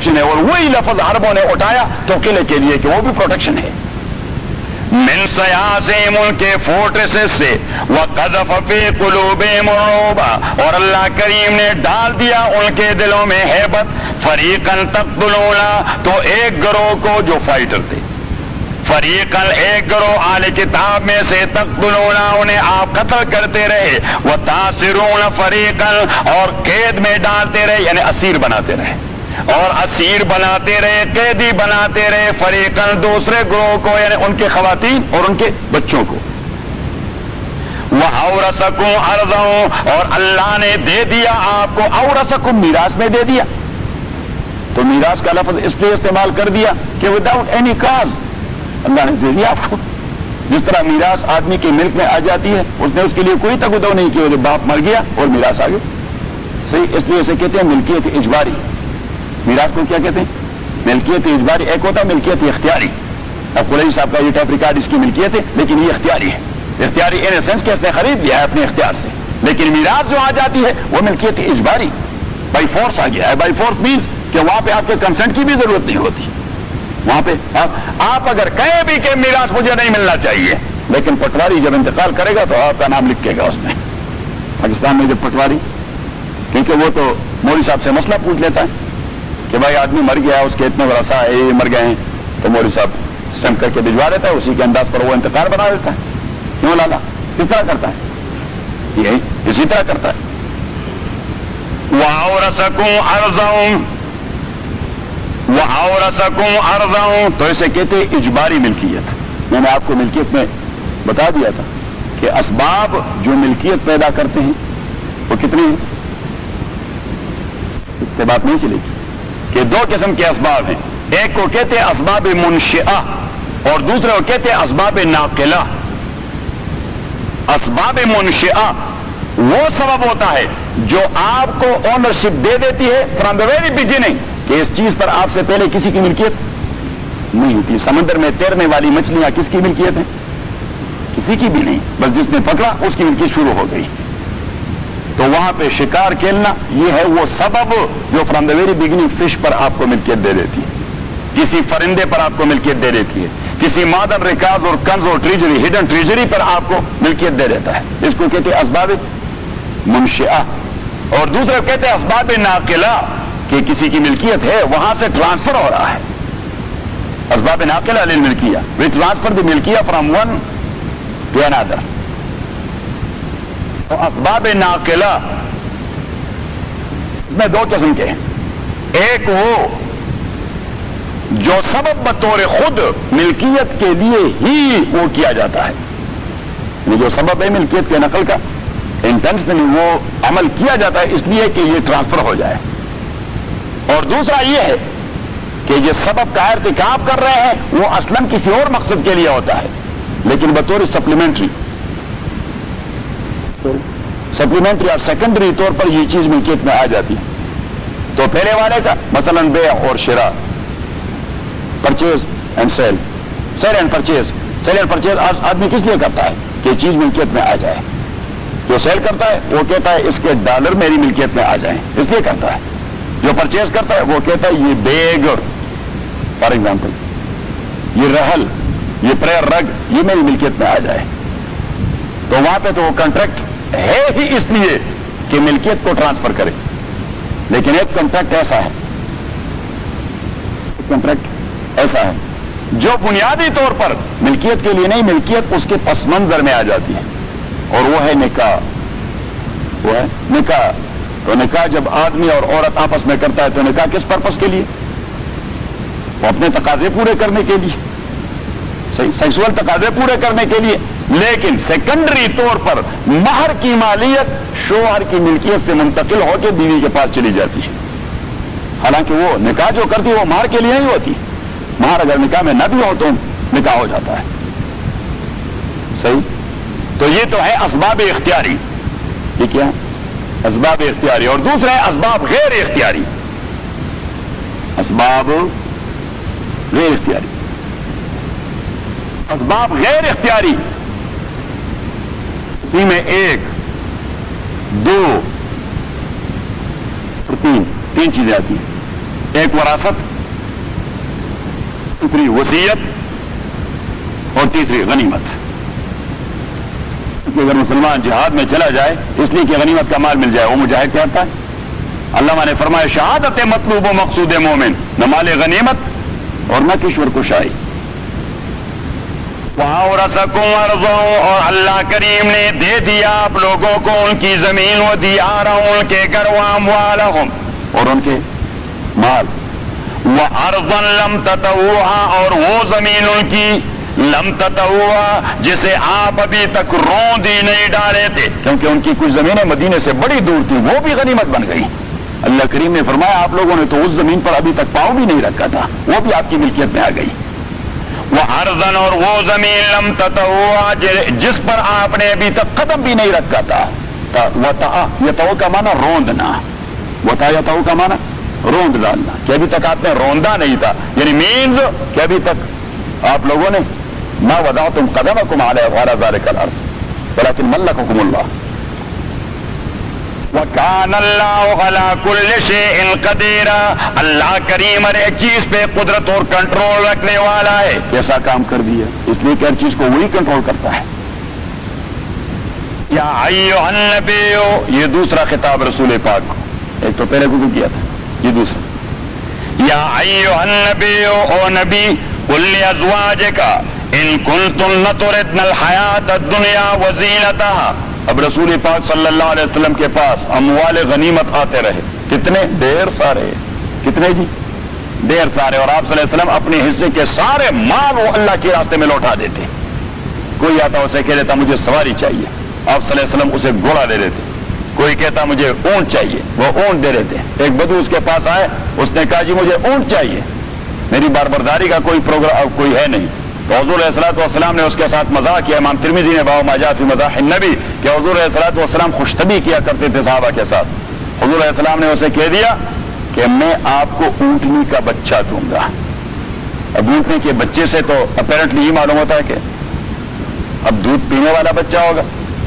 Protection ہے, اور وہی لفظ عربوں نے اٹھایا توقیلے کے لیے کہ وہ بھی پروٹیکشن ہے. من سیاسیم, ان کے فورٹریسز سے, وقذف فی قلوبہم الرعب, اور اللہ کریم نے ڈال دیا ان کے دلوں میں ہیبت. فریقا تقتلون, تو ایک گروہ کو جو فائٹر تھے, فریقا ایک گروہ اہل کتاب میں سے, تقتلون انہیں آپ قتل کرتے رہے, وتاسرون فریقا, اور قید میں ڈالتے رہے یعنی اسیر بناتے رہے, اور اسیر بناتے رہے, قیدی بناتے رہے, فریقاً دوسرے گروہ کو یعنی ان کے خواتین اور ان کے بچوں کو. وَأَوْرَثَكُمْ أَرْضَهُمْ, اور اللہ نے دے دیا آپ کو, اورثکم میراث میں دے دیا. تو میراث کا لفظ اس لیے استعمال کر دیا کہ وداؤٹ اینی کاز اللہ نے دے دیا آپ کو. جس طرح میراث آدمی کے ملک میں آ جاتی ہے, اس نے اس کے لیے کوئی تگودو نہیں کیا, باپ مر گیا اور میراث آ گیا. صحیح, اس لیے اسے کہتے ہیں ملکیت اجباری. میراث کو کیا کہتے ہیں؟ ملکیت اجباری. ایک ہوتا ہے ملکیت اختیاری. اب قریشی صاحب کا یہ ٹیپ ریکارڈ اس کی ملکیت ہے, لیکن یہ اختیاری ہے. اختیاری ان سینس کہ اس نے خرید لیا ہے اپنے اختیار سے. لیکن میراث جو آ جاتی ہے وہ ملکیت اجباری, بائی فورس آ گیا ہے. بائی فورس مینس کہ وہاں پہ آپ کے کنسنٹ کی بھی ضرورت نہیں ہوتی. وہاں پہ آپ اگر کہیں بھی کہ میراث مجھے نہیں ملنا چاہیے, لیکن پٹواری جب انتقال کرے گا تو آپ کا نام لکھے گا اس میں. پاکستان میں جب پٹواری, کیونکہ وہ تو مولوی صاحب سے مسئلہ پوچھ لیتا ہے کہ بھائی آدمی مر گیا ہے, اس کے اتنے ورثہ ہے, یہ مر گئے ہیں, تو مولوی صاحب اسٹمپ کر کے بھجوا دیتا ہے, اسی کے انداز پر وہ انتقال بنا دیتا ہے. کیوں لالا کس طرح کرتا ہے؟ یہی اسی طرح کرتا ہے. وَأَوْرَثَكُمْ أَرْضَهُمْ, وَأَوْرَثَكُمْ أَرْضَهُمْ, تو اسے کہتے ہیں اجباری ملکیت. میں نے آپ کو ملکیت میں بتا دیا تھا کہ اسباب جو ملکیت پیدا کرتے ہیں وہ کتنے ہیں, اس سے بات نہیں چلے گی. کہ دو قسم کے اسباب ہیں, ایک کو کہتے ہیں اسباب منشئہ اور دوسرے کو کہتے ہیں اسباب ناقلہ. اسباب منشئہ وہ سبب ہوتا ہے جو آپ کو اونرشپ دے دیتی ہے فرام دا ویری بگننگ, کہ اس چیز پر آپ سے پہلے کسی کی ملکیت نہیں تھی. سمندر میں تیرنے والی مچھلیاں کس کی ملکیت ہیں؟ کسی کی بھی نہیں, بس جس نے پکڑا اس کی ملکیت شروع ہو گئی. تو وہاں پہ شکار کھیلنا یہ ہے وہ سبب جو فرام دا ویری بگننگ فش پر آپ کو ملکیت دے دیتی ہے, کسی فرندے پر آپ کو ملکیت دے دیتی ہے, کسی معدن ریکاز اور کنز اور ٹریجری, ہڈن ٹریجری پر آپ کو ملکیت دے دیتا ہے. اس کو کہتے ہیں اسباب منشئہ. اور دوسرے کہتے ہیں اسباب ناقلہ, کہ کسی کی ملکیت ہے وہاں سے ٹرانسفر ہو رہا ہے. اسباب ناقلہ للملکیہ, وی ٹرانسفر دی ملکیہ فرام ون ٹو انادر. اسباب ناقلہ میں دو قسم کے ہیں. ایک وہ جو سبب بطور خود ملکیت کے لیے ہی وہ کیا جاتا ہے, یہ جو سبب ہے ملکیت کے نقل کا, انٹینشنلی وہ عمل کیا جاتا ہے اس لیے کہ یہ ٹرانسفر ہو جائے. اور دوسرا یہ ہے کہ جس سبب کا ارتکاب کر رہے ہیں وہ اصلاً کسی اور مقصد کے لیے ہوتا ہے, لیکن بطور سپلیمنٹری اور سیکنڈری طور پر یہ چیز ملکیت میں آ جاتی ہے. تو پہلے والے کا مثلاً بیع اور شراء, purchase and sale, sale and purchase. Sale and purchase آدمی کس لیے کرتا ہے کہ چیز ملکیت میں آ جائے. جو سیل کرتا ہے وہ کہتا ہے اس کے ڈالر میری ملکیت میں آ جائیں, اس لیے کرتا ہے. جو پرچیز کرتا ہے وہ کہتا ہے یہ بیگ فار ایگزامپل, یہ رحل, یہ پریر رگ, یہ میری ملکیت میں آ جائے. تو وہاں پہ تو وہ کنٹریکٹ ہے ہی اس لیے کہ ملکیت کو ٹرانسفر کرے. لیکن ایک کنٹریکٹ ایسا ہے جو بنیادی طور پر ملکیت کے لیے نہیں, ملکیت اس کے پس منظر میں آ جاتی ہے, اور وہ ہے نکاح. وہ ہے نکاح. تو نکاح جب آدمی اور عورت آپس میں کرتا ہے تو نکاح کس پرپس کے لیے؟ وہ اپنے تقاضے پورے کرنے کے لیے, سیکسول تقاضے پورے کرنے کے لیے. لیکن سیکنڈری طور پر مہر کی مالیت شوہر کی ملکیت سے منتقل ہو کے بیوی کے پاس چلی جاتی ہے. حالانکہ وہ نکاح جو کرتی ہے وہ مہر کے لیے نہیں ہوتی. مہر اگر نکاح میں نہ بھی ہو تو نکاح ہو جاتا ہے. صحیح. تو یہ تو ہے اسباب اختیاری. یہ کیا ہے؟ اسباب اختیاری. اور دوسرا ہے اسباب غیر اختیاری. اسباب غیر اختیاری. اسباب غیر اختیاری اسی میں ایک, دو اور تین چیزیں آتی ہیں. ایک وراثت، دوسری وصیت اور تیسری غنیمت. کہ اگر مسلمان جہاد میں چلا جائے اس لیے کہ غنیمت کا مال مل جائے، وہ مجاہد کہتا ہے. علامہ نے فرمایا شہادت مطلوب و مقصود مومن، نہ مال غنیمت اور نہ کشور کشائی. وَأَوْرَثَكُمْ أَرْضَهُمْ، اور اللہ کریم نے دے دیا آپ لوگوں کو ان کی زمین، و دیارہم، ان کے گھر، وَأَمْوَالَهُمْ، اور ان کے مال، وَأَرْضًا لَمْ تَطَوُّوهَا، اور وہ زمین ان کی لم تطوعا جسے آپ ابھی تک روند ہی نہیں ڈالے تھے، کیونکہ ان کی کچھ زمینیں مدینے سے بڑی دور تھی، وہ بھی غنیمت بن گئی. اللہ کریم نے فرمایا آپ لوگوں نے تو اس زمین پر ابھی تک پاؤں بھی نہیں رکھا تھا، وہ بھی آپ کی ملکیت میں آ گئی. وَأَرْضًا، اور وہ زمین لم تطوعا جس پر آپ نے ابھی تک قدم بھی نہیں رکھا تھا. وَطَعَ، یطوع کا معنی روندنا، وَطَعَ یطوع کا معنی روند ڈالنا، کہ ابھی تک آپ نے روندا نہیں تھا، یعنی مینز کہ ابھی تک آپ لوگوں نے ما وضعتم قدمکم علی غیر ذلک الارض ولکن ملککم اللہ. وَكَانَ اللَّهُ عَلَى كُلِّ شَيْءٍ قَدِيرًا، اللہ کریم ہر ایک چیز پہ قدرت اور کنٹرول رکھنے والا ہے. کیسا کام کر دیا، اس لیے کہ ہر چیز کو وہی کنٹرول کرتا ہے. یا ایھا النبی، یہ دوسرا خطاب رسول پاک کو، ایک تو پہلے گفتگو کیا تھا، یہ دوسرا. یا ایھا النبی، او نبی، قل لازواجک ان کنتن تردن الحیات الدنیا وزینتها. اب رسول پاک صلی اللہ علیہ وسلم کے پاس اموال غنیمت آتے رہے، کتنے؟ ڈھیر سارے. کتنے جی؟ ڈھیر سارے. اور آپ صلی اللہ علیہ وسلم اپنے حصے کے سارے مال وہ اللہ کے راستے میں لوٹا دیتے. کوئی آتا اسے کہہ دیتا مجھے سواری چاہیے، آپ صلی اللہ علیہ وسلم اسے گھوڑا دے دیتے. کوئی کہتا مجھے اونٹ چاہیے، وہ اونٹ دے دیتے. ایک بدو اس کے پاس آئے، اس نے کہا جی مجھے اونٹ چاہیے، میری باربرداری کا کوئی پروگرام کوئی ہے نہیں. تو حضور علیہ الصلوۃ والسلام نے اس کے ساتھ مزاح کیا. امام ترمذی نے باب ما جاء فی مزاح النبی کہ حضور علیہ الصلوۃ والسلام خوش طبعی کیا کرتے تھے صحابہ کے ساتھ. حضور علیہ السلام نے اسے کہہ دیا کہ میں آپ کو اونٹنی کا بچہ دوں گا. اب اونٹنی کے بچے سے تو اپیرنٹلی یہ معلوم ہوتا ہے کہ اب دودھ پینے والا بچہ ہوگا.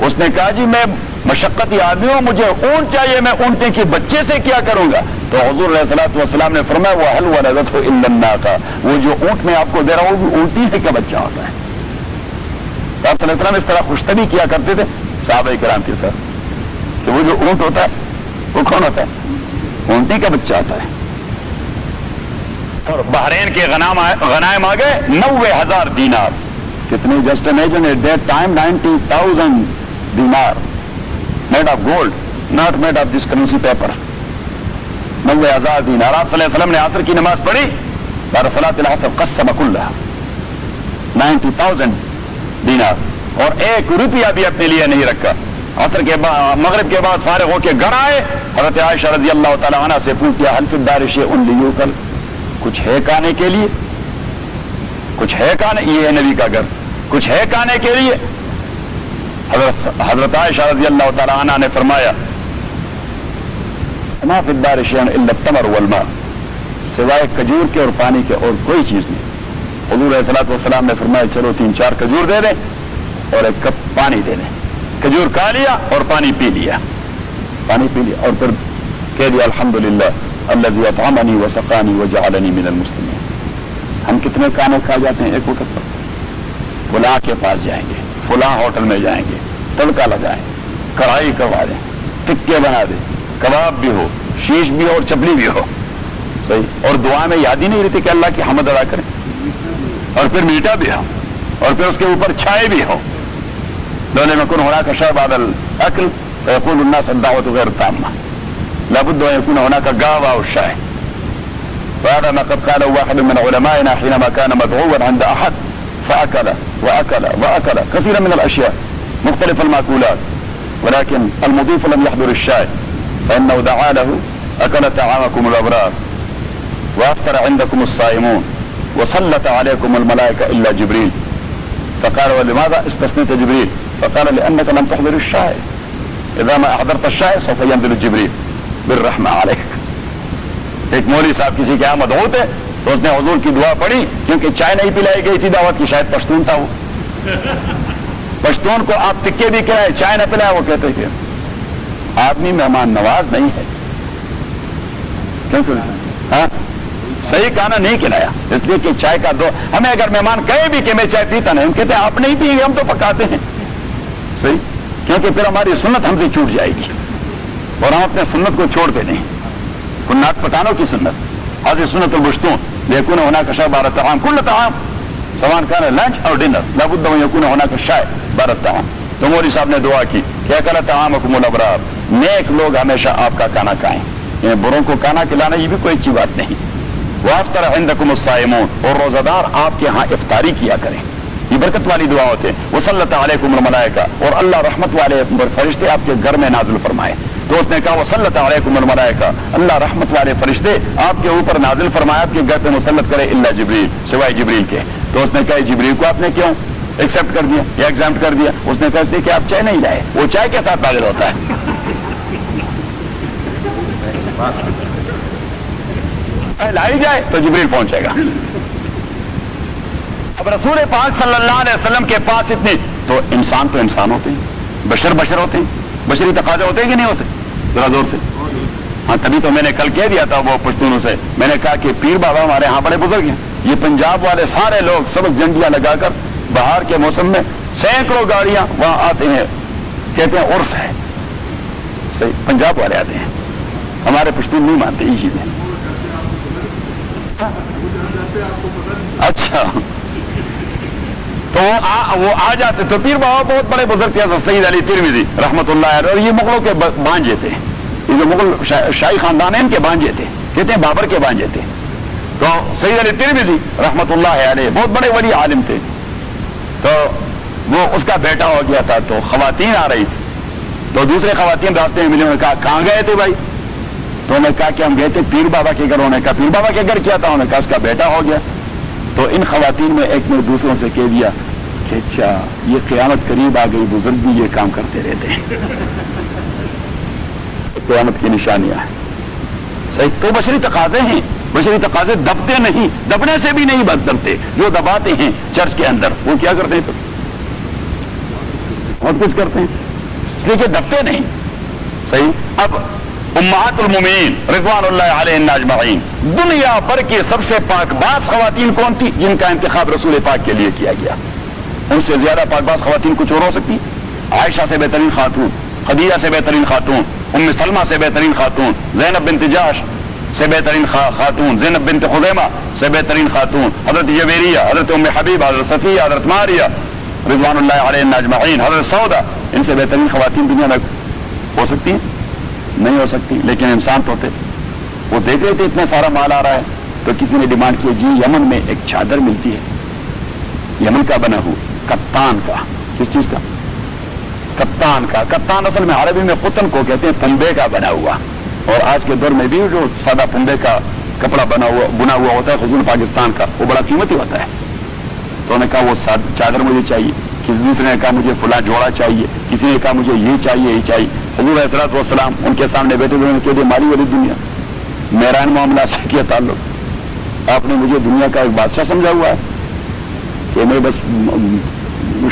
اس نے کہا جی میں مشقتی آدمی ہوں، مجھے اونٹ چاہیے، میں اونٹنی کے بچے سے کیا کروں گا؟ تو حضور علیہ الصلوۃ والسلام نے فرمایا وَهَلْ وَلَدَتْهُ إِلَّا النَّاقَةُ، وہ جو اونٹ میں آپ کو دے رہا ہوں وہ بھی اونٹنی ہے کا بچہ ہوتا ہے. تو آپ صلی اللہ علیہ وسلم اس طرح خوش طبعی کیا کرتے تھے صحابہ کرام کے ساتھ کہ وہ جو اونٹ ہوتا ہے وہ کون ہوتا ہے؟ اونٹنی کا بچہ ہوتا ہے. اور بحرین کے غنائم آ گئے 90,000 دینار. کتنے؟ Just imagine at that time 90,000 دینار made of gold, not made of this currency paper. 90,000 دینار. آپ صلی اللہ علیہ وسلم نے عصر کی نماز پڑھی، بعد صلاۃ العصر قسم کلھا 90,000 دینار، اور 1 روپیہ بھی اپنے لیے نہیں رکھا. عصر کے بعد مغرب کے بعد فارغ ہو کے گھر آئے، حضرت عائشہ رضی اللہ تعالی عنہ سے پوچھا هل فی الدار شیء لیؤکل، کچھ ہے کھانے کے لیے؟ کچھ ہے کھانے؟ یہ ہے نبی کا گھر، کچھ ہے کھانے کے لیے؟ حضرت عائشہ رضی اللہ تعالی عنہ نے فرمایا ما فی الدار شیء الا التمر والماء، سوائے کھجور کے اور پانی کے اور کوئی چیز نہیں. حضور علیہ الصلوۃ والسلام نے فرمایا چلو 3-4 کھجور دے دیں اور 1 کپ پانی دے دیں. کھجور کھا لیا اور پانی پی لیا، پانی پی لیا، اور پھر کہہ دیا الحمدللہ الذی اطعمنی وسقانی وجعلنی من المسلمین. ہم کتنے کھانے کھا جاتے ہیں ایک وقت پر؟ فلاں کے پاس جائیں گے، فلاں ہوٹل میں جائیں گے، تڑکا لگائیں، کڑھائی کروا دیں، ٹکے بنا دیں، کباب بھی ہو، شیش بھی ہو اور چپلی بھی ہو. صحیح. اور دعا میں یاد ہی نہیں رہتی کہ اللہ کی حمد ادا کریں، اور پھر میٹھا بھی ہو، اور پھر اس کے اوپر چھائے بھی ہو. لو لم يكن هناك شيء بعد الاكل فيقول الناس الدعوه غير تامه، لابد ان يكون هناك قهوه او شاي. وهذا ما قد قاله واحد من علمائنا حينما كان مدعوا عند احد فاكل واكل واكل كثيرا من الاشياء مختلف المأكولات، ولكن المضيف لم يحضر الشاي فانه دعا له اكل طعامكم الابرار وافطر عندكم الصائمون وسلط عليكم الملائكه الا جبريل. فقال ولماذا استثنيت جبريل؟ فقال لانك لم تحضر الشاي، اذا ما احضرت الشاي سوف ينزل جبريل بالرحمه عليك. ایک مولوی صاحب کسی کے یہاں مدعو تھے تو اس نے حضور کی دعا پڑھی، کیونکہ چائے نہیں پلائی گئی تھی دعوت کی، شاید پشتون تھا وہ. پشتون کو آپ تکے بھی کھلائے چائے نہ پلائے، وہ کہتے کہ آدمی مہمان نواز نہیں ہے. کیوں؟ ہاں صحیح کھانا نہیں کھلایا، اس لیے کہ چائے کا دو ہمیں اگر مہمان کہے بھی کہ میں چائے پیتا نہیں، ہم کہتے ہیں آپ نہیں پیئیں گے، ہم تو پکاتے ہیں، صحیح، کیونکہ پھر ہماری سنت ہم سے چھوٹ جائے گی اور ہم اپنے سنت کو چھوڑتے نہیں. کنات پکانوں کی سنت، حاضر سنت البشتون لیکن ہونا کا شاہ بارہ طعام کل طعام سوان کھانا لنچ اور ڈنر لابد یکون ہونا کا شاہ بارہ طعام. تو مولوی صاحب نے دعا کی کیا کرا طعامکم الابرار، نیک لوگ ہمیشہ آپ کا کھانا کھائیں، یعنی بروں کو کھانا کھلانا یہ بھی کوئی اچھی بات نہیں. وافطر عندکم الصائمون، اور روزہ دار آپ کے ہاں افطاری کیا کریں، یہ برکت والی دعا ہوتے ہیں. وصلت علیکم الملائکہ، اور اللہ رحمت والے فرشتے آپ کے گھر میں نازل فرمائے. تو اس نے کہا وصلت علیکم الملائکہ، اللہ رحمت والے فرشتے آپ کے اوپر نازل فرمایا، آپ کے گھر پہ مسلط کرے الا جبریل، سوائے جبریل کے. تو اس نے کہا جبریل کو آپ نے کیوں ایکسپٹ کر دیا یا ایگزامٹ کر دیا؟ اس نے کہا کہ آپ چائے نہیں لائے، وہ چائے کے ساتھ نازل ہوتا ہے. لائی جائے تو جبریل پہنچے گا. اب رسول پاک صلی اللہ علیہ وسلم کے پاس اتنے تو انسان ہوتے ہیں، بشر ہوتے ہیں، بشری تقاضے ہوتے ہیں کہ نہیں ہوتے؟ ذرا زور سے. ہاں تبھی تو میں نے کل کہہ دیا تھا وہ پشتونوں سے، میں نے کہا کہ پیر بابا ہمارے ہاں بڑے بزرگ ہیں، یہ پنجاب والے سارے لوگ سبز جھنڈیاں لگا کر بہار کے موسم میں سینکڑوں گاڑیاں وہاں آتے ہیں، کہتے ہیں عرس ہے. صحیح، پنجاب والے آتے ہیں، ہمارے پشتون نہیں مانتے یہ چیزیں. اچھا تو وہ آ جاتے. تو پیر بابا بہت بڑے بزرگ تھے، سید علی ترمذی رحمۃ اللہ علیہ، اور یہ مغلوں کے بانجے تھے، یہ جو مغل شاہی خاندان ہیں ان کے بانجے تھے، کہتے ہیں بابر کے بانجے تھے. تو سید علی ترمذی رحمۃ اللہ علیہ بہت بڑے ولی عالم تھے. تو وہ اس کا بیٹا ہو گیا تھا، تو خواتین آ رہی تھی، تو دوسرے خواتین راستے میں ملے، انہوں نے کہا کہاں گئے تھے بھائی؟ تو انہوں نے کہا کہ ہم گئے تھے پیر بابا کے گھر. انہوں نے کہا پیر بابا کے گھر کیا تھا؟ انہوں نے کہا اس کا بیٹا ہو گیا. تو ان خواتین میں ایک نے دوسروں سے کہہ دیا کہ اچھا یہ قیامت قریب آ گئی، بزرگ بھی یہ کام کرتے رہتے ہیں. قیامت کی نشانیاں ہیں. صحیح، تو بشری تقاضے ہیں، بشری تقاضے دبتے نہیں، دبنے سے بھی نہیں دبتے. جو دباتے ہیں چرچ کے اندر وہ کیا کرتے ہیں؟ بہت کچھ کرتے ہیں، اس لیے کہ دبتے نہیں. صحیح. اب امہات المومنین رضوان اللہ علیہن اجمعین، دنیا بھر کی سب سے پاک باز خواتین کون تھی جن کا انتخاب رسول پاک کے لیے کیا گیا؟ ان سے زیادہ پاک باز خواتین کچھ اور ہو سکتی؟ عائشہ سے بہترین خاتون، خدیجہ سے بہترین خاتون، ام سلمہ سے بہترین خاتون، زینب بنت جاش سے بہترین خاتون، زینب بنت خزیمہ سے بہترین خاتون، حضرت جویریہ، حضرت ام حبیبہ، حضرت صفیہ، حضرت ماریہ رضوان اللہ علیہن اجمعین، حضرت سودا، ان سے بہترین خواتین دنیا میں ہو سکتی ہیں؟ نہیں ہو سکتی. لیکن انسان تو تھے، وہ دیکھ رہے تھے اتنا سارا مال آ رہا ہے، تو کسی نے ڈیمانڈ کی جی یمن میں ایک چادر ملتی ہے، یمن کا بنا ہوا، کپتان کا. کس چیز کا؟ کپتان کا. کپتان اصل میں عربی میں قطن کو کہتے ہیں، پنبے کا بنا ہوا. اور آج کے دور میں بھی جو سادہ پنبے کا کپڑا بنا ہوا ہوتا ہے خصوصاً پاکستان کا، وہ بڑا قیمتی ہوتا ہے. تو انہوں نے کہا وہ چادر مجھے چاہیے، کسی دوسرے نے کہا مجھے فلاں جوڑا چاہیے، کسی نے کہا مجھے یہ چاہیے یہ چاہیے. حضور علیہ الصلوۃ والسلام ان کے سامنے بیٹھے ہوئے کہتے مالی والی دنیا، میرا ان معاملات سے کیا تعلق؟ آپ نے مجھے دنیا کا ایک بادشاہ سمجھا ہوا ہے کہ میں بس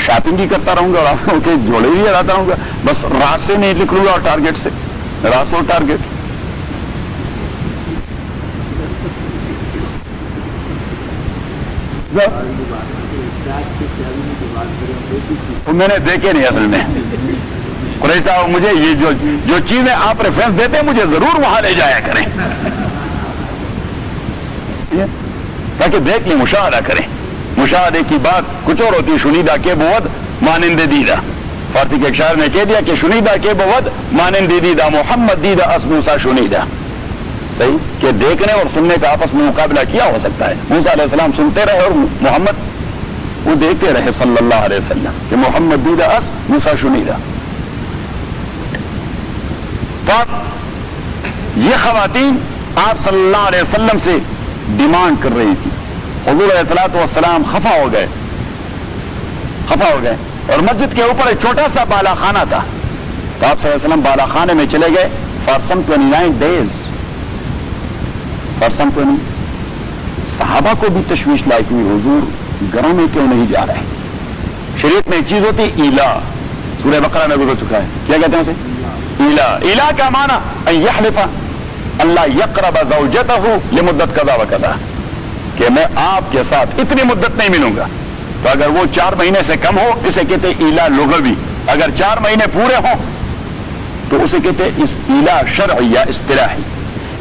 شاپنگ ہی کرتا رہوں گا اور آپ کو جوڑے ہی لگاتا رہوں گا، بس رات سے نہیں نکلوں گا اور ٹارگیٹ سے، رات اور ٹارگیٹ. میں نے دیکھے نہیں اصل میں. قریشی صاحب مجھے یہ جو چیزیں آپ ریفرنس دیتے ہیں مجھے ضرور وہاں لے جایا کریں تاکہ دیکھ لیں، مشاہدہ کریں. مشاہدے کی بات کچھ اور ہوتی ہے. شنیدہ کے بود مانند دیدہ، فارسی کے ایک شاعر نے کہہ دیا کہ شنیدہ کے بود مانند دیدہ، محمد دیدہ اس موسیٰ شنیدہ. صحیح کہ دیکھنے اور سننے کا آپس میں مقابلہ کیا ہو سکتا ہے. موسیٰ علیہ السلام سنتے رہے اور محمد وہ دیکھتے رہے صلی اللہ علیہ وسلم کہ محمد دیدہ اس موسیٰ شنیدہ. تو یہ خواتین آپ صلی اللہ علیہ وسلم سے ڈیمانڈ کر رہی تھی. حضور علیہ الصلوۃ والسلام خفا ہو گئے اور مسجد کے اوپر ایک چھوٹا سا بالا خانہ تھا. تو آپ صلی اللہ علیہ وسلم بالا خانے میں چلے گئے فار سم 29 days. صحابہ کو بھی تشویش لائی ہوئی حضور گھروں میں کیوں نہیں جا رہے؟ شریعت میں ایک چیز ہوتی ایلا، سورہ بقرہ میں گزر چکا ہے. کیا کہتے ہیں اسے؟ ایلا. ایلا کا معنی ان یحلف اللہ یقرب زوجتہ لمدت قضا و قضا، کہ میں آپ کے ساتھ اتنی مدت نہیں ملوں گا. تو اگر وہ 4 مہینے سے کم ہو اسے کہتے ایلا لغوی، اگر 4 مہینے پورے ہوں تو اسے کہتے ایلا شرعی یا اصطلاحی.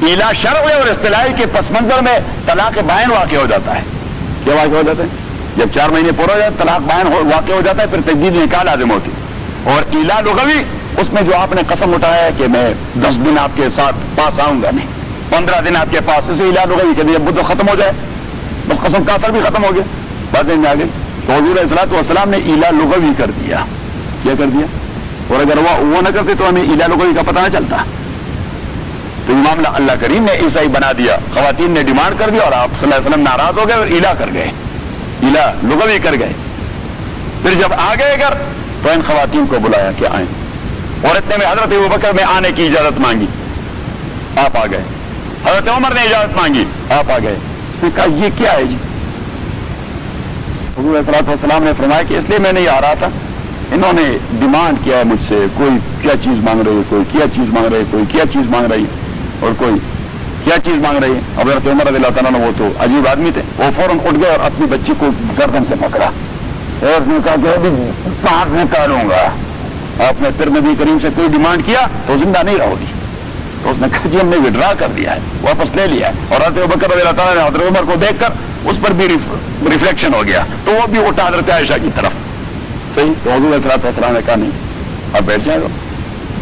ایلا شرعی اور اصطلاحی کے پس منظر میں طلاق بائن واقع ہو جاتا ہے. کیا واقع ہو جاتا ہے؟ جب 4 مہینے پورا ہو جاتا ہے طلاق بائن واقع ہو جاتا ہے، پھر تجدید نکاح لازم ہوتی. اور ایلا لغوی اس میں جو آپ نے قسم اٹھایا ہے کہ میں 10 دن آپ کے ساتھ پاس آؤں گا نہیں، 15 دن آپ کے پاس، اسے ایلا لغوی کہ جب بدت ختم ہو جائے بس قسم کا اثر بھی ختم ہو گیا، بات میں آ گئی. تو حضور علیہ الصلوۃ والسلام نے ایلا لغوی کر دیا. کیا کر دیا؟ اور اگر وہ نہ کرتے تو ہمیں ایلا لغوی کا پتہ نہ چلتا. تو یہ معاملہ اللہ کریم نے ایسا ہی بنا دیا. خواتین نے ڈیمانڈ کر دیا اور آپ صلی اللہ علیہ وسلم ناراض ہو گئے اور ایلا کر گئے، ایلا لغوی کر گئے. پھر جب آ گئے گھر تو ان خواتین کو بلایا کہ آئیں، اور اتنے میں حضرت ابوبکر نے آنے کی اجازت مانگی، آپ آ گئے. حضرت عمر نے اجازت مانگی، آپ آ گئے. اس نے کہا یہ کیا ہے جی؟ حضور علیہ السلام نے فرمایا کہ اس لیے میں نہیں آ رہا تھا، انہوں نے ڈیمانڈ کیا ہے مجھ سے، کوئی کیا چیز مانگ رہی ہے، کوئی کیا چیز مانگ رہی ہے، کوئی کیا چیز مانگ رہی ہے، اور کوئی کیا چیز مانگ رہی ہے. حضرت عمر رضی اللہ تعالیٰ نے، وہ تو عجیب آدمی تھے، وہ فوراً اٹھ گئے اور اپنی بچی کو گردن سے پکڑا اور اس نے کہا کہ ابھی پاک نکالوں گا. آپ نے پھر نبی کریم سے کوئی ڈیمانڈ کیا تو زندہ نہیں رہو گی. تو اس نے کہا جی ہم نے وڈرا کر دیا ہے، واپس لے لیا ہے. اور حضرت ابوبکر رضی اللہ تعالیٰ نے حضرت عمر کو دیکھ کر اس پر بھی ریفلیکشن ہو گیا تو وہ بھی اٹھا حضرت عائشہ کی طرف. صحیح. تو حضور علیہ السلام نے کہا نہیں آپ بیٹھ جائیں گا.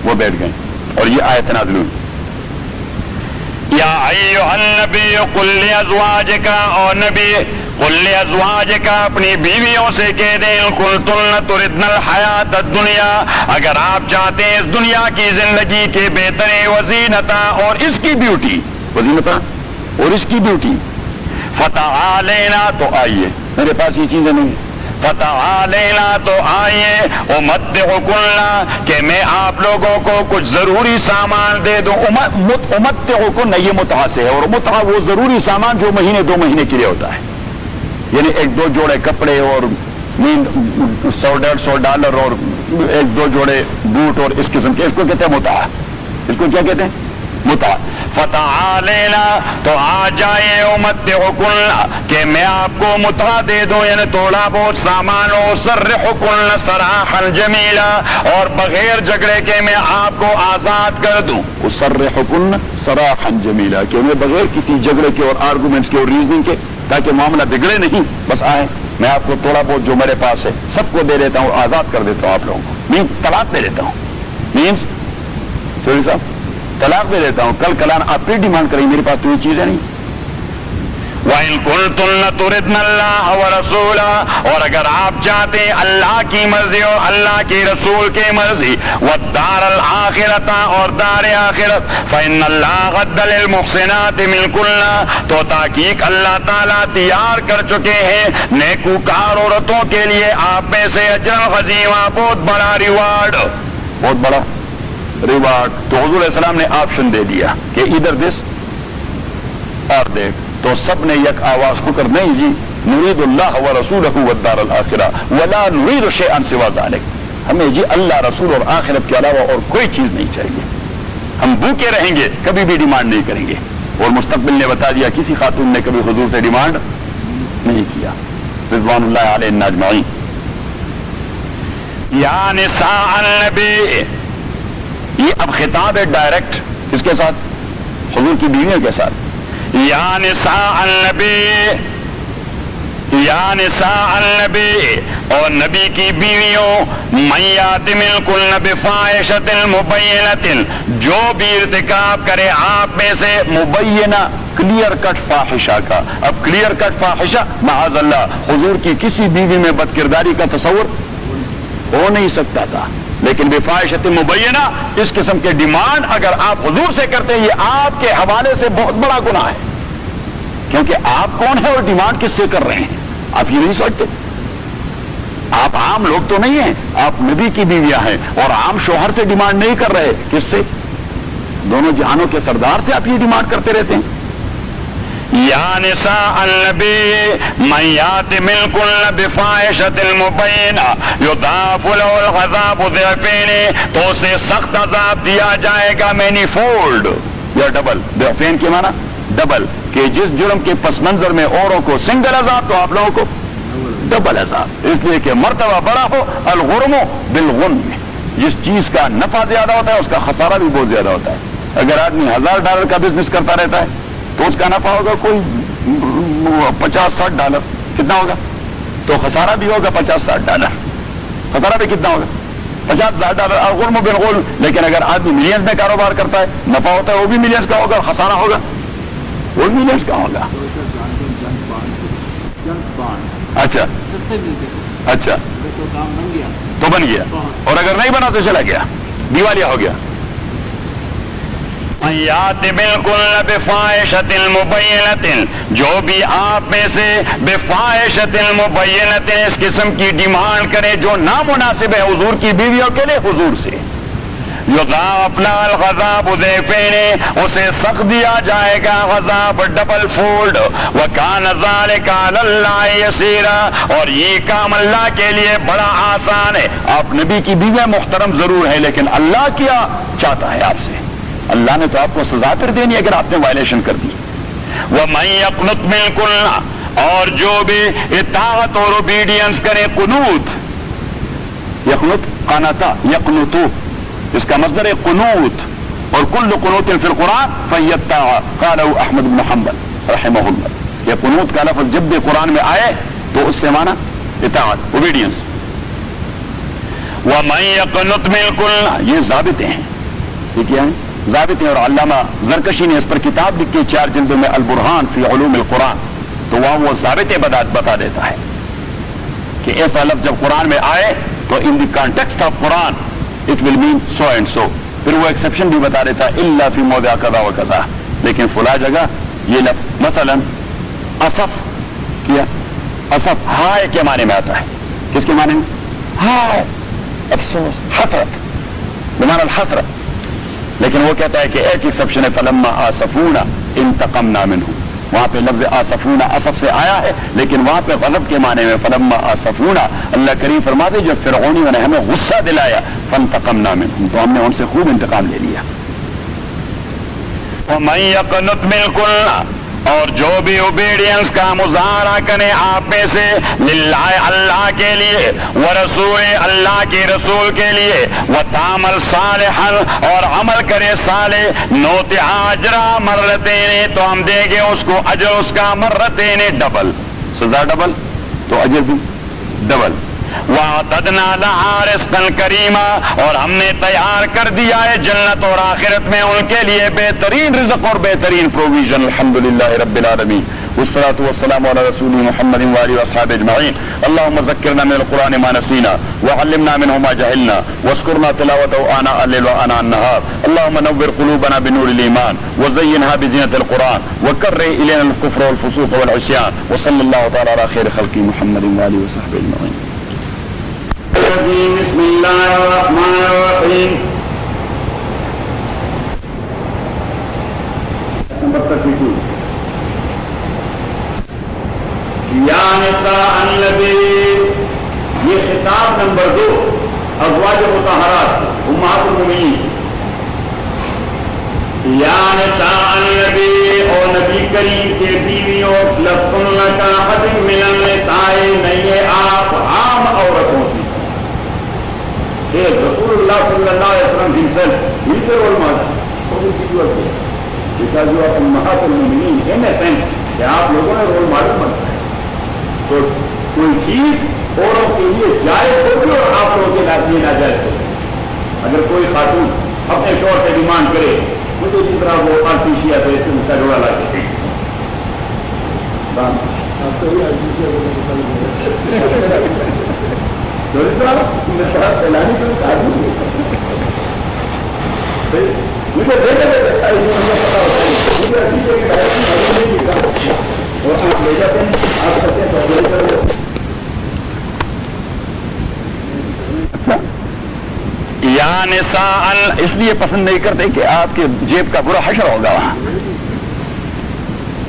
وہ بیٹھ گئے اور یہ آیت نازل ہوئی. یا ایھا النبی قل لازواجک، اور نبی قل لازواجک اپنی بیویوں سے کہہ دیں، کنتن تردن الحیات الدنیا، اگر آپ چاہتے ہیں اس دنیا کی زندگی کے بہترین وزینتا اور اس کی بیوٹی، وزینتا اور اس کی بیوٹی، فتعالینا تو آئیے، میرے پاس یہ چیزیں نہیں ہیں، فتعالینا تو آئیے، امتعکن کہ میں آپ لوگوں کو کچھ ضروری سامان دے دوں. امتعکن یہ متعہ سے ہے، اور متعہ وہ ضروری سامان جو مہینے 2 مہینے کے لیے ہوتا ہے، یعنی 1-2 جوڑے کپڑے اور $100-150 اور 1-2 جوڑے بوٹ اور اس قسم کے، اس کو کہتے ہیں متعہ. اس کو کیا کہتے ہیں؟ متعہ. فتعالینا تو آ جائے، امتعکن کہ میں آپ کو متعہ دے دوں، یعنی تھوڑا بہت سامان ہو، سرحکن سراحا جمیلا، اور بغیر جھگڑے کے میں آپ کو آزاد کر دوں. سرحکن سراحا جمیلا کہ میں بغیر کسی جھگڑے کے اور آرگومنٹس کے اور ریزننگ کے، تاکہ معاملہ بگڑے نہیں، بس آئیں میں آپ کو تھوڑا بہت جو میرے پاس ہے سب کو دے دیتا ہوں، آزاد کر دیتا ہوں آپ لوگوں کو. مینس طلاق دے دیتا ہوں، مینس چوری صاحب طلاق دے دیتا ہوں. کل کلان آپ پھر ڈیمانڈ کریں میرے پاس تو یہ چیزیں نہیں. وَإِن كُنتُنَّ تُرِدْنَ اللَّهَ وَرَسُولَهُ، اور اگر آپ چاہتے ہیں اللہ کی مرضی اور اللہ کے رسول کی مرضی، وَالدَّارَ الْآخِرَةَ اور دار آخرت، فَإِنَّ اللَّهَ غَدَّ لِلْمُحْسِنَاتِ مِنْكُنَّ تو تحقیق اللہ تعالیٰ تیار کر چکے ہیں نیکوکار عورتوں کے لیے آپ میں سے اجر عظیمہ، بہت بڑا ریوارڈ، بہت بڑا ریوارڈ. تو حضور علیہ السلام نے آپشن دے دیا کہ ادھر دس اور دیکھ. تو سب نے یک آواز ہو کر نہیں جی، نرید اللہ ورسولہ والدار الآخرہ ولا نرید شیئا سوا ذلک، ہمیں جی اللہ رسول اور آخرت کے علاوہ اور کوئی چیز نہیں چاہیے، ہم بھوکے رہیں گے، کبھی بھی ڈیمانڈ نہیں کریں گے. اور مستقبل نے بتا دیا کسی خاتون نے کبھی حضور سے ڈیمانڈ نہیں کیا رضوان اللہ علیہ اجمعین. یا نساء النبی، یہ اب خطاب ہے ڈائریکٹ اس کے ساتھ، حضور کی بیویوں کے ساتھ. یا نساء النبی، یا نساء النبی، اور نبی کی بیویوں، من یات منکن بفاحشۃ مبینۃ، جو بھی ارتکاب کرے آپ میں سے مبینہ کلیئر کٹ فاحشہ کا. اب کلیئر کٹ فاحشہ معاذ اللہ حضور کی کسی بیوی میں بدکرداری کا تصور ہو نہیں سکتا تھا، لیکن بفاحشۃ مبینہ اس قسم کے ڈیمانڈ اگر آپ حضور سے کرتے ہیں یہ آپ کے حوالے سے بہت بڑا گناہ ہے. کیونکہ آپ کون ہیں اور ڈیمانڈ کس سے کر رہے ہیں؟ آپ یہ نہیں سوچتے؟ آپ عام لوگ تو نہیں ہیں، آپ نبی کی بیویاں ہیں اور عام شوہر سے ڈیمانڈ نہیں کر رہے. کس سے؟ دونوں جہانوں کے سردار سے آپ یہ ڈیمانڈ کرتے رہتے ہیں. یا نساء النبی من یات منکن بفاحشۃ مبینہ یضاعف لہ العذاب ضعفین، تو اسے سخت عذاب دیا جائے گا مینی فولڈ. یا ڈبل. ضعفین کے معنی ڈبل, کہ جس جرم کے پس منظر میں اوروں کو سنگل عذاب تو آپ لوگوں کو ڈبل عذاب, اس لیے کہ مرتبہ بڑا ہو. الغرم بالغنم, جس چیز کا نفع زیادہ ہوتا ہے اس کا خسارہ بھی بہت زیادہ ہوتا ہے. اگر آدمی $1000 کا بزنس کرتا رہتا ہے تو اس کا نفع ہوگا کوئی $50-60, کتنا ہوگا, تو خسارہ بھی ہوگا $50-60, خسارہ بھی کتنا ہوگا $50,000. الغرم بالغنم. لیکن اگر آدمی ملینز میں کاروبار کرتا ہے, نفع ہوتا ہے وہ بھی ملینز کا ہوگا, خسارہ ہوگا وہ بھی ملینز کا ہوگا. اچھا اچھا تو بن گیا, اور اگر نہیں بنا تو چلا گیا, دیوالیہ ہو گیا. یات بالکل بفاحشۃ مبینۃ, جو بھی آپ میں سے بفاحشۃ مبینۃ اس قسم کی ڈیمانڈ کرے جو نامناسب ہے حضور کی بیویوں کے لیے, حضور سے یضاعف لها العذاب ضعفین, اسے سخت دیا جائے گا عذاب ڈبل فولڈ. وکان ذلک علی اللہ یسیرا, اور یہ کام اللہ کے لیے بڑا آسان ہے. آپ نبی کی بیوی محترم ضرور ہے, لیکن اللہ کیا چاہتا ہے آپ سے؟ اللہ نے تو آپ کو سزا پھر دینی اگر آپ نے وائلیشن کر دی. ومن یقنط منکن, اور جو بھی اطاعت اور اوبیڈینس کرے, قنوت, یقنط قنطا یقنطو, اس کا مصدر ہے قنوت, اور کل قنوت فی القرآن فیتع, قالہ احمد بن حنبل رحمہ اللہ. یہ قنوت کا لفظ جب بھی قرآن میں آئے تو اس سے معنی اطاعت, اوبیڈینس. ومن یقنط منکن, یہ ضابطے ہیں, یہ کیا ہیں ضابطے, اور علامہ زرکشی نے اس پر کتاب لکھی 4 جلدوں میں البرہان فی علوم القرآن, تو وہاں وہ ضابطے بتا دیتا ہے کہ ایسا لفظ جب قرآن میں آئے تو in the context of Quran it will mean so and so. پھر وہ ایکسیپشن بھی بتا دیتا ہے الا فی موضع کذا و کذا, لیکن فلاں جگہ یہ لفظ مثلا اسف کیا, اسف ہائے کے معنی میں آتا ہے. کس کے معنی میں؟ ہائے, افسوس, حسرت, بمعنی الحسرت. لیکن وہ کہتا ہے کہ ایک ایکسیپشن ہے فلما آسفونا انتقمنا منہم, وہاں پہ لفظ آسفونا اسف سے آیا ہے, لیکن وہاں پہ غضب کے معنی میں فلما آسفونا. اللہ کریم فرماتے جب فرعونیوں نے ہمیں غصہ دلایا فانتقمنا منہم, تو ہم نے ان سے خوب انتقام لے لیا. ومن یقنط منکن, اور جو بھی اوبیڈینس کا مظاہرہ کرے آپ میں سے, للہ اللہ کے لیے, ورسول اللہ کے رسول کے لیے, وتعمل صالحا, اور عمل کرے صالح, نوتع اجرا مرتین, تو ہم دیں گے اس کو اجر اس کا مرتین, ڈبل, سزا ڈبل تو اجر بھی ڈبل. وَأَعْتَدْنَا لَهَا رِزْقًا كَرِيمًا, اور ہم نے تیار کر دیا ہے جنت اور آخرت میں ان کے لیے بہترین رزق اور بہترین پروویژن. الحمدللہ رب العالمین, والصلاة والسلام على رسول محمد وآلہ وأصحابہ اجمعین. اللهم ذکرنا من القرآن ما نسینا وعلمنا منه ما جهلنا واذكرنا تلاوته آناء الليل وآناء النهار. اللهم نور قلوبنا بنور الإيمان وزينها بزينة القرآن وكره إلينا الكفر والفسوق والعصيان. وصلى الله تعالى على خير خلقه محمد وآلہ وصحبہ اجمعین. بسم اللہ الرحمن الرحیم. نمبر 32, یا نساء النبی, یہ خطاب نمبر 2 ازواج مطہرات سے, امہات المومنین سے. یا نساء النبی, اور نبی کریم کے بیویوں, لستن کاحد من النساء, نہیں آپ عام عورتوں کی. رسول اللہ صلی اللہ علیہ وسلم himself, he said almost, so individual case, because you are امہات المومنین, in a sense, کہ آپ لوگوں نے رول ماڈل بنتا ہے. تو کوئی چیز اوروں کے لیے جائز ہوگی اور آپ لوگوں کے لیے ناجائز ہوگی. اگر کوئی خاتون اپنے شوہر سے ڈیمانڈ کرے مجھے جس طرح وہ آرٹیشیا سے اس کا جوڑا لا کے یا نساء, اس لیے پسند نہیں کرتے کہ آپ کے جیب کا برا حشر ہوگا وہاں.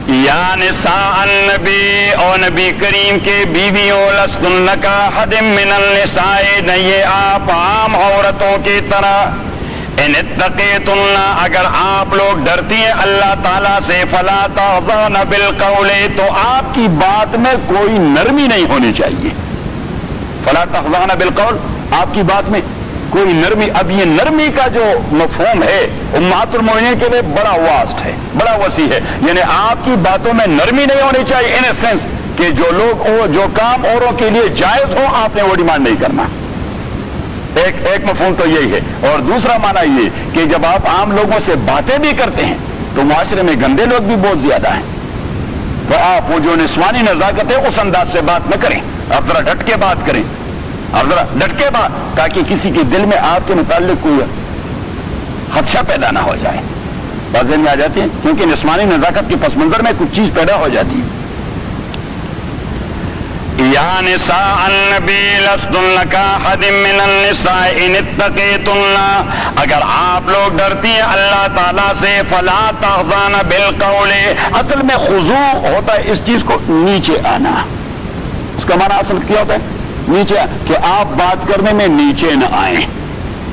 یا نساء النبی, اور نبی کریم کے بیویوں, لستن کاحد من النساء, نہیں آپ عام عورتوں کی طرح, ان اتقیتن اگر آپ لوگ ڈرتی ہیں اللہ تعالیٰ سے فلا تخضعن بالقول تو آپ کی بات میں کوئی نرمی نہیں ہونی چاہیے. فلا تخضعن بالقول آپ کی بات میں کوئی نرمی. اب یہ نرمی کا جو مفہوم ہے امہات المؤمنین کے لیے بڑا واسٹ ہے, بڑا وسیع ہے. یعنی آپ کی باتوں میں نرمی نہیں ہونی چاہیے ان اے سینس کہ جو کام اوروں کے لیے جائز ہو آپ نے وہ ڈیمانڈ نہیں کرنا. ایک مفہوم تو یہی ہے. اور دوسرا معنی یہ کہ جب آپ عام لوگوں سے باتیں بھی کرتے ہیں تو معاشرے میں گندے لوگ بھی بہت زیادہ ہیں, تو آپ وہ جو نسوانی نزاکت ہے اس انداز سے بات نہ کریں. آپ ذرا ڈٹ کے بات کریں, آپ ذرا ڈٹ کے بات, تاکہ کسی کے دل میں آپ کے متعلق کوئی خدشہ پیدا نہ ہو جائے. بات ذہن میں آ جاتی ہے, کیونکہ نسوانی نزاکت کے پس منظر میں کچھ چیز پیدا ہو جاتی ہے. یا نساء النبی لستن کاحد من النساء ان اتقیتن اگر آپ لوگ ڈرتی ہیں اللہ تعالیٰ سے فلا تخضعن بالقول. اصل میں خضوع ہوتا ہے اس چیز کو نیچے آنا. اس کا معنی اصل کیا ہوتا ہے؟ نیچے, کہ آپ بات کرنے میں نیچے نہ آئیں.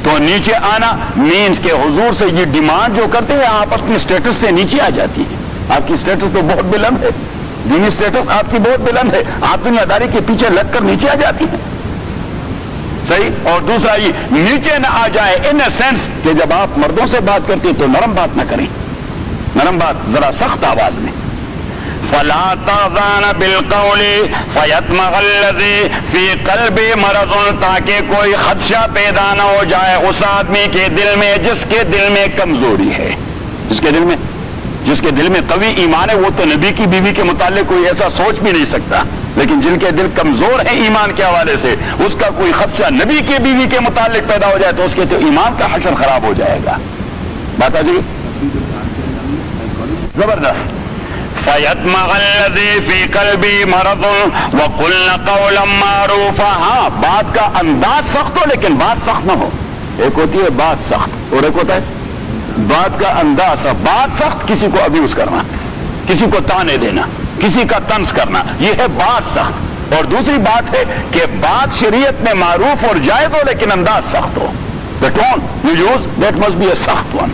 تو نیچے آنا مینس کہ حضور سے یہ ڈیمانڈ جو کرتے ہیں آپ اپنی سٹیٹس سے نیچے آ جاتی ہیں. آپ کی سٹیٹس تو بہت بلند ہے, دینی سٹیٹس آپ کی بہت بلند ہے, آپ دنیا داری کے پیچھے لگ کر نیچے آ جاتی ہیں. صحیح. اور دوسرا یہ نیچے نہ آ جائے ان اے سینس کہ جب آپ مردوں سے بات کرتے تو نرم بات نہ کریں, نرم بات, ذرا سخت آواز میں. فلا تخضعن بالقول فیطمع الذی فی قلبہ مرض تاکہ کوئی خدشہ پیدا نہ ہو جائے اس آدمی کے دل میں جس کے دل میں کمزوری ہے. جس کے دل میں قوی ایمان ہے وہ تو نبی کی بیوی کے متعلق کوئی ایسا سوچ بھی نہیں سکتا, لیکن جن کے دل کمزور ہیں ایمان کے حوالے سے اس کا کوئی خدشہ نبی کی بیوی کے متعلق پیدا ہو جائے تو اس کے تو ایمان کا حشر خراب ہو جائے گا. بات آ جائے زبردست. فَيَطْمَعَ الَّذِي فِي قَلْبِهِ مَرَضٌ وَقُلْنَ قَوْلًا مَّعْرُوفًا. ہاں بات کا انداز سخت ہو لیکن بات سخت نہ ہو. ایک ہوتی ہے بات سخت اور ایک ہوتا ہے بات کا انداز. بات سخت کسی کو ابیوز کرنا, کسی کو تانے دینا, کسی کا طنز کرنا, یہ ہے بات سخت. اور دوسری بات ہے کہ بات شریعت میں معروف اور جائز ہو لیکن انداز سخت ہو. The tone you use that must be a سخت one.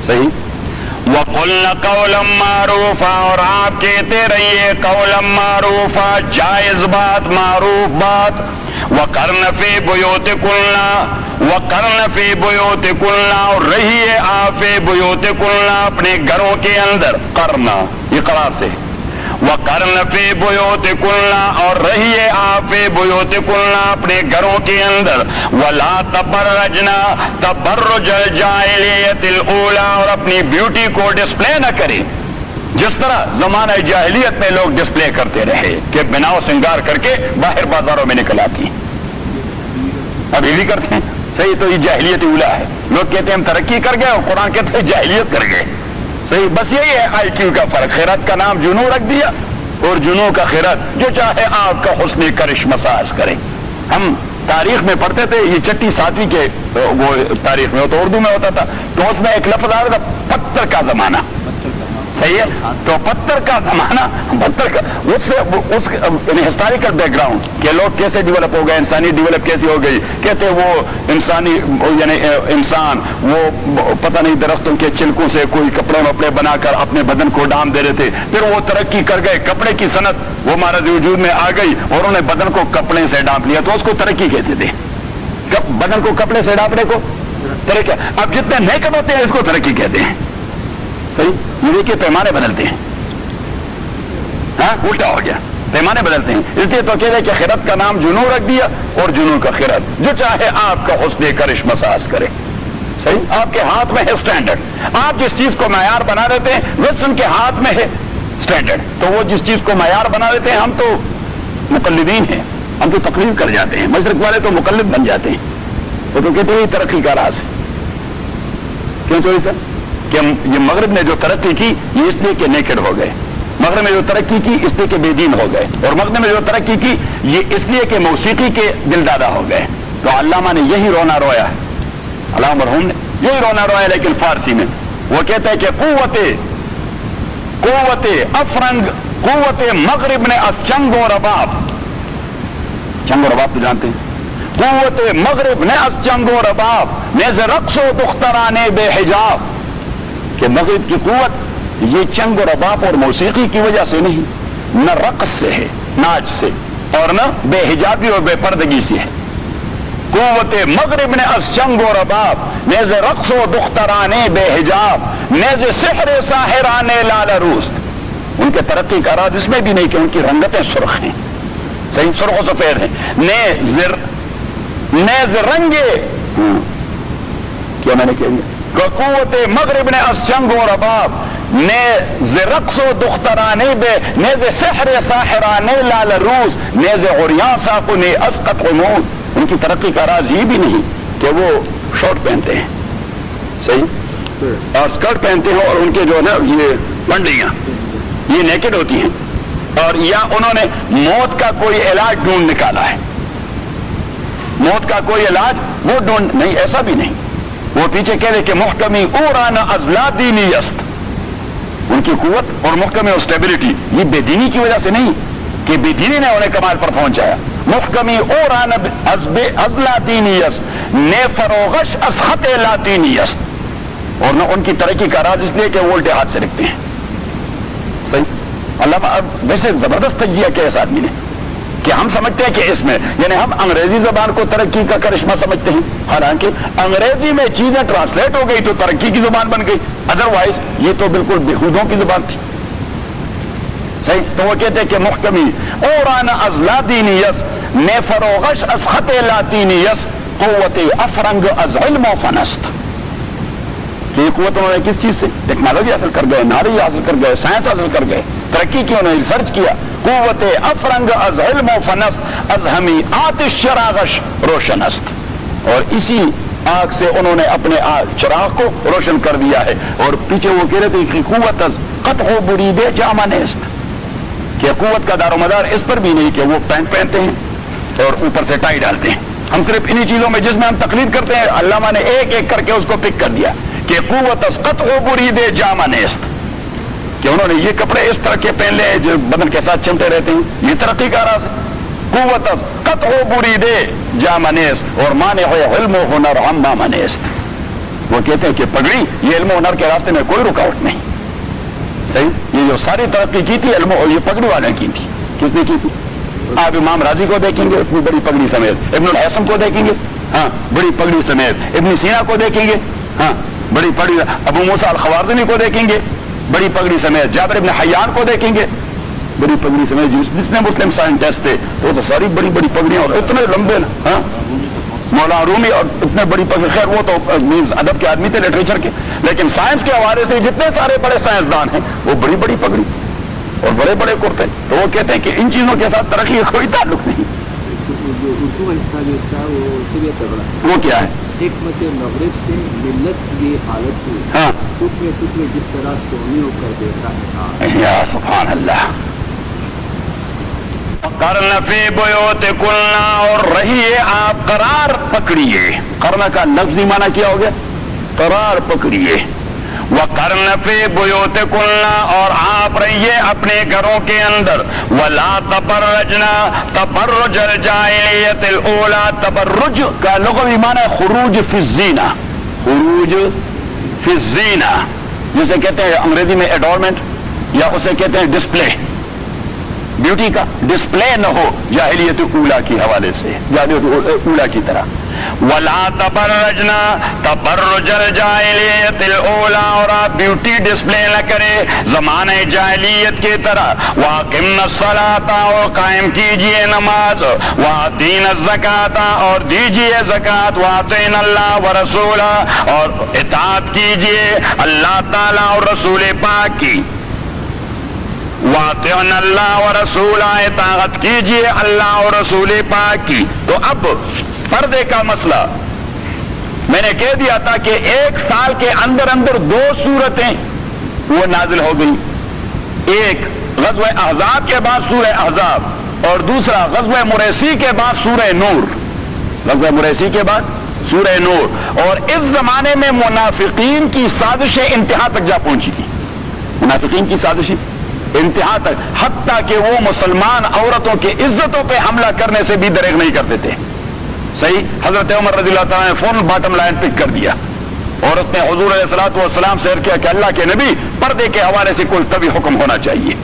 صحیح. وَقُلْنَ قَوْلًا مَّعْرُوفًا اور آپ کہتے رہیے قولا معروفا, جائز بات, معروف بات. وَقَرْنَ فِي بُيُوتِكُنَّ وَقَرْنَ فِي بُيُوتِكُنَّ اور رہیے آپ فِي بُيُوتِكُنَّ اپنے گھروں کے اندر. قرنا یہ قرار سے. وَقَرْنَ فِي بُيُوتِكُنَّ اور رہیے آپ فِي بُيُوتِكُنَّ اپنے گھروں کے اندر. وَلَا تَبَرَّجْنَ تَبَرُّجَ الْجَاهِلِيَّةِ الْأُولَى اور اپنی بیوٹی کو ڈسپلے نہ کریں جس طرح زمانہ جاہلیت میں لوگ ڈسپلے کرتے رہے کہ بناؤ سنگار کر کے باہر بازاروں میں نکل آتی ہیں. ابھی بھی کرتے ہیں. صحیح. تو یہ جاہلیت اولا ہے. لوگ کہتے ہیں ہم ترقی کر گئے اور قرآن کہتے ہیں جاہلیت کر گئے. صحیح. بس یہی ہے آئی کیو کا فرق. خیرات کا نام جنوں رکھ دیا اور جنوں کا خیرات جو چاہے آپ کا حسن کرش مساج کرے. ہم تاریخ میں پڑھتے تھے, یہ چھٹی ساتویں کے وہ تاریخ میں ہوتا, اردو میں ہوتا تھا, تو اس میں ایک لفظ آ رہا تھا پتھر کا زمانہ. صحیح ہے. تو پتھر کا زمانہ, پتھر کا اس ہسٹوریکل بیک گراؤنڈ کہ لوگ کیسے ڈیولپ ہو گئے, انسانی ڈیولپ کیسی ہو گئی. کہتے وہ انسانی یعنی انسان وہ پتہ نہیں درختوں کے چھلکوں سے کوئی کپڑے وپڑے بنا کر اپنے بدن کو ڈھانپ دے رہے تھے. پھر وہ ترقی کر گئے, کپڑے کی صنعت وہ مہارت وجود میں آ گئی اور انہوں نے بدن کو کپڑے سے ڈھانپ لیا, تو اس کو ترقی کہتے تھے. بدن کو کپڑے سے ڈھانپنے کو ترقی. اب جتنے نیکڈ ہوتے ہیں اس کو ترقی کہتے ہیں. صحیح. یہ دیکھیے پیمانے بدلتے ہیں. ہاں الٹا ہو گیا, پیمانے بدلتے ہیں. اس لیے تو کہہ رہے کہ خیرت کا نام جنوں رکھ دیا اور جنوں کا خیرت. جو چاہے آپ کا حسن کرش مساج کرے. صحیح. آپ کے ہاتھ میں ہے اسٹینڈرڈ. آپ جس چیز کو معیار بنا دیتے ہیں ویسٹرن کے ہاتھ میں ہے اسٹینڈرڈ. تو وہ جس چیز کو معیار بنا دیتے ہیں, ہم تو مقلدین ہیں, ہم تو تقلید کر جاتے ہیں. مشرق والے تو مقلد بن جاتے ہیں. وہ تو کہتے ہیں ترقی کا راز ہے. کیوں چوری سر کہ یہ مغرب نے جو ترقی کی یہ اس لیے کہ نیکڈ ہو گئے. مغرب میں جو ترقی کی اس لیے کہ بے دین ہو گئے. اور مغرب میں جو ترقی کی یہ اس لیے کہ موسیقی کے دل دادا ہو گئے. تو علامہ نے یہی رونا رویا ہے, علامہ مرحوم نے یہی رونا رویا, لیکن فارسی میں وہ کہتا ہے کہ قوت افرنگ قوت مغرب نے از چنگ و رباب. چنگ و رباب تو جانتے ہیں. قوت مغرب نے از جنگ و رباب نیز رقص و دخترانے بے حجاب، کہ مغرب کی قوت یہ چنگ و رباب اور موسیقی کی وجہ سے نہیں، نہ رقص سے ہے، ناچ سے، اور نہ بے حجابی اور بے پردگی سے ہے۔ قوت مغرب نے از چنگ و رباب نیز رقص و دخترانے بے حجاب نیز سحر ساحرانے لال روست، ان کے ترقی کا راز اس میں بھی نہیں کہ ان کی رنگتیں سرخ ہیں، صحیح سرخ و سفید ہیں، نیز رنگے کیا میں نے کہا، قوت مغرب نے از چنگ و رباب نیز رقص و دخترانے بے نیز سحر ساحرانے لال روز نیز عریاں ساقنے از قطع مود، ان کی ترقی کا راز یہ بھی نہیں کہ وہ شارٹ پہنتے ہیں، صحیح، اور سکرٹ پہنتے ہیں، اور ان کے جو ہے نا یہ پنڈلیاں یہ نیکڈ ہوتی ہیں، اور یا انہوں نے موت کا کوئی علاج ڈھونڈ نکالا ہے، موت کا کوئی علاج وہ ڈھونڈ نہیں، ایسا بھی نہیں، وہ پیچھے کہہ رہے کہ محکمی اورانا ازلا دینی است، ان کی قوت اور محکمی اور اسٹیبلٹی یہ بے دینی کی وجہ سے نہیں کہ بے دینی نے انہیں کمال پر پہنچایا، محکمی اورانا ازلا دینی است نے فروغش از خط لاتینی است، اور نہ ان کی ترقی کا راز اس لیے کہ وہ الٹے ہاتھ سے لکھتے ہیں، صحیح۔ علامہ ویسے زبردست تجزیہ کیا اس آدمی نے کہ ہم سمجھتے ہیں کہ اس میں یعنی ہم انگریزی زبان کو ترقی کا کرشمہ سمجھتے ہیں، حالانکہ انگریزی میں چیزیں ٹرانسلیٹ ہو گئی تو ترقی کی زبان بن گئی، ادروائز یہ تو بالکل بےہودوں کی زبان تھی، صحیح۔ تو وہ کہتے ہیں کہ محکمی اورانا از لادینیس نے فروغش از خط لاتینیس قوت افرنگ از علم و فنست، یہ قوت انہوں نے کس چیز سے؟ ٹیکنالوجی حاصل کر گئے، نالج حاصل کر گئے، سائنس حاصل کر گئے، ترقی کی، انہوں نے ریسرچ کیا، قوت افرنگ از علم و فنست از ہمی آتش چراغش روشن است، اور اسی آگ سے انہوں نے اپنے چراغ کو روشن کر دیا ہے۔ اور پیچھے وہ کہہ رہے تھے کہ قوت از قطع برید جامہ نیست، کہ قوت کا دار و مدار اس پر بھی نہیں کہ وہ پینٹ پہنتے ہیں اور اوپر سے ٹائی ڈالتے ہیں، ہم صرف انہی چیزوں میں جس میں ہم تقلید کرتے ہیں علامہ نے ایک ایک کر کے اس کو پک کر دیا کہ قوت از قطع برید جامہ نیست، کہ انہوں نے یہ کپڑے اس طرح کے پہن لے جو بدن کے ساتھ چمٹے رہتے ہیں، یہ ترقی کا راز ہے۔ قوت از قطع برید جامہ نیست اور مانع علم و ہنر عما منیست، وہ کہتے ہیں کہ پگڑی یہ علم و ہنر کے راستے میں کوئی رکاوٹ نہیں، صحیح۔ یہ جو ساری ترقی کی تھی علم اور یہ پگڑی والے کی تھی، کس نے کی تھی؟ آپ امام راضی کو دیکھیں گے اتنی بڑی پگڑی سمیت، ابن الحسن کو دیکھیں گے ہاں بڑی پگڑی سمیت، ابن سینا کو دیکھیں گے ہاں بڑی پگڑی، ابو موسیٰ الخوارزمی کو دیکھیں گے بڑی پگڑی سمیت، جابر ابن حیان کو دیکھیں گے بڑی پگڑی سمیت، جس نے مسلم سائنٹسٹ تھے وہ تو ساری بڑی بڑی پگڑیاں اور اتنے لمبے ہاں، مولانا رومی اور اتنے بڑی پگڑی، خیر وہ تو مینز ادب کے آدمی تھے لٹریچر کے، لیکن سائنس کے حوالے سے جتنے سارے بڑے سائنسدان ہیں وہ بڑی بڑی پگڑی اور بڑے بڑے کرتے، تو وہ کہتے ہیں کہ ان چیزوں کے ساتھ ترقی کا کوئی تعلق نہیں۔ وہ کیا ہے؟ حکمت مغرب سے ملت کی حالت ہوئی، ہاں ٹکڑے ٹکڑے جس طرح سونیوں کر دیتا ہے، یا سبحان اللہ۔ قرن فی بیوتکن، اور رہیے آپ قرار پکڑیے، قرن کا لفظی معنی کیا ہو گیا؟ قرار پکڑیے۔ وقرن فی بیوتکن، اور آپ رہیے اپنے گھروں کے اندر، ولا تبرجنا تبرج الجاہلیت الاولی، تبرج کا لغوی معنی ہے خروج فی الزینہ، خروج فی الزینہ، جسے کہتے ہیں انگریزی میں ایڈورمنٹ، یا اسے کہتے ہیں ڈسپلے، بیوٹی کا ڈسپلے نہ ہو جاہلیت اولا کے حوالے سے، جاہلیت اولا کی طرح۔ ولا تبرجنا تبرج الجاہلیت الاولی، اور آپ بیوٹی ڈسپلے نہ کرے زمانہ جاہلیت کی طرح۔ واقمنا الصلاۃ، اور قائم کیجئے نماز، وآتینا الزکاۃ، اور دیجئے زکات، وآتینا اللہ ورسولہ، اور اطاعت کیجئے اللہ تعالیٰ اور رسول پاک کی۔ وَأَطِعْنَا اللَّهَ وَرَسُولَهُ، اطاعت کیجئے اللہ اور رسول پاک کی۔ تو اب پردے کا مسئلہ میں نے کہہ دیا تھا کہ ایک سال کے اندر اندر دو صورتیں وہ نازل ہو گئی، ایک غزوہ احزاب کے بعد سورہ احزاب، اور دوسرا غزوہ مریسی کے بعد سورہ نور، غزوہ مریسی کے بعد سورہ نور۔ اور اس زمانے میں منافقین کی سازشیں انتہا تک جا پہنچی تھی، منافقین کی سازشیں انتہا تک، حتیٰ کہ وہ مسلمان عورتوں کی عزتوں پہ حملہ کرنے سے بھی دریغ نہیں کرتے تھے، صحیح. حضرت عمر رضی اللہ تعالیٰ نے فون باٹم لائن پک کر دیا اور اس نے حضور علیہ الصلوۃ والسلام سے عرض کیا کہ اللہ کے نبی پردے کے حوالے سے کوئی طبی حکم ہونا چاہیے.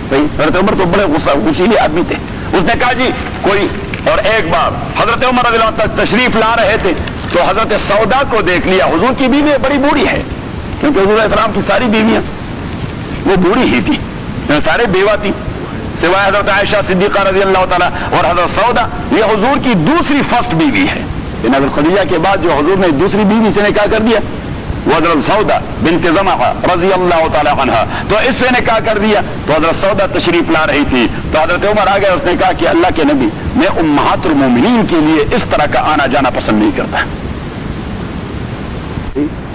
صحیح. حضرت عمر تو بڑے غصیلے آدمی تھے. اس نے کہا جی کوئی. اور ایک بار حضرت عمر رضی اللہ تعالیٰ تشریف لا رہے تھے تو حضرت سودا کو دیکھ لیا. حضور کی بیوی بڑی بوڑھی ہے کیونکہ حضور علیہ السلام کی ساری بیویاں وہ بوڑھی ہی تھی, سارے بیوہ تھی سوائے حضرت عائشہ صدیقہ رضی اللہ تعالیٰ اور حضرت سودا. یہ حضور کی دوسری فرسٹ بیوی ہے. حضرت خدیجہ کے بعد جو حضور نے دوسری بیوی سے نکاح کر دیا وہ حضرت سودا بنت زمعہ رضی اللہ تعالیٰ عنہا, تو اس سے نکاح کر دیا. تو حضرت سودا تشریف لا رہی تھی تو حضرت عمر آ گیا. اس نے کہا کہ اللہ کے نبی میں امہات المومنین کے لیے اس طرح کا آنا جانا پسند نہیں کرتا.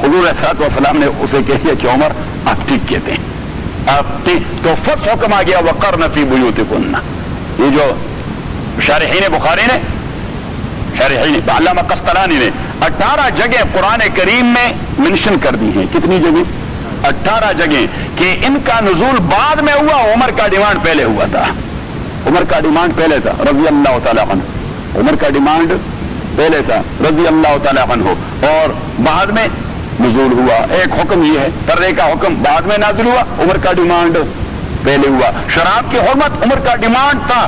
حضور علیہ الصلوۃ والسلام نے اسے کہہ دیا کہ عمر آپ ٹھیک کہتے ہیں, آپ ٹھیک. تو فرسٹ حکم آ گیا وقرن فی بیوتکن. یہ جو شارحین بخاری نے علامہ قسطلانی نے 18 جگہ قرآن کریم میں منشن کر دی ہیں. کتنی جگہ؟ 18 جگہ کہ ان کا نزول بعد میں ہوا, عمر کا ڈیمانڈ پہلے ہوا تھا. عمر کا ڈیمانڈ پہلے تھا رضی اللہ تعالیٰ عنہ. عمر کا ڈیمانڈ پہلے تھا رضی اللہ تعالیٰ عنہ اور بعد میں نزول ہوا. ایک حکم یہ ہے پردے کا حکم بعد میں نازل ہوا, عمر کا ڈیمانڈ پہلے ہوا. شراب کی حرمت عمر کا ڈیمانڈ تھا.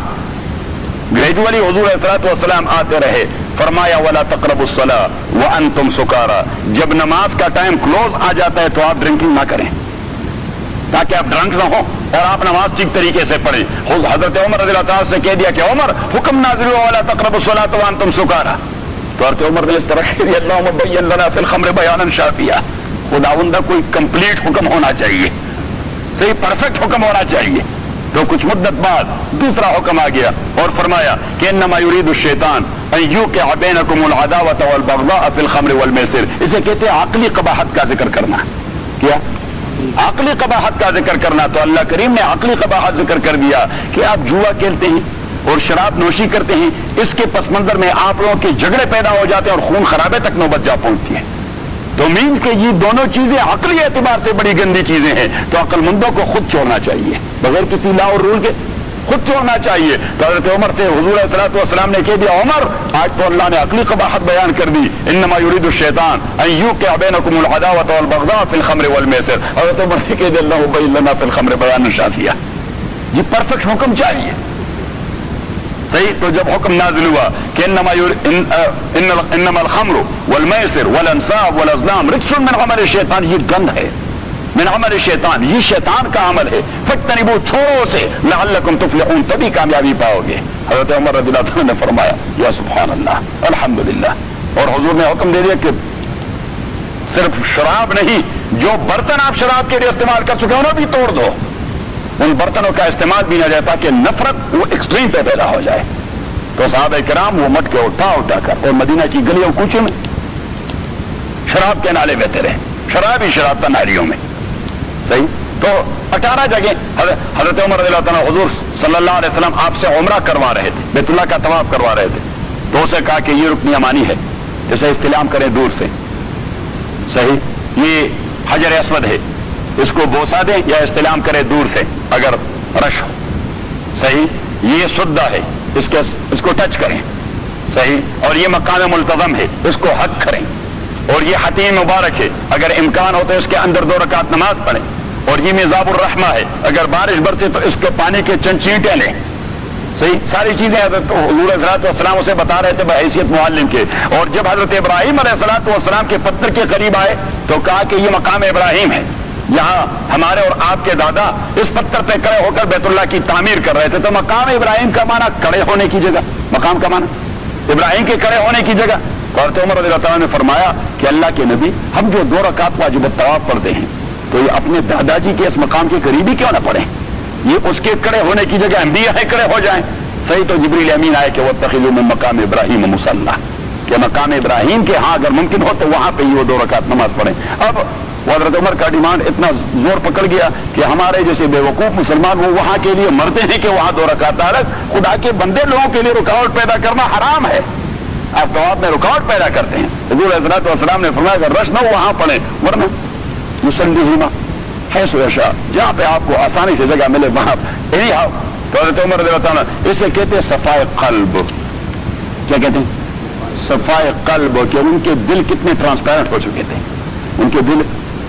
گریجولی حضور علیہ الصلوۃ والسلام آتے رہے. فرمایا ولا تقربوا الصلاۃ وانتم سکارى. جب نماز کا ٹائم کلوز آ جاتا ہے تو آپ ڈرنکنگ نہ کریں تاکہ آپ ڈرنک نہ ہو اور آپ نماز ٹھیک طریقے سے پڑھیں. حضرت عمر رضی اللہ تعالیٰ سے کہہ دیا کہ عمر حکم نازل ہوا ولا تقربوا الصلاۃ وانتم سکارى. تو حضرت عمر نے اس طرح کہہ دیا اللهم بین لنا فی الخمر بیانا شافیا. خداوندہ کوئی کمپلیٹ حکم ہونا چاہیے, صحیح پرفیکٹ حکم ہونا چاہیے. تو کچھ مدت بعد دوسرا حکم آ گیا اور فرمایا کہ انما یرید الشیطان ان یوقع بینکم العداوۃ والبغضاء فی الخمر والمیسر. اسے کہتے ہیں عقلی قباحت کا ذکر کرنا. کیا عقلی قباحت کا ذکر کرنا. تو اللہ کریم نے عقلی قباحت ذکر کر دیا کہ آپ جوا کھیلتے ہیں اور شراب نوشی کرتے ہیں, اس کے پس منظر میں آپ لوگوں کے جھگڑے پیدا ہو جاتے ہیں اور خون خرابے تک نوبت جا پہنچتی ہے. تو مینز کہ یہ دونوں چیزیں عقلی اعتبار سے بڑی گندی چیزیں ہیں. تو عقل مندوں کو خود چھوڑنا چاہیے بغیر کسی لا اور رول کے, خود چھوڑنا چاہیے. تو حضرت عمر سے حضور علیہ الصلوۃ والسلام نے کہہ دیا عمر آج تو اللہ نے عقلی قباحت بیان کر دی. انما یرید الشیطان ان یوقع بینکم العداوۃ والبغضاء فی الخمر والمیسر. حضرت عمر نے کہہ دیا اللہ بین لنا فی الخمر بیانا شافیا. یہ پرفیکٹ حکم چاہیے. صحیح. تو جب حکم نازل ہوا کہ انما الخمر والمیسر والانصاب والازلام رجس من عمل الشیطان, یہ گند ہے من عمل الشیطان, یہ شیطان کا عمل ہے. فاجتنبوہ چھوڑو اسے لعلکم تفلحون, تبھی کامیابی پاؤ گے. حضرت عمر رضی اللہ عنہ نے فرمایا یا سبحان اللہ الحمدللہ. اور حضور نے حکم دے دیا کہ صرف شراب نہیں, جو برتن آپ شراب کے لیے استعمال کر چکے ہو نا بھی توڑ دو, ان برتنوں کا استعمال بھی نہ جائے تاکہ نفرت وہ ایکسٹریم پہ پیدا ہو جائے. تو صحابہ کرام وہ مٹکے اٹھا کر اور مدینہ کی گلیوں کوچوں میں شراب کے نالے بہتے رہے, شراب ہی شراب تھا نالیوں میں. صحیح. تو 18 جگہ حضرت عمر رضی اللہ عنہ حضور صلی اللہ علیہ وسلم آپ سے عمرہ کروا رہے تھے, بیت اللہ کا طواف کروا رہے تھے. تو اسے کہا کہ یہ رکن یمانی ہے, جیسے استلام کریں دور سے. صحیح. یہ حجر اسود ہے, اس کو بوسا دیں یا استلام کریں دور سے اگر رش ہو. صحیح. یہ سدہ ہے, اس کو ٹچ کریں. صحیح. اور یہ مقام ملتظم ہے, اس کو حق کریں. اور یہ حتیم مبارک ہے, اگر امکان ہو تو اس کے اندر 2 رکعت نماز پڑھیں. اور یہ میزاب الرحمہ ہے, اگر بارش برسے تو اس کے پانی کے چند چینٹیں لیں. صحیح. ساری چیزیں حضرت حضور علیہ السلام اسے بتا رہے تھے بحیثیت معلم کے. اور جب حضرت ابراہیم علیہ السلام کے پتھر کے قریب آئے تو کہا کہ یہ مقام ابراہیم ہے, یہاں ہمارے اور آپ کے دادا اس پتھر پہ کھڑے ہو کر بیت اللہ کی تعمیر کر رہے تھے. تو مقام ابراہیم کا معنی کھڑے ہونے کی جگہ, مقام کا معنی ابراہیم کے کھڑے ہونے کی جگہ. حضرت عمر رضی اللہ تعالیٰ نے فرمایا کہ اللہ کے نبی ہم جو 2 رکعت واجب الطواف پڑھتے ہیں تو یہ اپنے دادا جی کے اس مقام کے قریب ہی کیوں نہ پڑھیں, یہ اس کے کھڑے ہونے کی جگہ ہم بھی یہاں کھڑے ہو جائیں. صحیح. تو جبریل امین آئے کہ واتخذوا من مقام ابراہیم مصلی, کہ مقام ابراہیم کے ہاں اگر ممکن ہو تو وہاں پہ ہی وہ 2 رکعت نماز پڑھیں. اب حضرت عمر کا ڈیمانڈ اتنا زور پکڑ گیا کہ ہمارے جیسے بے وقوف مسلمان وہ وہاں کے لیے مرتے ہیں کہ وہاں 2 رکعت رکھ. خدا کے بندے لوگوں کے لیے رکاوٹ پیدا کرنا حرام ہے. آپ طواف میں رکاوٹ پیدا کرتے ہیں. حضور حضرت والسلام نے فرمایا اگر رش نہ ہو وہاں پڑھیں, ورنہ یصلیہما حیث یشاء, جہاں پہ آپ کو آسانی سے جگہ ملے وہاں. تو حضرت عمر رضی اللہ عنہ اسے کہتے ہیں صفائے قلب. کیا کہتے ہیں؟ صفائے قلب، کہ ان کے دل کتنے ٹرانسپیرنٹ ہو چکے تھے، ان کے دل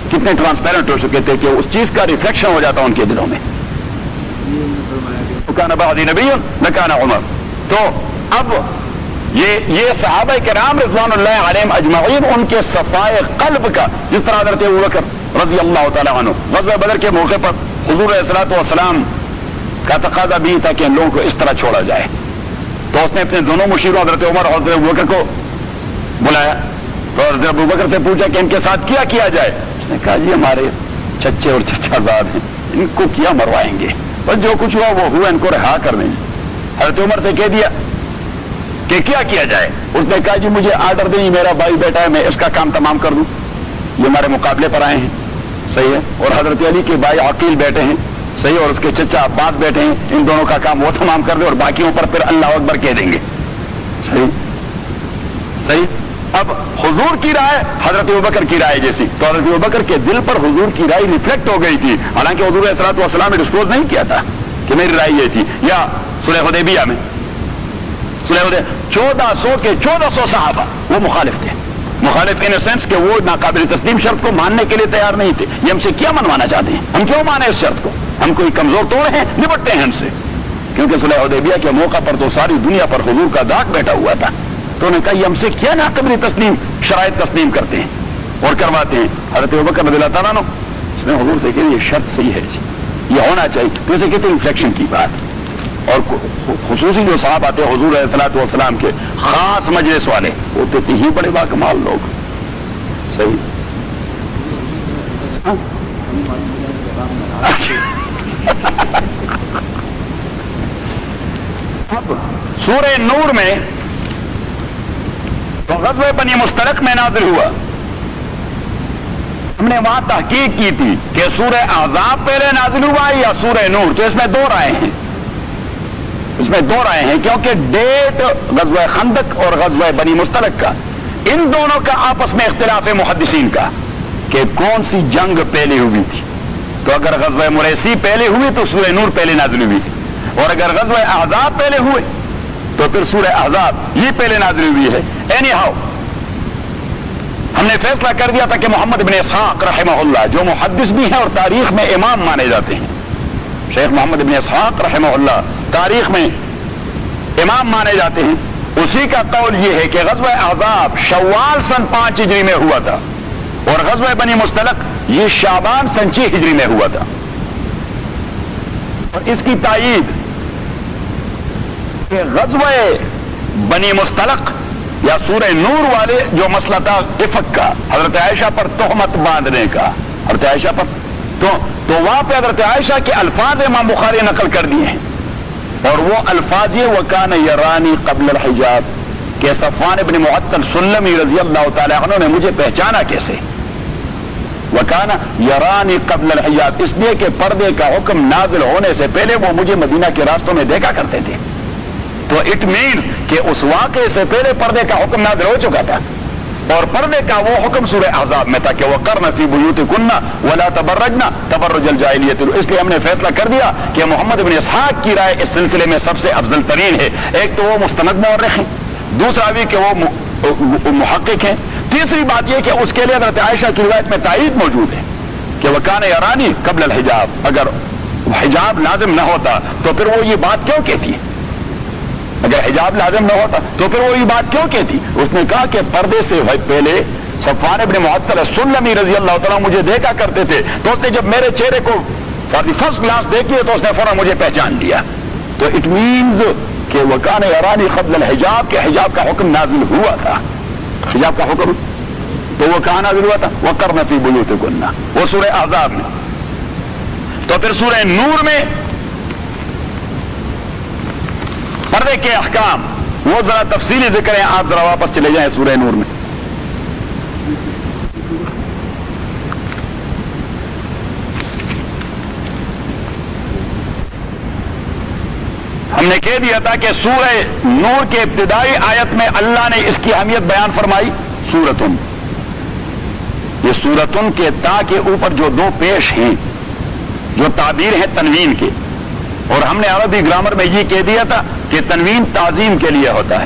کتنے ٹرانسپیرنٹ ہو چکے تھے کہ اس چیز کا ریفلیکشن ہو جاتا ان کے دلوں میں. کان بعدی نبی لکان عمر. تو اب یہ صحابہ کرام رضوان اللہ علیہم اجمعین ان کے صفائے قلب کا، جس طرح حضرت ابوبکر رضی اللہ تعالیٰ عنہ غزوہ بدر کے موقع پر حضور علیہ الصلوۃ والسلام کا تقاضا بھی تھا کہ ان لوگوں کو اس طرح چھوڑا جائے، تو اس نے اپنے دونوں مشیروں حضرت عمر اور حضرت ابوبکر کو بلایا. تو حضرت ابوبکر سے پوچھا کہ ان کے ساتھ کیا جائے. اس نے کہا جی ہمارے چچے اور چچا زاد ہیں، ان کو کیا مروائیں گے، بس جو کچھ ہوا وہ ہوا، ان کو رہا کر دیں. حضرت عمر سے کہہ دیا کہ کیا جائے. اس نے کہا جی مجھے آرڈر دیں، میرا بھائی بیٹا ہے، میں اس کا کام تمام کر دوں، یہ ہمارے مقابلے پر آئے ہیں، صحیح ہے. اور حضرت علی کے بھائی عقیل بیٹے ہیں، صحیح، اور اس کے چچا عباس بیٹے ہیں، ان دونوں کا کام وہ تمام کر دیں اور باقیوں پر پھر اللہ اکبر کہہ دیں گے. صحیح. اب حضور کی رائے حضرت ابوبکر کی رائے جیسی، تو حضرت ابوبکر کے دل پر حضور کی رائے ریفلیکٹ ہو گئی تھی، حالانکہ حضور علیہ الصلوۃ والسلام نے ڈسکلوز نہیں کیا تھا کہ میری رائے یہ تھی. یا صلح حدیبیہ میں 1400 صحابہ وہ مخالف تھے. مخالف ان سینس کہ وہ ناقابل تسلیم شرط کو ماننے کے لیے تیار نہیں تھے. یہ ہم سے کیا منوانا چاہتے ہیں، ہم کیوں مانے اس شرط کو، ہم کوئی کمزور توڑے ہیں، نپٹتے ہیں ہم سے. کیونکہ صلح حدیبیہ کے موقع پر تو ساری دنیا پر حضور کا داغ بیٹھا ہوا تھا. تو انہوں نے کہا یہ ہم سے کیا ناقابل تسلیم شرائط تسلیم کرتے ہیں اور کرواتے ہیں. حضرت ابوبکر رضی اللہ تعالیٰ عنہ اس نے حضور سے کہا یہ شرط صحیح ہے جی، یہ ہونا چاہیے. تو اسے کہتے ہیں ریفلیکشن کی بات. اور خصوصی جو صاحب آتے ہیں حضور علیہ الصلوۃ والسلام کے خاص مجلس والے، وہ تو ہی بڑے باکمال لوگ. صحیح. اب سورہ نور میں تو غزوہ بنی مستلق میں نازل ہوا. ہم نے وہاں تحقیق کی تھی کہ سورہ احزاب پہلے نازل ہوا یا سورہ نور. تو اس میں دو رائے ہیں، کیونکہ ڈیٹ غزوہ خندق اور غزوہ بنی مستلق کا، ان دونوں کا آپس میں اختلاف ہے محدثین کا کہ کون سی جنگ پہلے ہوئی تھی. تو اگر غزوہ مریسی پہلے ہوئی تو سورہ نور پہلے نازل ہوئی تھی، اور اگر غزوہ احزاب پہلے ہوئے تو پھر سورہ احزاب یہ پہلے نازل ہوئی ہے. اینی ہاؤ ہم نے فیصلہ کر دیا تھا کہ محمد بن اسحاق رحمہ اللہ جو محدث بھی ہیں اور تاریخ میں امام مانے جاتے ہیں، شیخ محمد بن اسحاق رحمہ اللہ تاریخ میں امام مانے جاتے ہیں، اسی کا قول یہ ہے کہ غزوہ احزاب شوال سن 5 ہجری میں ہوا تھا، اور غزوہ بنی مستلق یہ شعبان سن 6 ہجری میں ہوا تھا. اور اس کی تائید کہ غزوہ بنی مستلق یا سورہ نور والے جو مسئلہ تھا افک کا، حضرت عائشہ پر تہمت باندھنے کا، حضرت عائشہ پر تو وہاں پہ حضرت عائشہ کے الفاظ امام بخاری نقل کر دیے ہیں، اور وہ الفاظ یہ وکان یرانی قبل الحجاب کہ صفوان ابن معطل سلمی رضی اللہ تعالیٰ عنہ نے مجھے پہچانا کیسے. وکان یرانی قبل الحجاب، اس لیے کہ پردے کا حکم نازل ہونے سے پہلے وہ مجھے مدینہ کے راستوں میں دیکھا کرتے تھے. تو اٹ مینز کہ اس واقعے سے پہلے پردے کا حکم نازل ہو چکا تھا، اور پردے کا وہ حکم سورہ احزاب میں تھا کہ وقرن فی بیوتکن ولا تبرجن تبرج الجاہلیۃ. اس لیے ہم نے فیصلہ کر دیا کہ محمد بن اسحاق کی رائے اس سلسلے میں سب سے افضل ترین ہے. ایک تو وہ مستند مورخ ہیں، دوسرا بھی کہ وہ محقق ہیں، تیسری بات یہ کہ اس کے لیے حضرت عائشہ کی روایت میں تائید موجود ہے کہ وکان یرانی قبل الحجاب. اگر حجاب لازم نہ ہوتا تو پھر وہ یہ بات کیوں کہتی ہے؟ اگر حجاب لازم نہ ہوتا تو پھر وہ یہ بات کیوں کہتی؟ اس نے کہا کہ پردے سے پہلے صفوان ابن معطل سلمی رضی اللہ تعالیٰ مجھے دیکھا کرتے تھے، تو اس نے جب میرے چہرے کو فار دی فرسٹ گلانس دیکھ لیا تو اس نے فوراً مجھے پہچان لیا. تو اٹ مینز کہ وکان یرانی قبل الحجاب کہ حجاب کا حکم نازل ہوا تھا. حجاب کا حکم تو وہ کہاں نازل ہوا تھا؟ وقرن فی بیوتکن، وہ سورہ احزاب میں. تو پھر سورہ نور میں پردے کے احکام وہ ذرا تفصیلی ذکر ہیں، آپ ذرا واپس چلے جائیں سورہ نور میں. ہم نے کہہ دیا تھا کہ سورہ نور کے ابتدائی آیت میں اللہ نے اس کی اہمیت بیان فرمائی. سورتن، یہ سورتن کے تا کے اوپر جو دو پیش ہیں جو تعبیر ہیں تنوین کے، اور ہم نے عربی گرامر میں یہ کہہ دیا تھا کہ تنوین تعظیم کے لیے ہوتا ہے،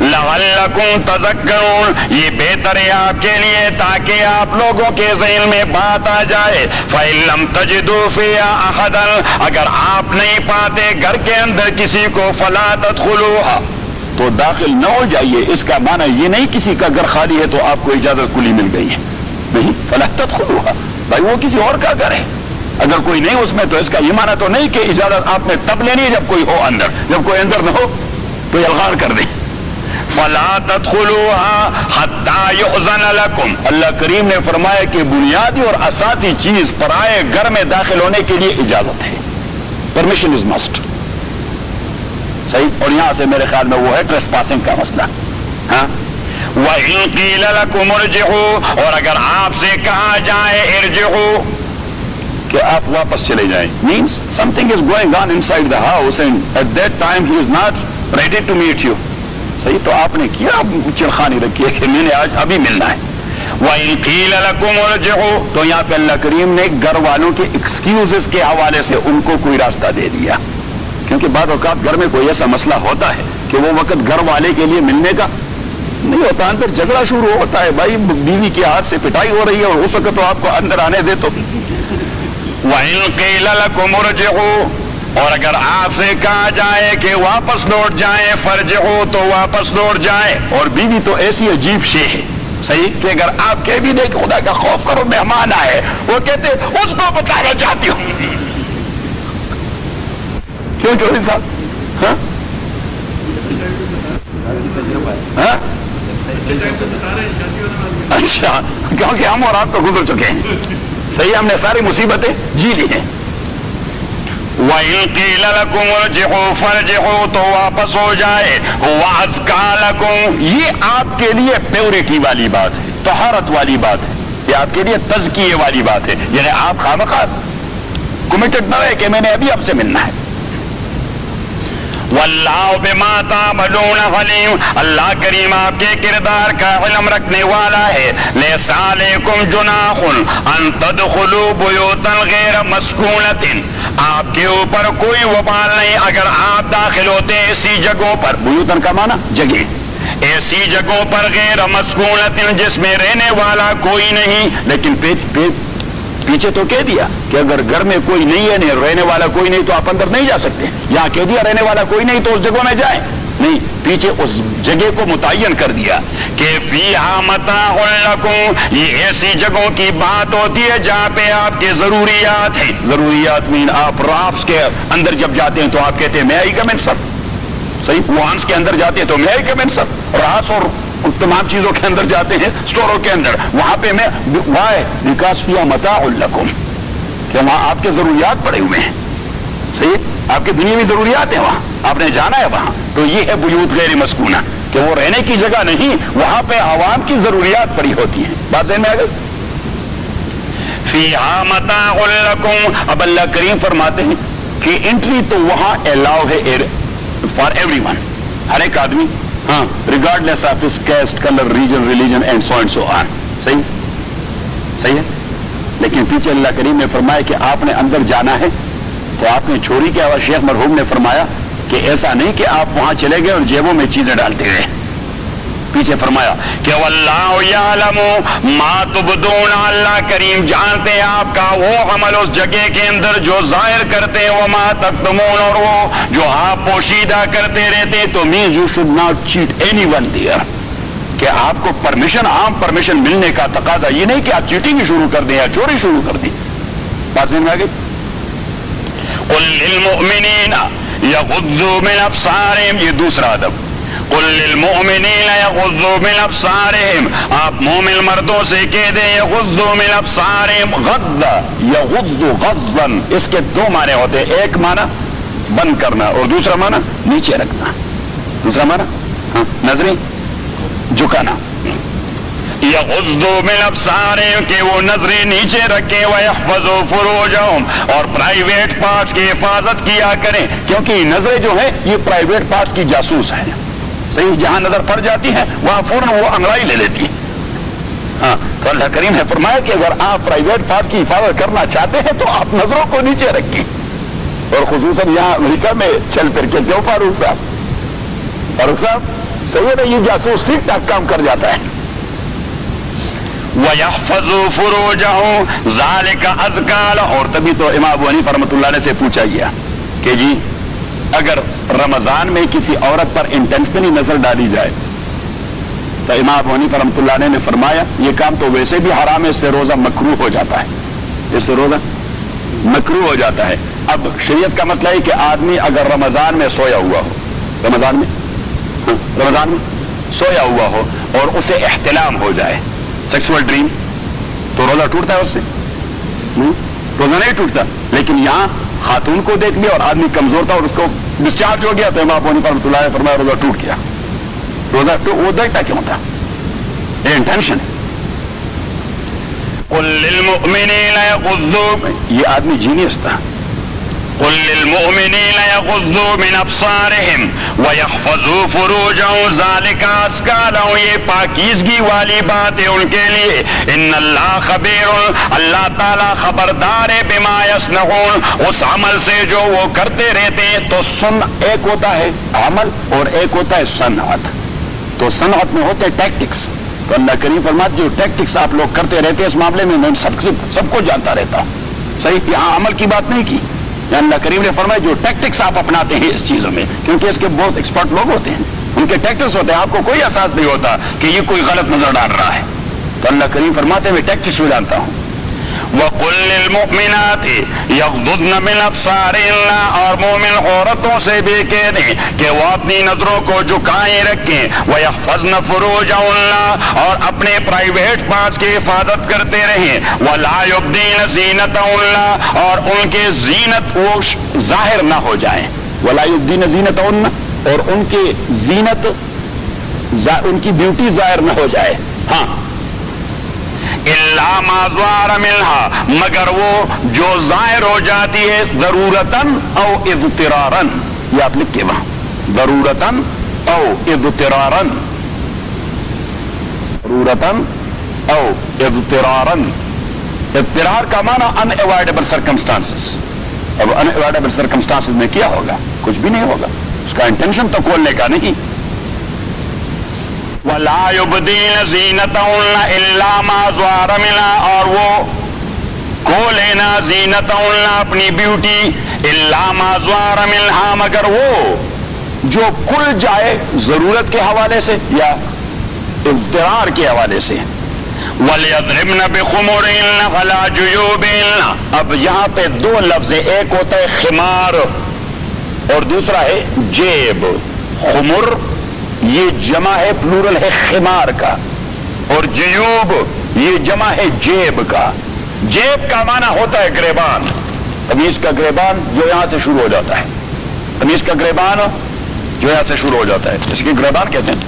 لعلکم تذکرون، یہ بہتر ہے آپ کے لیے تاکہ آپ لوگوں کے ذہن میں بات آ جائے. فَإِن لَّمْ تَجِدُوا فِيهَا أَحَدًا، اگر آپ نہیں پاتے گھر کے اندر کسی کو، فَلَا تَدْخُلُوهَا، تو داخل نہ ہو جائیے. اس کا معنی یہ نہیں کسی کا گھر خالی ہے تو آپ کو اجازت کلی مل گئی ہے، نہیں. فَلَا تَدْخُلُوهَا، بھائی وہ کسی اور کا گھر ہے، اگر کوئی نہیں اس میں تو اس کا یہ معنی تو نہیں کہ اجازت آپ نے تب لینی ہے جب کوئی ہو اندر، جب کوئی اندر نہ ہو تو الغار کر دیں. فَلَا تَدْخُلُوهَا حَتَّى يُؤْذَنَ لَكُمْ، اللہ کریم نے فرمایا کہ بنیادی اور اساسی چیز پرائے گھر میں داخل ہونے کے لیے اجازت ہے. Permission is must. صحیح. اور یہاں سے میرے خیال میں وہ ہے ٹریسپاسنگ کا مسئلہ. ہاں. وَإِن قِيلَ لَكُمُ ارْجِعُوا، اور اگر آپ سے کہا جائے ارجعوا کہ آپ واپس چلے جائیں، means something is going on inside the house and at that time he is not ready to meet you. صحیح. تو آپ نے کیا چرخانی رکھی ہے کہ میں نے آج ابھی ملنا ہے. وَإِن قِيلَ لَكُمُ ارْجِعُوا، تو یہاں پہ اللہ کریم نے گھر والوں کے ایکسکیوزز کے حوالے سے ان کو کوئی راستہ دے دیا، کیونکہ بعض اوقات گھر میں کوئی ایسا مسئلہ ہوتا ہے کہ وہ وقت گھر والے کے لیے ملنے کا نہیں ہوتا، اندر جھگڑا شروع ہوتا ہے، بھائی بیوی کے ہاتھ سے پٹائی ہو رہی ہے اور اس وقت تو آپ کو اندر آنے دے. تو وَإِن قِيلَ لَكُمُ ارْجِعُوا، اور اگر آپ سے کہا جائے کہ واپس لوٹ جائیں، فَارْجِعُوا، تو واپس لوٹ جائیں. اور بیوی تو ایسی عجیب شے ہے، صحیح، کہ اگر آپ کہہ بھی دیں کہ خدا کا خوف کرو مہمان آئے، وہ کہتے اس کو بتانا چاہتی ہوں. کیوں چوہدری صاحب؟ ہاں ہاں اچھا، کیونکہ ہم اور آپ تو گزر چکے ہیں. صحیح، ہم نے ساری مصیبتیں جی لی ہیں. وَإِن قِيلَ لَكُمُ ارْجِعُوا فَارْجِعُوا، تو واپس ہو جائے. وَأَزْكَىٰ لَكُمْ، یہ آپ کے لیے پیورٹی والی بات ہے، طہارت والی بات ہے، یہ آپ کے لیے تزکیے والی بات ہے. یعنی آپ خامخواہ کمیٹڈ نہ رہے کہ میں نے ابھی آپ سے ملنا ہے. واللہ بما تعملون علیم، اللہ کریم آپ کے کردار کا علم رکھنے والا ہے. لیس علیکم جناح ان تدخلوا بیوتا غیر مسکونۃ، آپ کے اوپر کوئی وبال نہیں اگر آپ داخل ہوتے ایسی جگہوں پر. بیوتن کا معنی جگہ، ایسی جگہوں پر غیر مسکونۃ جس میں رہنے والا کوئی نہیں. لیکن پیچھے تو کہہ دیا کہ اگر گھر میں کوئی نہیں ہے، نہیں رہنے والا کوئی نہیں، تو آپ اندر نہیں جا سکتے. یہاں کہہ دیا رہنے والا کوئی نہیں تو اس جگہوں میں جائیں نہیں، پیچھے اس جگہ کو متعین کر دیا کہ فیہا متاع لکم، یہ ایسی جگہوں کی بات ہوتی ہے جہاں پہ آپ کے ضروریات ہیں. ضروریات مین آپ رافس کے اندر جب جاتے ہیں تو آپ کہتے ہیں میں آئی کم ان سر. صحیح. وانس کے اندر جاتے ہیں تو میں آئی کم ان سر. راس اور تمام چیزوں کے اندر جاتے ہیں، اسٹوروں کے اندر، وہاں پہ میں وائے بیکاز فیہا متاع لکم، کہ وہاں آپ کے ضروریات پڑے ہوئے ہیں. صحیح، آپ کی دنیاوی ضروریات ہیں، وہاں آپ نے جانا ہے وہاں. تو یہ ہے بیوت غیر مسکونہ، کہ وہ رہنے کی جگہ نہیں، وہاں پہ عوام کی ضروریات پڑی ہوتی ہیں. بات ذہن میں آ گئی؟ فیہا متاع لکم. اب اللہ کریم فرماتے ہیں کہ انٹری تو وہاں الاؤ ہے فار ایوری ون، ہر ایک آدمی، ہاں، regardless of his caste, colour, region, religion and so and so on. صحیح صحیح ہے. لیکن پیچھے اللہ کریم نے فرمایا کہ آپ نے اندر جانا ہے تو آپ نے چوری کیا. شیخ مرحوم نے فرمایا کہ ایسا نہیں کہ آپ وہاں چلے گئے اور جیبوں میں چیزیں ڈالتے گئے. پیچھے فرمایا کہ واللہ یعلم ما تبدون، اللہ کریم جانتے ہیں آپ کا وہ عمل اس جگہ کے اندر جو ظاہر کرتے ہیں، وما تکتمون، اور وہ جو آپ پوشیدہ کرتے رہتے. تو means you should not cheat anyone there، کہ آپ کو پرمیشن، عام پرمیشن ملنے کا تقاضا یہ نہیں کہ آپ چیٹنگ شروع کر دیں یا چوری شروع کر دیں. بات سمجھ میں آ گئی؟ قل للمؤمنین یغضوا من ابصارہم، یہ دوسرا ادب. قل للمؤمنین یغضوا من ابصارہم، آپ مومن مردوں سے کہہ دیں یغضوا من ابصارہم. غض یغض غضا، اس کے دو معنی ہوتے ہیں، ایک معنی بند کرنا اور دوسرا معنی نیچے رکھنا. دوسرا معنی ہاں نظریں جھکانا. یغضوا من ابصارہم، کہ وہ نظریں نیچے رکھیں. ویحفظوا فروجہم، اور پرائیویٹ پارٹس کی حفاظت کیا کریں، کیونکہ نظریں جو ہیں یہ پرائیویٹ پارٹس کی جاسوس ہیں. صحیح، جہاں نظر پڑ جاتی ہے وہاں فوراً وہ انگڑائی لے لیتی ہے. ہاں، تو اللہ کریم نے فرمایا کہ اگر آپ پرائیویٹ پارٹس کی حفاظت کرنا چاہتے ہیں تو آپ نظروں کو نیچے رکھیں. اور خصوصاً یہاں امریکہ میں چل پھر کے کیوں فاروق صاحب صحیح ہے نا, یہ جاسوس ٹھیک ٹھاک کام کر جاتا ہے. وَيَحْفَظُوا فُرُوجَهُمْ ذَلِكَ أَزْكَىٰ لَهُمْ. اور تبھی تو امام ابو حنیفہ رحمۃ اللہ علیہ سے پوچھا گیا کہ جی اگر رمضان میں کسی عورت پر انٹینشنلی نظر ڈالی جائے تو امام ابو حنیفہ رحمۃ اللہ علیہ نے فرمایا یہ کام تو ویسے بھی حرام ہے, اس سے روزہ مکروہ ہو جاتا ہے, اس سے روزہ مکروہ ہو جاتا ہے. اب شریعت کا مسئلہ ہے کہ آدمی اگر رمضان میں سویا ہوا ہو, رمضان میں سویا ہوا ہو اور اسے احتلام ہو جائے, سیکسول ڈریم, تو روزہ ٹوٹتا ہے اس سے؟ روزہ نہیں ٹوٹتا. لیکن یہاں خاتون کو دیکھ لیا اور آدمی کمزور تھا اور اس کو ڈسچارج ہو گیا تو امام ابو حنیفہ رحمۃ اللہ نے فرمایا روزہ ٹوٹ گیا. روزہ وہ دیکھتا کیوں تھا؟ یہ انٹینشن ہے. قل للمؤمنین یغضوا, یہ آدمی جینیس تھا. قل للمؤمنین یغضوا من ابصارهم ویحفظوا فروجهم ذلک ازکی لہم. یہ پاکیزگی والی بات ہے ان کے لیے. ان اللہ خبیر, اللہ تعالی خبردار ہے, بما یصنعون, اس عمل سے جو وہ کرتے رہتے ہیں. تو سن ایک ہوتا ہے عمل اور ایک ہوتا ہے صنعت. تو صنعت میں ہوتے ٹیکٹکس. تو اللہ کریم فرماتے جو ٹیکٹکس آپ لوگ کرتے رہتے ہیں اس معاملے میں میں سب کو جانتا رہتا ہوں. صحیح, یہاں عمل کی بات نہیں کی. اللہ کریم نے فرمایا جو ٹیکٹکس آپ اپناتے ہیں اس چیزوں میں, کیونکہ اس کے بہت ایکسپرٹ لوگ ہوتے ہیں, ان کے ٹیکٹکس ہوتے ہیں, آپ کو کوئی احساس نہیں ہوتا کہ یہ کوئی غلط نظر ڈال رہا ہے. تو اللہ کریم فرماتے ہیں میں ٹیکٹکس بھی جانتا ہوں. وَقُلْ لِلْمُؤْمِنَاتِ يَغْضُضْنَ مِنْ أَبْصَارِهِنَّ, اور مومن عورتوں سے بھی کہہ دیں کہ وہ اپنی نظروں کو جھکائے رکھیں. وَيَحْفَظْنَ فُرُوجَهُنَّ, اور اپنے پرائیویٹ پارٹس کی حفاظت کرتے رہیں. وَلَا يُبْدِينَ زِينَتَهُنَّ, اور ان کے زینت وہ ظاہر نہ ہو جائیں. وَلَا يُبْدِينَ زِينَتَهُنَّ, اور ان کی زینت, ان کی بیوٹی ظاہر نہ ہو جائے. ہاں, الا ما ظہر منها, مگر وہ جو ظاہر ہو جاتی ہے ضرورتاً او اضطراراً. یہ آپ لکھ کے وہاں ضرورتاً او اضطراراً, ضرورتاً او اضطراراً. اضطرار کا معنی unavoidable circumstances. اب unavoidable circumstances میں کیا ہوگا؟ کچھ بھی نہیں ہوگا, اس کا انٹینشن تو کھولنے کا نہیں. وَلَا يُبْدِينَ زِينَتَهُنَّ إِلَّا مَا ظَهَرَ مِنْهَا, اور وہ کو لینا زینتهن اپنی بیوٹی, إِلَّا مَا ظَهَرَ مِنْهَا, مگر وہ جو کھل جائے ضرورت کے حوالے سے یا اضطرار کے حوالے سے. وَلْيَضْرِبْنَ بِخُمُرِهِنَّ عَلَى جُيُوبِهِنَّ. اب یہاں پہ دو لفظ ہیں, ایک ہوتا ہے خمار اور دوسرا ہے جیب. خمر یہ جمع ہے, پلورل ہے خمار کا, اور جیوب یہ جمع ہے جیب کا. جیب کا معنی ہوتا ہے گریبان, قمیص کا گریبان جو یہاں سے شروع ہو جاتا ہے, قمیص کا گریبان جو یہاں سے شروع ہو جاتا ہے, اس کی گریبان کہتے ہیں,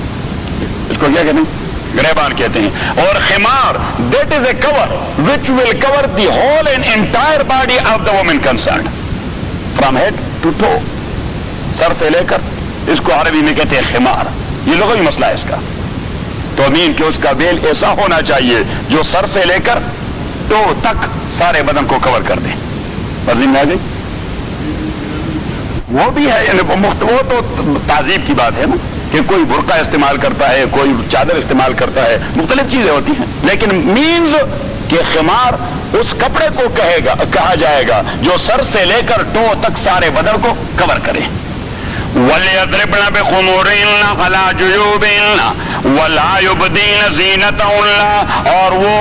اس کو کیا کہتے ہیں؟ گریبان کہتے ہیں. اور خمار that is a cover which will cover the whole and entire body of the woman concerned from head to toe. سر سے لے کر, اس کو عربی میں کہتے ہیں خمار. یہ لغوی مسئلہ ہے اس کا. تو امین کہ اس کا بیل ایسا ہونا چاہیے جو سر سے لے کر ٹو تک سارے بدن کو کور کر دے. مرضی میں آ گئی. وہ بھی ہے, وہ تو تہذیب کی بات ہے نا, کہ کوئی برقع استعمال کرتا ہے, کوئی چادر استعمال کرتا ہے, مختلف چیزیں ہوتی ہیں. لیکن مینز کہ خمار اس کپڑے کو کہا جائے گا جو سر سے لے کر ٹو تک سارے بدن کو کور کرے. وَلْيَضْرِبْنَ بِخُمُرِهِنَّ عَلَى جُيُوبِهِنَّ وَلَا يُبْدِينَ زِينَتَهُنَّ, اور وہ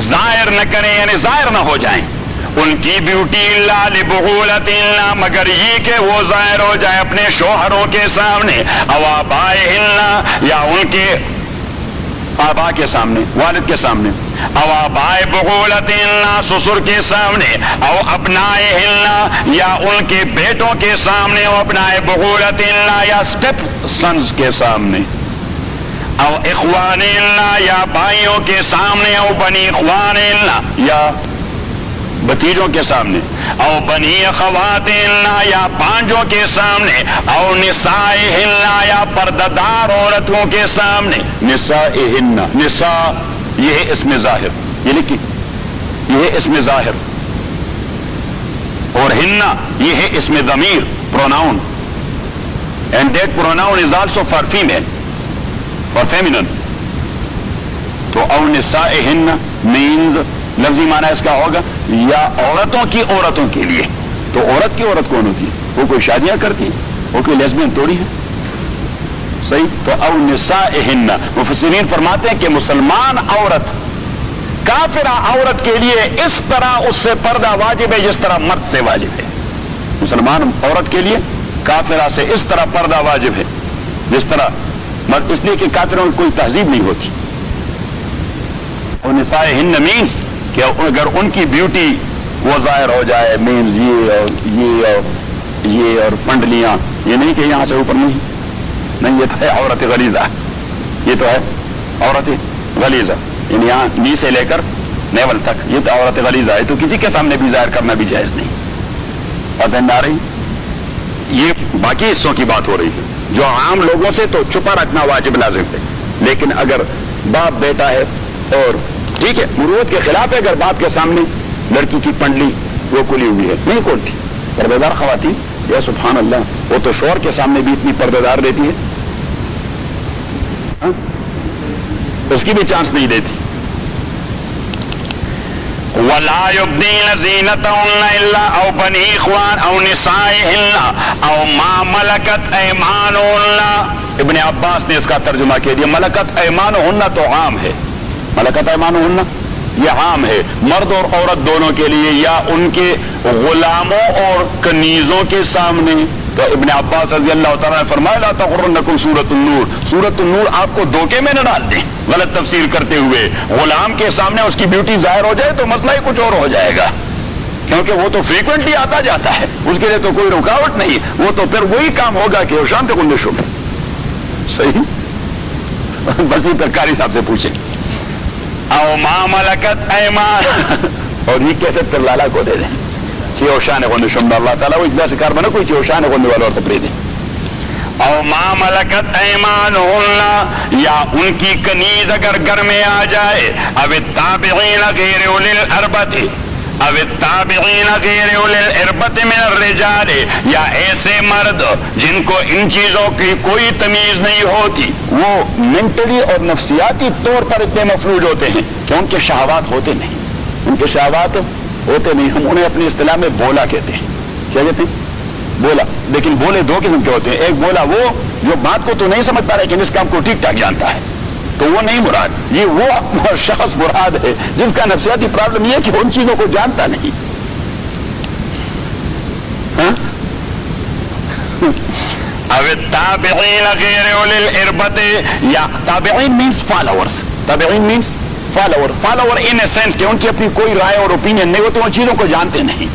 ظاہر نہ کریں, یعنی ظاہر نہ ہو جائیں ان کی بیوٹی الا لبعولتهن, مگر یہ کہ وہ ظاہر ہو جائے اپنے شوہروں کے سامنے, او آبائهن, یا ان کے آبا کے سامنے, والد کے سامنے, او آبائے بعولتهن, سسر کے سامنے, او ابنائهن, یا ان کے بیٹوں کے سامنے, او ابنائے بعولتهن, یا سٹیپ سنز کے سامنے, او اخوانهن, یا بھائیوں کے سامنے, او بنی اخوانهن, یا بھتیجوں کے سامنے, او بنی اخواتہن, یا پانجوں کے سامنے, او نسائہن, یا پردہ عورتوں کے سامنے. نسائہن, نساء یہ ہے اسم ظاہر, یہ لکھی, یہ ہے اسم ظاہر, اور ہن یہ ہے اسم ضمیر, pronoun, and that pronoun is also for female. اور فیمینن. تو او نسائہن مینز لفظی معنی اس کا ہوگا یا عورتوں کی عورتوں کے لیے. تو عورت کی عورت کون ہوتی ہے؟ وہ کوئی شادیاں کرتی ہے، وہ کوئی لیسبین تھوڑی ہے. صحیح. تو او نسائہن، مفسرین فرماتے ہیں کہ مسلمان عورت کافرہ عورت کے لیے اس طرح اس سے پردہ واجب ہے جس طرح مرد سے واجب ہے. مسلمان عورت کے لیے کافرہ سے اس طرح پردہ واجب ہے جس طرح مرد، اس لیے کہ کافروں میں کوئی تہذیب نہیں ہوتی. اور نسائہن مینز کہ اگر ان کی بیوٹی وہ ظاہر ہو جائے، مینز یہ اور پنڈلیاں، یہ نہیں کہ یہاں سے اوپر نہیں، یہ تو ہے عورت غلیظہ، یہ تو ہے عورت غلیظہ، یعنی یہاں نی سے لے کر نیول تک یہ تو عورت غلیظہ ہے. تو کسی کے سامنے بھی ظاہر کرنا بھی جائز نہیں. اور ذہن آ رہی، یہ باقی حصوں کی بات ہو رہی ہے. جو عام لوگوں سے تو چھپا رکھنا واجب لازم ہے، لیکن اگر باپ بیٹا ہے اور ٹھیک ہے مروت کے خلاف ہے اگر باپ کے سامنے لڑکی کی پنڈلی وہ کھلی ہوئی ہے، نہیں کھولتی. پردے دار خواتین، یا سبحان اللہ، وہ تو شوہر کے سامنے بھی اتنی پردے دار رہتی ہے، اس کی بھی چانس نہیں دیتی. وَلَا يُبْدِينَ زِينَتَهُنَّ إِلَّا أَوْ بَنِي إِخْوَانٍ أَوْ نِسَائِهِنَّ أَوْ مَا مَلَكَتْ أَيْمَانُهُنَّ. ابن عباس نے اس کا ترجمہ کہہ دیا. ملکت ایمانہن تو عام ہے، ملکت ایمانہن یہ عام ہے مرد اور عورت دونوں کے لیے، یا ان کے غلاموں اور کنیزوں کے سامنے. تو ابن عباس رضی اللہ تعالیٰ نے فرمایا لا تغرنکم سورۃ النور، سورۃ النور آپ کو دھوکے میں نہ ڈال دیں غلط تفسیر کرتے ہوئے. غلام کے سامنے اس کی بیوٹی ظاہر ہو جائے تو مسئلہ ہی کچھ اور ہو جائے گا، کیونکہ وہ تو فریکوینٹلی آتا جاتا ہے، اس کے لیے تو کوئی رکاوٹ نہیں. وہ تو پھر وہی کام ہوگا کہ وہ شام تک انڈے شو. صحیح. بس یہ پھر قاری صاحب سے پوچھیں او ما ملکت ایمان اور یہ کیسے پھر لالا کو دے دیں چیوشان کو نشم اللہ تعالیٰ وہ اجلا سے کار بنا کوئی چیوشان کو والا اور تپری دیں. او ما ملکت ایمانہن یا ان کی کنیز اگر گھر میں آ جائے. او التابعین غیر اولی الاربۃ، او التابعین غیر اولی الاربۃ من الرجال، یا ایسے مرد جن کو ان چیزوں کی کوئی تمیز نہیں ہوتی، وہ مینٹلی اور نفسیاتی طور پر اتنے مفلوج ہوتے ہیں کہ ان کے شہوات ہوتے نہیں، ان کے شہوات ہوتے نہیں. ہم انہیں اپنی اصطلاح میں بولا کہتے ہیں. کیا کہتے ہیں؟ بولا. لیکن بولے دو قسم کے ہوتے ہیں. ایک بولا وہ جو بات کو تو نہیں سمجھتا لیکن اس کام کو ٹھیک ٹھاک جانتا ہے، تو وہ نہیں مراد. یہ وہ شخص مراد ہے جس کا نفسیاتی پرابلم یہ ہے کہ ان چیزوں کو جانتا نہیں. اب تابعین غیر اولی الاربۃ، یا تابعین مینس فالوورز. تابعین مینس فالوور ان سینس کہ ان کی اپنی کوئی رائے اور اوپینین نہیں ہوتی، ان چیزوں کو جانتے نہیں.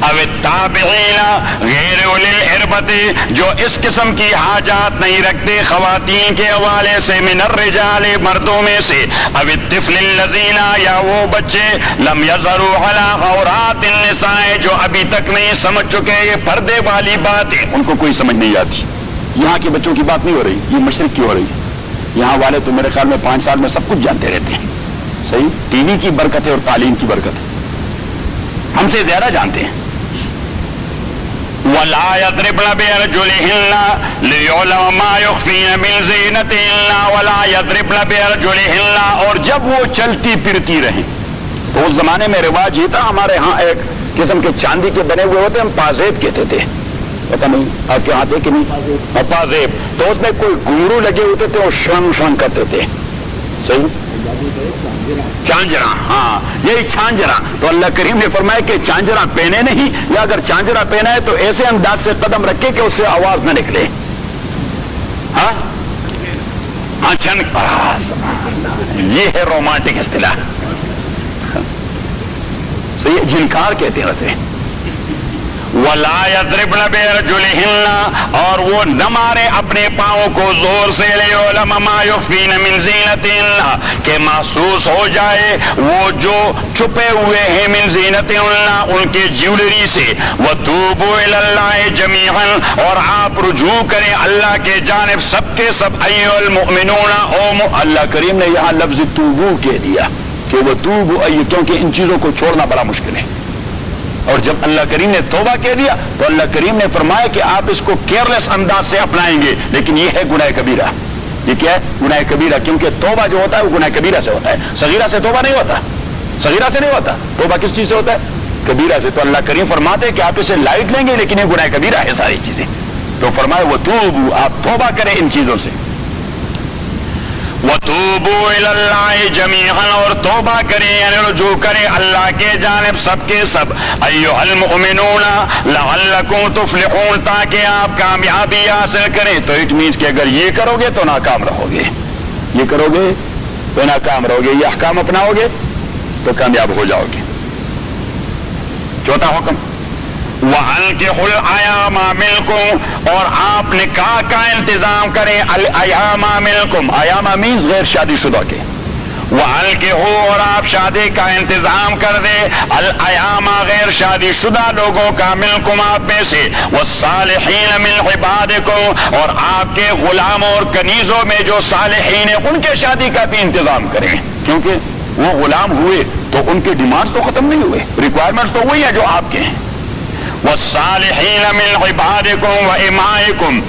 اب التابعین غیر اولی الاربۃ، جو اس قسم کی حاجات نہیں رکھتے خواتین کے حوالے سے، من الرجال مردوں میں سے. اب الطفل الذین، یا وہ بچے لم یظہروا علی عورات النساء، جو ابھی تک نہیں سمجھ چکے یہ پردے والی باتیں، ان کو کوئی سمجھ نہیں آتی. یہاں کے بچوں کی بات نہیں ہو رہی، یہ مشرق کی ہو رہی ہے. یہاں والے تو میرے خیال میں 5 سال میں سب کچھ جانتے رہتے ہیں. صحیح. ٹی وی کی برکت ہے اور تعلیم کی برکت ہے، ہم سے زیادہ جانتے ہیں. وَلَا يَضْرِبْنَ بِأَرْجُلِهِنَّ لِيُعْلَمَ مَا يُخْفِينَ مِنْ زِينَتِهِنَّ وَلَا يَضْرِبْنَ بِأَرْجُلِهِنَّ. اور جب وہ چلتی پھرتی رہیں، تو اس زمانے میں رواج یہ تھا، ہمارے ہاں ایک قسم کے چاندی کے بنے ہوئے ہوتے، ہم پازیب کہتے تھے. پتہ نہیں آپ کے ہاں تھے کہ نہیں؟ پازیب. تو اس میں کوئی گھنگرو لگے ہوتے تھے، وہ شان شان کرتے تھے. صحیح. چانجرا، ہاں یہی چانجرا. تو اللہ کریم نے فرمایا کہ چانجرا پہنے نہیں، یا اگر چانجرا پہنا ہے تو ایسے انداز سے قدم رکھے کہ اس سے آواز نہ نکلے. ہاں ہاں چھن، یہ ہے رومانٹک اصطلاح. صحیح. جھنکار کہتے ہیں اسے. وَلَا يَضْرِبْنَ بِأَرْجُلِهِنَّ، اور وہ نہ مارے اپنے پاؤں کو زور سے. لِيُعْلَمَ مَا يُخْفِينَ مِنْ زِينَتِهِنَّ، کہ محسوس ہو جائے وہ جو چھپے ہوئے ہیں مِنْ زِينَتِهِنَّ ان کے جیولری سے. وَتُوبُوا إِلَى اللَّهِ جَمِيعًا، اور آپ رجوع کریں اللہ کے جانب سب کے سب. أَيُّهَا الْمُؤْمِنُونَ، اللہ کریم نے یہاں لفظ توبو کہہ دیا کہ وہ توبو، کیونکہ ان چیزوں کو چھوڑنا بڑا مشکل ہے. اور جب اللہ کریم نے توبہ کہہ دیا تو اللہ کریم نے فرمایا کہ آپ اس کو کیئرلیس انداز سے اپنائیں گے، لیکن یہ ہے گناہ کبیرہ. یہ کیا ہے؟ گناہ کبیرہ. کیونکہ توبہ جو ہوتا ہے وہ گناہ کبیرہ سے ہوتا ہے, صغیرہ سے توبہ نہیں ہوتا. صغیرہ سے نہیں ہوتا. توبہ کس چیز سے ہوتا ہے؟ کبیرہ سے. تو اللہ کریم فرماتے ہیں کہ آپ اسے لائٹ لیں گے لیکن یہ گناہ کبیرہ ہے ساری چیزیں. تو فرمائے وَتُوبُوا, آپ توبہ کریں ان چیزوں سے. وَتُوبُوا إِلَى اللَّهِ جَمِيعًا, اور توبہ کریں یعنی رجوع کریں اللہ کے جانب سب کے سب. أَيُّهَا الْمُؤْمِنُونَ لَعَلَّكُمْ تُفْلِحُونَ, تاکہ آپ کامیابی حاصل کریں. تو اٹ مینس کہ اگر یہ کرو گے تو ناکام رہو گے, یہ کرو گے تو ناکام رہو گے, یہ احکام اپناؤ گے تو کامیاب ہو جاؤ گے. چوتھا حکم وَأَنكِحُوا الْأَيَامَ مِنكُمْ, اور آپ نکاح کا انتظام کریں. الْأَيَامَ مِنكُمْ, ایامہ مینز غیر شادی شدہ کے. وَأَنكِحُوا, اور آپ شادی کا انتظام کر دیں. الْأَيَامَ, غیر شادی شدہ لوگوں کا. مِنكُمْ, آپ میں سے. وَالصَّالِحِينَ مِنْ عِبَادِكُمْ, اور آپ کے غلاموں اور کنیزوں میں جو صالحین ہیں ان کے شادی کا بھی انتظام کریں. کیونکہ وہ غلام ہوئے تو ان کے ڈیمانڈز تو ختم نہیں ہوئے, ریکوائرمنٹس تو وہی ہیں جو آپ کے ہیں. والصالحین من عبادکم و امائکم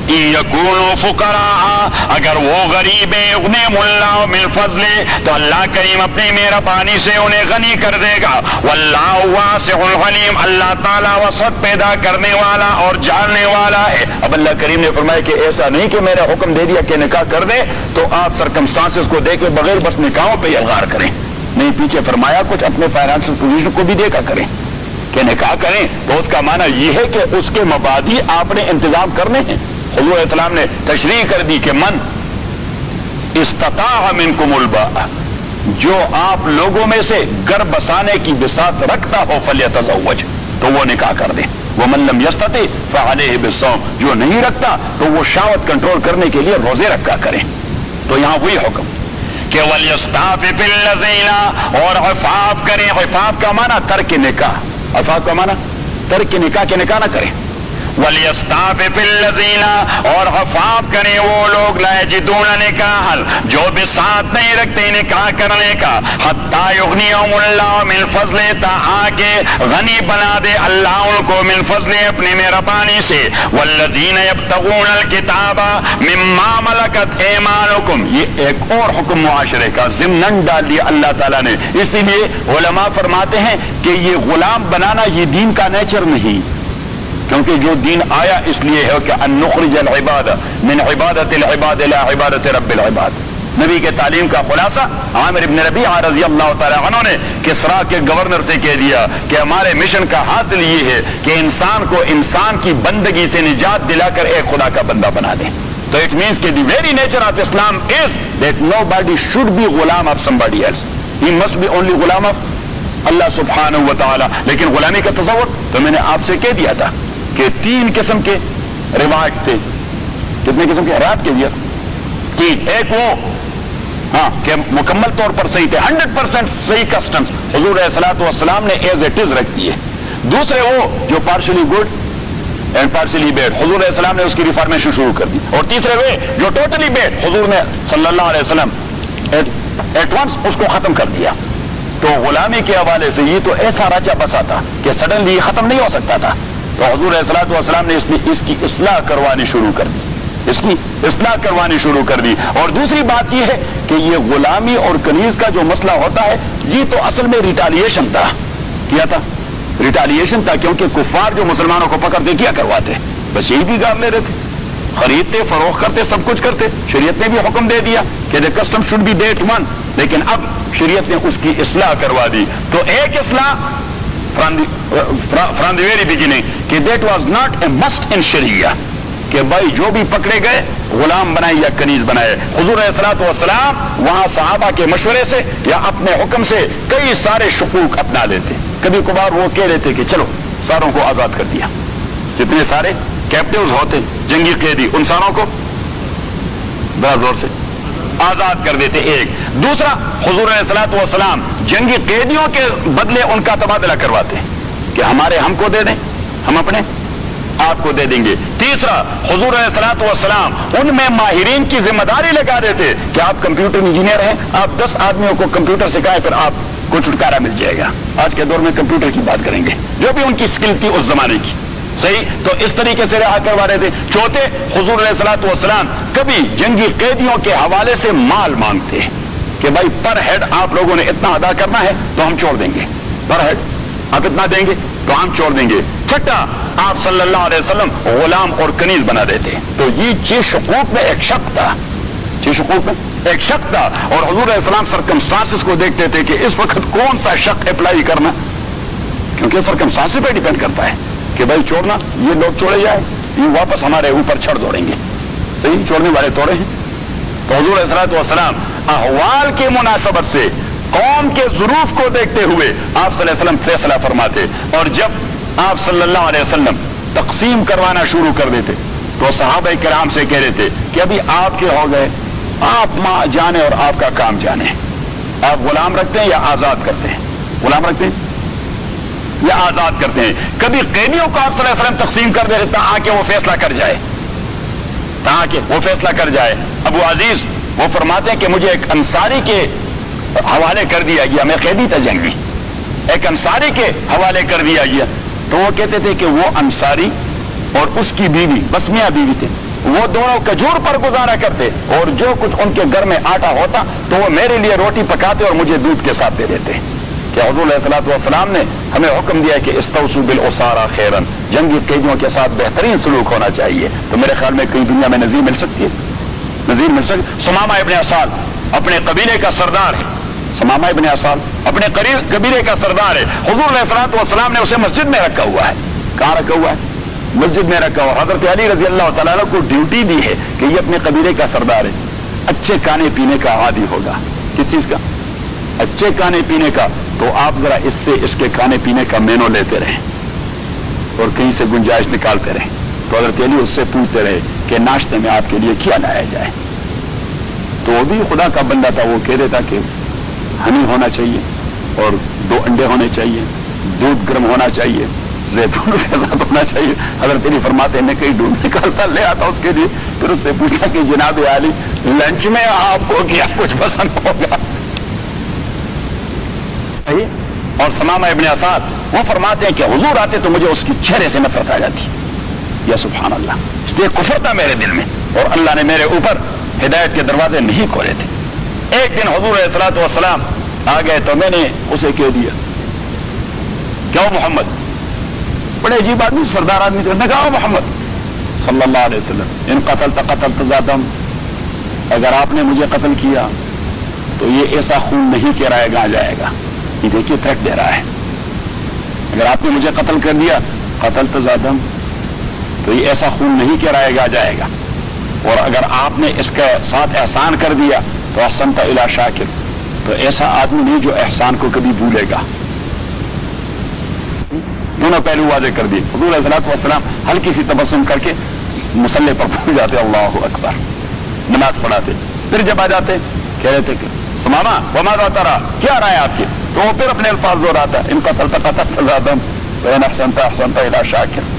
یکونوا فقراء, اگر وہ غریب ہیں یغنیہم اللہ من فضل, تو اللہ کریم اپنی مہربانی سے انہیں غنی کر دے گا. واللہ واسع علیم, اللہ تعالیٰ وسعت پیدا کرنے والا اور جاننے والا ہے. اب اللہ کریم نے فرمایا کہ ایسا نہیں کہ میرا حکم دے دیا کہ نکاح کر دے تو آپ سرکمسٹانسز کو دیکھے بغیر بس نکاحوں پہ یلغار کریں. نہیں, پیچھے فرمایا کچھ اپنے فائنانشل پوزیشن کو بھی دیکھا کریں کہ نکاح کریں تو اس کا معنی یہ ہے کہ اس کے مبادی آپ نے انتظام کرنے ہیں. حضور علیہ السلام نے تشریح کر دی کہ من استطاع منکم الباء, جو آپ لوگوں میں سے گھر بسانے کی بساط رکھتا ہو فلیتزوج, تو وہ نکاح کر دے. ومن لم یستطع فعلیہ بالصوم, جو نہیں رکھتا تو وہ شہوت کنٹرول کرنے کے لیے روزے رکھا کریں. تو یہاں وہی حکم کہ ولیستعفف الذین, اور عفاف کریں. عفاف کا معنی ترک نکاح, عفاف کا معنی ترک نکاح کے نکاح نہ کریں. وَلْيَسْتَعْفِفِ الَّذِينَ, اور عفاف کریں وہ لوگ لا یجدون نکاحا, جو بساط نہیں رکھتے نکاح کرنے کا. حَتَّى يُغْنِيَهُمُ اللَّهُ مِنْ فَضْلِهِ, تاکہ غنی بنا دے اللہ ان کو من فضل اپنی مہربانی سے. وَالَّذِينَ يَبْتَغُونَ الْكِتَابَ مِمَّا مَلَكَتْ أَيْمَانُكُمْ, یہ ایک اور حکم معاشرے کا ضمناً ڈال دیا اللہ تعالیٰ نے. اسی لیے علماء فرماتے ہیں کہ یہ غلام بنانا یہ دین کا نیچر نہیں, کیونکہ جو دین آیا اس لیے ہے کہ ان نخرج العباد من عبادت العباد الى عبادت رب العباد. نبی کے تعلیم کا خلاصہ عامر ابن ربیعہ رضی اللہ تعالی عنہ نے کسرا کے گورنر سے کہہ دیا کہ ہمارے مشن کا حاصل یہ ہے کہ انسان کو انسان کی بندگی سے نجات دلا کر ایک خدا کا بندہ بنا دیں. تو اٹ مینس کہ the very nature of Islam is that nobody should be غلام of somebody else, he must be only غلام آف اللہ سبحانہ و تعالی. لیکن غلامی کا تصور تو میں نے آپ سے کہہ دیا تھا کہ 3 قسم کے رواج تھے. کتنے قسم کے رات کے دیا 3. ایک وہ ہاں کہ مکمل طور پر صحیح تھے, 100% صحیح کسٹمز حضور علیہ الصلوۃ والسلام نے ایز اٹ از رکھ دیے. دوسرے وہ جو partially good and partially bad, حضور علیہ السلام نے اس کی ریفارمیشن شروع کر دی. اور تیسرے وہ جو ٹوٹلی بیڈ, حضور نے صلی اللہ علیہ وسلم ایٹ ونس اس کو ختم کر دیا. تو غلامی کے حوالے سے یہ تو ایسا راچا بسا تھا کہ سڈنلی یہ ختم نہیں ہو سکتا تھا. تو حضور علیہ الصلوۃ والسلام نے اس کی اصلاح کروانی شروع کر دی, اس کی اصلاح کروانی شروع کر دی. اور دوسری بات یہ ہے کہ یہ غلامی اور کنیز کا جو مسئلہ ہوتا ہے یہ تو اصل میں ریٹالیشن تھا. کیا تھا؟ ریٹالیشن تھا, کیونکہ کفار جو مسلمانوں کو پکڑتے کیا کرواتے, بس یہی بھی گار لے رہے تھے, خریدتے فروخت کرتے سب کچھ کرتے. شریعت نے بھی حکم دے دیا کہ the custom should be that one, لیکن اب شریعت نے اس کی اصلاح کروا دی. تو ایک اصلاح from the very beginning کہ that was not a must in Sharia, کہ بھائی جو بھی پکڑے گئے غلام بنائے یا کنیز بنائے. حضور علیہ الصلوۃ والسلام وہاں صحابہ کے مشورے سے یا اپنے حکم سے کئی سارے شقوق اپنا لیتے. کبھی کبھار وہ کہہ لیتے کہ چلو ساروں کو آزاد کر دیا, جتنے سارے کیپٹیوز ہوتے جنگی قیدی ان ساروں کو بڑا زور سے آزاد کر دیتے. ایک دوسرا, حضور علیہ الصلوۃ والسلام جنگی قیدیوں کے بدلے ان کا تبادلہ کرواتے کہ ہمارے ہم کو دے دیں, ہم اپنے آپ کو دے دیں گے. تیسرا, حضور علیہ الصلوۃ والسلام ان میں ماہرین کی ذمہ داری لگا دیتے کہ آپ کمپیوٹر انجینئر ہیں, آپ 10 آدمیوں کو کمپیوٹر سکھائیں پھر آپ کو چھٹکارا مل جائے گا. آج کے دور میں کمپیوٹر کی بات کریں گے, جو بھی ان کی اسکل تھی اس زمانے کی, صحیح. تو اس طریقے سے رہا کروا رہے تھے. چوتھے، حضور علیہ الصلوۃ والسلام کبھی جنگی قیدیوں کے حوالے سے مال مانگتے کہ بھائی پر ہیڈ آپ لوگوں نے اتنا ادا کرنا ہے تو ہم چھوڑ دیں گے، پر ہیڈ آپ اتنا دیں گے تو ہم چھوڑ دیں گے. چھٹا، آپ صلی اللہ علیہ وسلم غلام اور کنیز بنا دیتے. تو یہ 6 شقوق میں ایک شق تھا، 6 شقوق میں ایک شق تھا. اور حضور علیہ السلام سرکمسٹانسز کو دیکھتے تھے کہ اس وقت کون سا شق اپلائی کرنا، کیونکہ سرکمسٹانسز پہ ڈیپینڈ کرتا ہے کہ بھائی چھوڑنا، یہ لوگ چھوڑے جائیں، یہ واپس ہمارے اوپر چھڑ دوڑیں گے. صحیح، چھوڑنے والے توڑے ہیں. تو حضور علیہ الصلوۃ والسلام احوال کی مناسبت سے قوم کے ظروف کو دیکھتے ہوئے آپ صلی اللہ علیہ وسلم فیصلہ فرماتے. اور جب آپ صلی اللہ علیہ وسلم تقسیم کروانا شروع کر دیتے تو صحابہ کرام سے کہہ رہے تھے کہ ابھی آپ کے ہو گئے، آپ ماں جانے اور آپ کا کام جانے. آپ غلام رکھتے ہیں یا آزاد کرتے ہیں؟ غلام رکھتے ہیں یا آزاد کرتے ہیں؟ کبھی قیدیوں کو آپ صلی اللہ علیہ وسلم تقسیم کر دیتے تاکہ وہ فیصلہ کر جائے، تاکہ وہ فیصلہ کر جائے. ابو عزیز وہ فرماتے ہیں کہ مجھے ایک انصاری کے حوالے کر دیا گیا، میں قیدی تھا جنگی، ایک انصاری کے حوالے کر دیا گیا. تو وہ کہتے تھے کہ وہ انصاری اور اس کی بیوی، بس میاں بیوی تھے، وہ دونوں کھجور پر گزارا کرتے اور جو کچھ ان کے گھر میں آٹا ہوتا تو وہ میرے لیے روٹی پکاتے اور مجھے دودھ کے ساتھ دے دیتے. کہ حضور علیہ الصلوۃ والسلام نے ہمیں حکم دیا کہ استوصوا بالاسارى خیرا، جنگی قیدیوں کے ساتھ بہترین سلوک ہونا چاہیے. تو میرے خیال میں کئی دنیا میں نظیر مل سکتی ہے، نظیر مل سکتی. ثمامہ ابن اسال اپنے قبیلے کا سردار ہے، ثمامہ ابن اسال اپنے قبیلے کا سردار ہے. حضور علیہ الصلوۃ والسلام نے اسے مسجد میں رکھا ہوا ہے. کہاں رکھا ہوا ہے؟ مسجد میں رکھا ہوا. حضرت علی رضی اللہ تعالیٰ عنہ کو ڈیوٹی دی ہے کہ یہ اپنے قبیلے کا سردار ہے، اچھے کھانے پینے کا عادی ہوگا. کس چیز کا؟ اچھے کھانے پینے کا. تو آپ ذرا اس سے اس کے کھانے پینے کا مینو لیتے رہیں اور کہیں سے گنجائش نکالتے رہیں. تو حضرت علی اس سے پوچھتے رہے کہ ناشتے میں آپ کے لیے کیا لایا جائے. تو وہ بھی خدا کا بندہ تھا، وہ کہہ دیتا کہ ہنی ہونا چاہیے اور 2 انڈے ہونے چاہیے، دودھ گرم ہونا چاہیے، زیتون سے زیادہ ہونا چاہیے. حضرت علی فرماتے ہیں میں کہیں دودھ نکالتا لے آتا اس کے لیے، پھر اس سے پوچھا کہ جناب علی لنچ میں آپ کو کیا کچھ پسند ہوگا. اور ثمامہ ابن اساد وہ فرماتے ہیں کہ حضور آتے تو مجھے اس کی چہرے سے نفرت آ جاتی. یا سبحان اللہ، اس لیے کفر تھا میرے دل میں اور اللہ نے میرے اوپر ہدایت کے دروازے نہیں کھولے تھے. ایک دن حضور علیہ الصلوۃ والسلام آ گئے تو میں نے اسے کہہ دیا کیا محمد، بڑے عجیب آدمی، سردار آدمی تھے. میں کہا محمد صلی اللہ علیہ وسلم ان قتلت ذاتم، اگر آپ نے مجھے قتل کیا تو یہ ایسا خون نہیں کہ رائے گاہ جائے گا. یہ دیکھیے تھریٹ دے رہا ہے، اگر آپ نے مجھے قتل کر دیا قتلت ذاتم تو یہ ایسا خون نہیں کہ رائے گاہ جائے گا. اور اگر آپ نے اس کے ساتھ احسان کر دیا تو احسنت الی شاکر، تو ایسا آدمی نہیں جو احسان کو کبھی بھولے گا. دونوں پہلو واضح کر دیے. حضور علیہ الصلوۃ والسلام ہلکی سی تبسم کر کے مصلی پر پہنچ جاتے، اللہ اکبر، نماز پڑھاتے. پھر جب آ جاتے کہہ رہے تھے کہ ثمامہ وماذا ترى، کیا رائے آپ کی؟ تو وہ پھر اپنے الفاظ دہراتا ان قتلت ذاتم وان احسنت الی شاکر.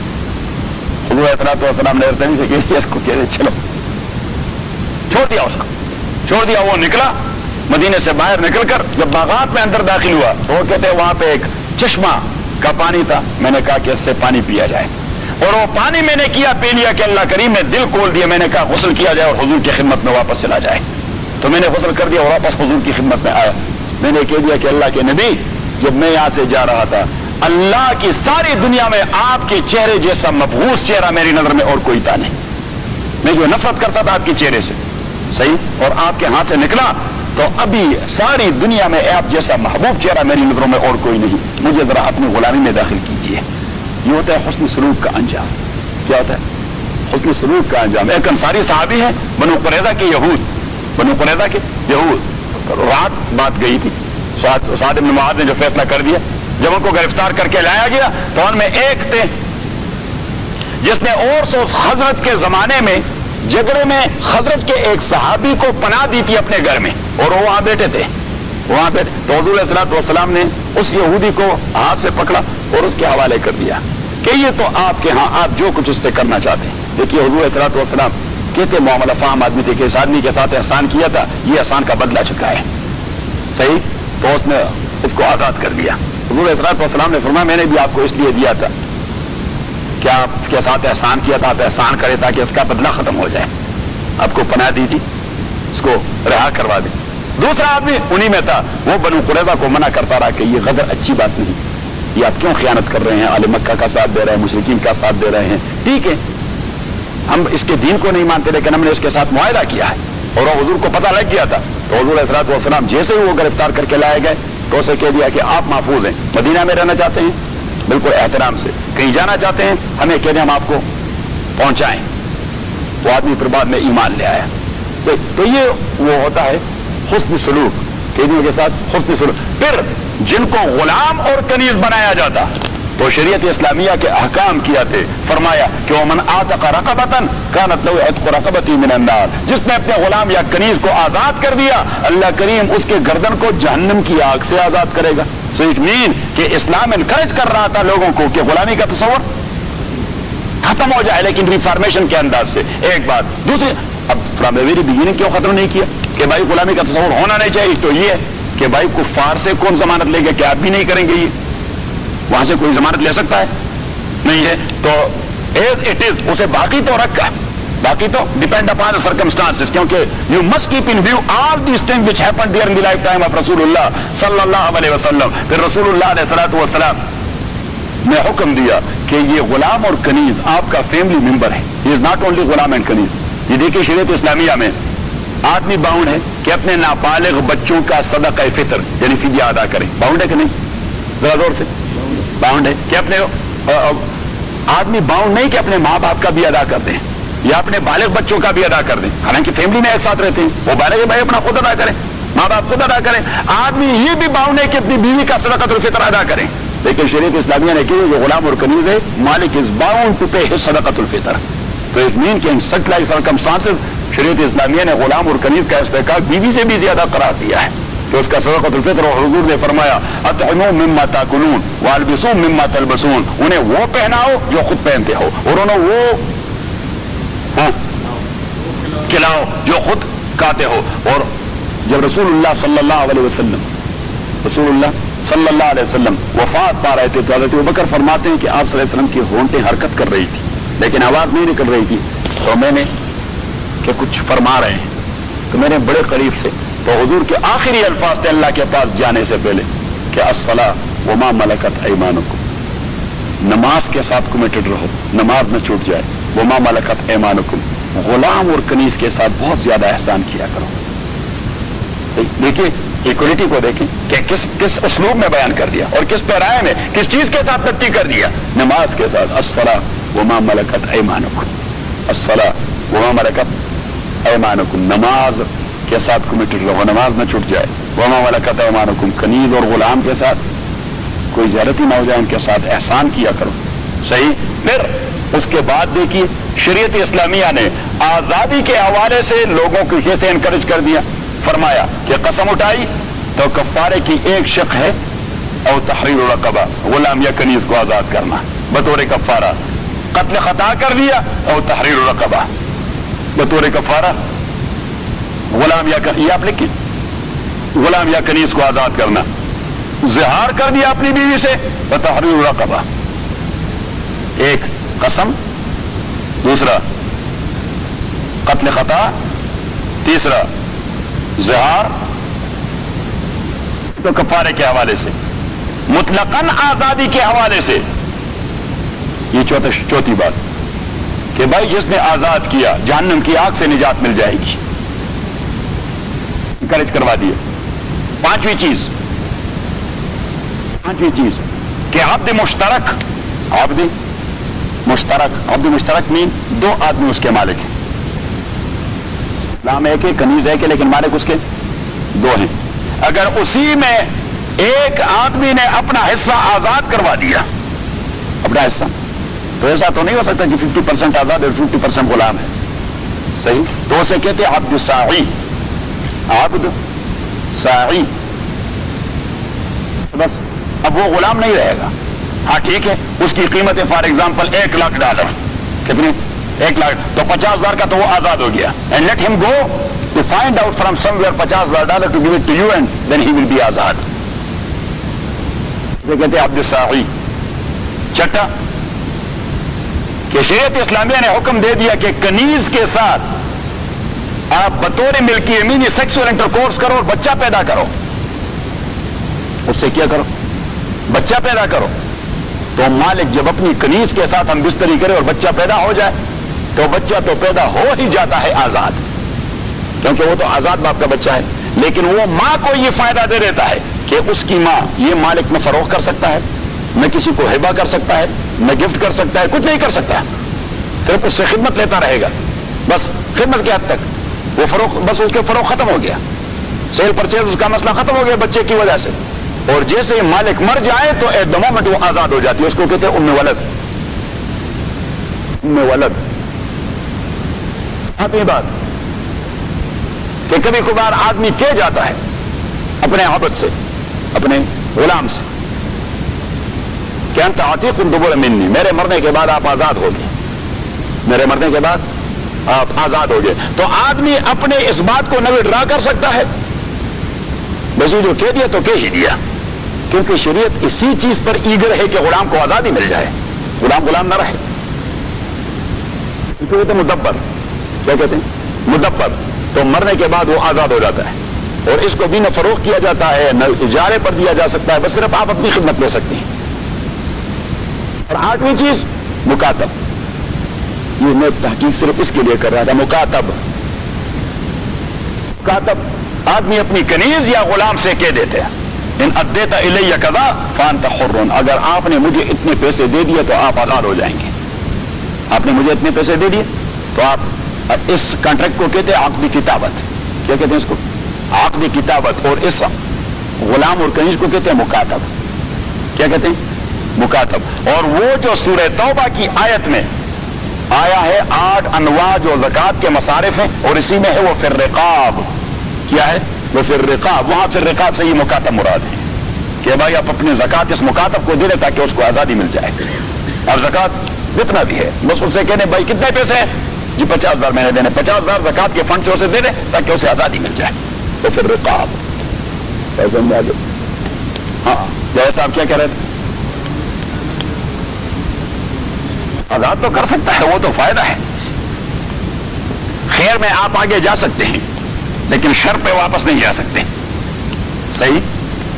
حضور علیہ الصلوۃ والسلام نے ارتنی سے کہا اس کو کہہ رہے چلو، چھوڑ دیا، اس کو چھوڑ دیا. وہ نکلا مدینے سے باہر نکل کر جب باغات میں اندر داخل ہوا تو وہ کہتے ہیں وہاں پہ ایک چشمہ کا پانی تھا. میں نے کہا کہ اس سے پانی پیا جائے اور وہ پانی میں نے کیا پی لیا کہ اللہ کریم نے دل کھول دیا. میں نے کہا غسل کیا جائے اور حضور کی خدمت میں واپس چلا جائے. تو میں نے غسل کر دیا اور واپس حضور کی خدمت میں آیا. میں نے کہہ دیا کہ اللہ کے نبی جب میں یہاں سے جا رہا تھا اللہ کی ساری دنیا میں آپ کے چہرے جیسا مبعوث چہرہ میری نظر میں اور کوئی تھا نہیں. میں جو نفرت کرتا تھا آپ کے چہرے سے، صحیح، اور آپ کے ہاں سے نکلا تو ابھی ساری دنیا میں آپ جیسا محبوب چہرہ میری نظروں میں اور کوئی نہیں. مجھے ذرا اپنی غلامی میں داخل کیجیے. یہ ہوتا ہے حسن سلوک کا انجام. کیا ہوتا ہے؟ حسن سلوک کا انجام. ایک انصاری صحابی ہے، بنو قریظہ کے یہود، بنو قریظہ کے یہود. رات بات گئی تھی، سعد بن معاذ نے جو فیصلہ کر دیا، جب ان کو گرفتار کر کے لایا گیا تو ان میں ایک تھے جس نے اوس اور خزرج کے زمانے میں جھگڑے میں خزرج کے ایک صحابی کو پناہ دی تھی اپنے گھر میں، اور وہ وہاں بیٹھے تھے، وہاں بیٹھے. تو حضور علیہ الصلوۃ والسلام نے اس یہودی کو ہاتھ سے پکڑا اور اس کے حوالے کر دیا کہ یہ تو آپ کے ہاں آپ جو کچھ اس سے کرنا چاہتے ہیں. دیکھیے حضور علیہ الصلوۃ والسلام کہتے معاملہ فہم آدمی تھے کہ اس آدمی کے ساتھ احسان کیا تھا، یہ احسان کا بدلہ چکا ہے، صحیح. تو اس نے اس کو آزاد کر دیا. حضور علیہ الصلوۃ والسلام نے فرمایا میں نے بھی آپ کو اس لیے دیا تھا کہ آپ کے ساتھ احسان کیا تھا، آپ احسان کرے تاکہ اس کا بدلہ ختم ہو جائے، آپ کو پناہ دی تھی، اس کو رہا کروا دیں. دوسرا آدمی انہی میں تھا، وہ بنو قریظہ کو منع کرتا رہا کہ یہ غدر اچھی بات نہیں، یہ آپ کیوں خیانت کر رہے ہیں، اہل مکہ کا ساتھ دے رہے ہیں، مشرکین کا ساتھ دے رہے ہیں. ٹھیک ہے، ہم اس کے دین کو نہیں مانتے لیکن ہم نے اس کے ساتھ معاہدہ کیا ہے. اور وہ حضور کو پتہ لگ گیا تھا تو حضور علیہ الصلوۃ والسلام جیسے ہی وہ گرفتار کر کے لائے گئے تو اسے کہہ دیا کہ آپ محفوظ ہیں، مدینہ میں رہنا چاہتے ہیں بالکل احترام سے، کہیں جانا چاہتے ہیں ہمیں کہہ دیں ہم آپ کو پہنچائیں. وہ آدمی پھر بعد میں ایمان لے آیا. تو یہ وہ ہوتا ہے حسن سلوک، قیدیوں کے ساتھ حسن سلوک. پھر جن کو غلام اور کنیز بنایا جاتا تو شریعت اسلامیہ کے احکام کیا تھے، فرمایا کہ ومن اعتق رقبۃ کانت له عتق رقبۃ من النار، جس نے اپنے غلام یا کنیز کو آزاد کر دیا اللہ کریم اس کے گردن کو جہنم کی آگ سے آزاد کرے گا. سو اٹ مین کہ اسلام انکریج کر رہا تھا لوگوں کو کہ غلامی کا تصور ختم ہو جائے لیکن ریفارمیشن کے انداز سے. ایک بات. دوسری، اب فرام دی ویری بگننگ کیوں ختم نہیں کیا کہ بھائی غلامی کا تصور ہونا نہیں چاہیے؟ تو یہ کہ بھائی کفار سے کون ضمانت لے گا کہ آپ بھی نہیں کریں گے، یہ وہاں سے کوئی ضمانت لے سکتا ہے؟ نہیں ہے. تو ایز اٹ از اسے باقی تو رکھا، باقی تو ڈیپینڈ اپان سرکمسٹانسز، کیونکہ you must keep in view all these things which happened during the lifetime of رسول اللہ صلی اللہ علیہ وسلم. پھر رسول اللہ علیہ الصلوۃ والسلام نے حکم دیا کہ یہ غلام اور کنیز آپ کا فیملی ممبر ہے. He is not only Ghulam and کنیز. یہ دیکھیے شریعت اسلامیہ میں آدمی باؤنڈ ہے کہ اپنے نابالغ بچوں کا صدقہ فطر یعنی فدیہ ادا کرے. باؤنڈ ہے کہ نہیں؟ ذرا زور سے. باؤنڈ ہے کہ اپنے آدمی باؤنڈ نہیں کہ اپنے ماں باپ کا بھی ادا کر دیں یا اپنے بالغ بچوں کا بھی ادا کر دیں، حالانکہ فیملی میں ایک ساتھ رہتے ہیں. وہ بالغ بھائی اپنا خود ادا کریں، ماں باپ خود ادا کریں. آدمی یہ بھی باؤنڈ ہے کہ اپنی بیوی کا صدقۃ الفطر ادا کریں. لیکن شریعت اسلامیہ نے کہی جو غلام اور کنیز ہے مالک is bound to pay his صدقۃ الفطر. تو اٹ مین کہ ان سچ لائک سرکمسٹانسز شریعت اسلامیہ نے غلام اور کنیز کا استحقاق بیوی سے بھی زیادہ قرار دیا ہے کہ اس کا صدقۃ الفطر. اور حضور نے فرمایا اطعموا مما تاکلون والبسوا مما تلبسون، انہیں وہ پہناؤ جو خود پہنتے ہو اور انہیں وہ کھلاؤ جو خود کھاتے ہو. اور جب رسول اللہ صلی اللہ علیہ وسلم وفات پا رہے تھے تو حضرت ابوبکر فرماتے ہیں کہ آپ صلی اللہ علیہ وسلم کی ہونٹیں حرکت کر رہی تھی لیکن آواز نہیں نکل رہی تھی. تو میں نے کہ کچھ فرما رہے ہیں تو میں نے بڑے قریب سے تو حضور کے آخری الفاظ تھے اللہ کے پاس جانے سے پہلے کہ الصلاۃ وما ملکت ایمانکم، نماز کے ساتھ کمیٹڈ رہو، نماز نہ چھوٹ جائے. وما ملکت ایمانکم، غلام اور کنیز کے ساتھ بہت زیادہ احسان کیا کرو. صحیح. دیکھیے ایکولیٹی کو دیکھیں کہ کس اسلوب میں بیان کر دیا اور کس پیرائے میں کس چیز کے ساتھ ترتیب کر دیا. نماز کے ساتھ الصلاۃ وما ملکت ایمانکم، الصلاۃ وما ملکت ایمانکم، نماز کے ساتھ کمیٹڈ رہو، نماز نہ چھوٹ جائے. وما ملکت ایمانکم، کنیز اور غلام کے ساتھ کوئی زیادتی نہ ہو جائے، ان کے ساتھ احسان کیا کرو. صحیح. پھر اس کے بعد دیکھیے شریعت اسلامیہ نے آزادی کے حوالے سے لوگوں کو کیسے انکریج کر دیا. فرمایا کہ قسم اٹھائی تو کفارے کی ایک شق ہے او تحریر رقبہ، غلام یا کنیز کو آزاد کرنا بطور کفارہ. قتل خطا کر دیا او تحریر رقبہ بطور کفارہ، غلام یا یہ آپ لکھیں غلام یا کنیز کو آزاد کرنا. زہار کر دیا اپنی بیوی سے تحریر رقبہ، ایک قسم، دوسرا قتل خطا، تیسرا زہار. تو کفارے کے حوالے سے مطلقاً آزادی کے حوالے سے یہ چوتھی بات کہ بھائی جس نے آزاد کیا جہنم کی آگ سے نجات مل جائے گی، انکریج کروا دیا. پانچویں چیز کہ عبد مشترک مین دو آدمی اس کے مالک ہیں. نام ایک ہے، کنیز ایک ہے، لیکن مالک اس کے دو ہیں. اگر اسی میں ایک آدمی نے اپنا حصہ آزاد کروا دیا، اپنا حصہ، تو ایسا تو نہیں ہو سکتا کہ 50% آزاد اور 50% غلام ہے. صحیح. تو اسے کہتے ہیں عبد ساعی. عبد ساعی. بس اب وہ غلام نہیں رہے گا. ہاں ٹھیک ہے، اس کی قیمت ہے فار ایگزامپل $1,00,000. کتنی؟ 1,00,000. تو 50,000 کا تو وہ آزاد ہو گیا. اینڈ لیٹ ہم go to find out from somewhere $50,000 to give it to you and then he will be آزاد. اسے کہتے ہیں عبد ساعی. چھٹا کہ شریعت اسلامیہ نے حکم دے دیا کہ کنیز کے ساتھ آپ بطور ملکی یمینی سیکسول انٹرکورس کرو اور بچہ پیدا کرو. اس سے کیا کرو؟ بچہ پیدا کرو. تو مالک جب اپنی کنیز کے ساتھ ہم بستری کرے اور بچہ پیدا ہو جائے تو بچہ تو پیدا ہو ہی جاتا ہے آزاد، کیونکہ وہ تو آزاد باپ کا بچہ ہے. لیکن وہ ماں کو یہ فائدہ دے دیتا ہے کہ اس کی ماں یہ مالک میں فروخت کر سکتا ہے، نہ کسی کو ہبہ کر سکتا ہے، نہ گفٹ کر سکتا ہے، کچھ نہیں کر سکتا ہے، صرف اس سے خدمت لیتا رہے گا. بس خدمت کے حد تک وہ فروخت، بس اس کے فروخت ختم ہو گیا، سیل پرچیز اس کا مسئلہ ختم ہو گیا بچے کی وجہ سے. اور جیسے ہی مالک مر جائے تو ایٹ دا مومنٹ وہ آزاد ہو جاتی ہے. اس کو کہتے ہیں ام ولد. ام ولد. اب یہ بات کہ کبھی کبھار آدمی کہہ جاتا ہے اپنے عبد سے، اپنے غلام سے کہ انت عتیق دبر منی، میرے مرنے کے بعد آپ آزاد ہو گئے، میرے مرنے کے بعد آپ آزاد ہو گئے. تو آدمی اپنے اس بات کو نہ وڈرا کر سکتا ہے، بس جو کہہ دیا تو کہہ ہی دیا، کیونکہ شریعت اسی چیز پر ایگر ہے کہ غلام کو آزادی مل جائے، غلام نہ رہے. کہتے ہیں مدبر، کیا کہتے ہیں؟ مدبر. تو مرنے کے بعد وہ آزاد ہو جاتا ہے، اور اس کو بھی نہ فروخت کیا جاتا ہے نہ اجارے پر دیا جا سکتا ہے، بس صرف آپ اپنی خدمت لے سکتے ہیں. اور 8ویں چیز مکاتب. یہ میں تحقیق صرف اس کے لیے کر رہا تھا. مکاتب آدمی اپنی کنیز یا غلام سے کہہ دیتے ہیں ان ادیت الیہ قضا فانت حر، اگر آپ نے مجھے اتنے پیسے دے دیے تو آپ آزاد ہو جائیں گے. آپ نے مجھے اتنے پیسے دے دیے تو آپ، اس کانٹریکٹ کو کہتے ہیں عقدی کتابت. کیا کہتے ہیں اس کو؟ عقدی کتابت. اور اس غلام اور کنیز کو کہتے ہیں مکاتب. کیا کہتے ہیں؟ مکاتب. اور وہ جو سورہ توبہ کی آیت میں آیا ہے 8 انواع جو زکوٰۃ کے مصارف ہیں، اور اسی میں ہے وہ فی الرقاب. کیا ہے وہ فی الرقاب؟ وہاں فی الرقاب سے یہ مکاتب مراد ہے کہ بھائی آپ اپنے زکوٰۃ اس مکاتب کو دے دیں تاکہ اس کو آزادی مل جائے. اب زکوٰۃ جتنا بھی ہے بس اسے کہنے بھائی کتنے پیسے ہیں؟ جی 50,000 میں نے دینے، 50,000 زکوٰۃ کے فنڈ سے اسے دے دیں تاکہ اسے آزادی مل جائے. تو فی الرقاب. ایسے میں آگے ہاں جیسا صاحب کیا کہہ رہے تھے؟ آزاد تو کر سکتا ہے، وہ تو فائدہ ہے. خیر میں آپ آگے جا سکتے ہیں لیکن شر پہ واپس نہیں جا سکتے. صحیح؟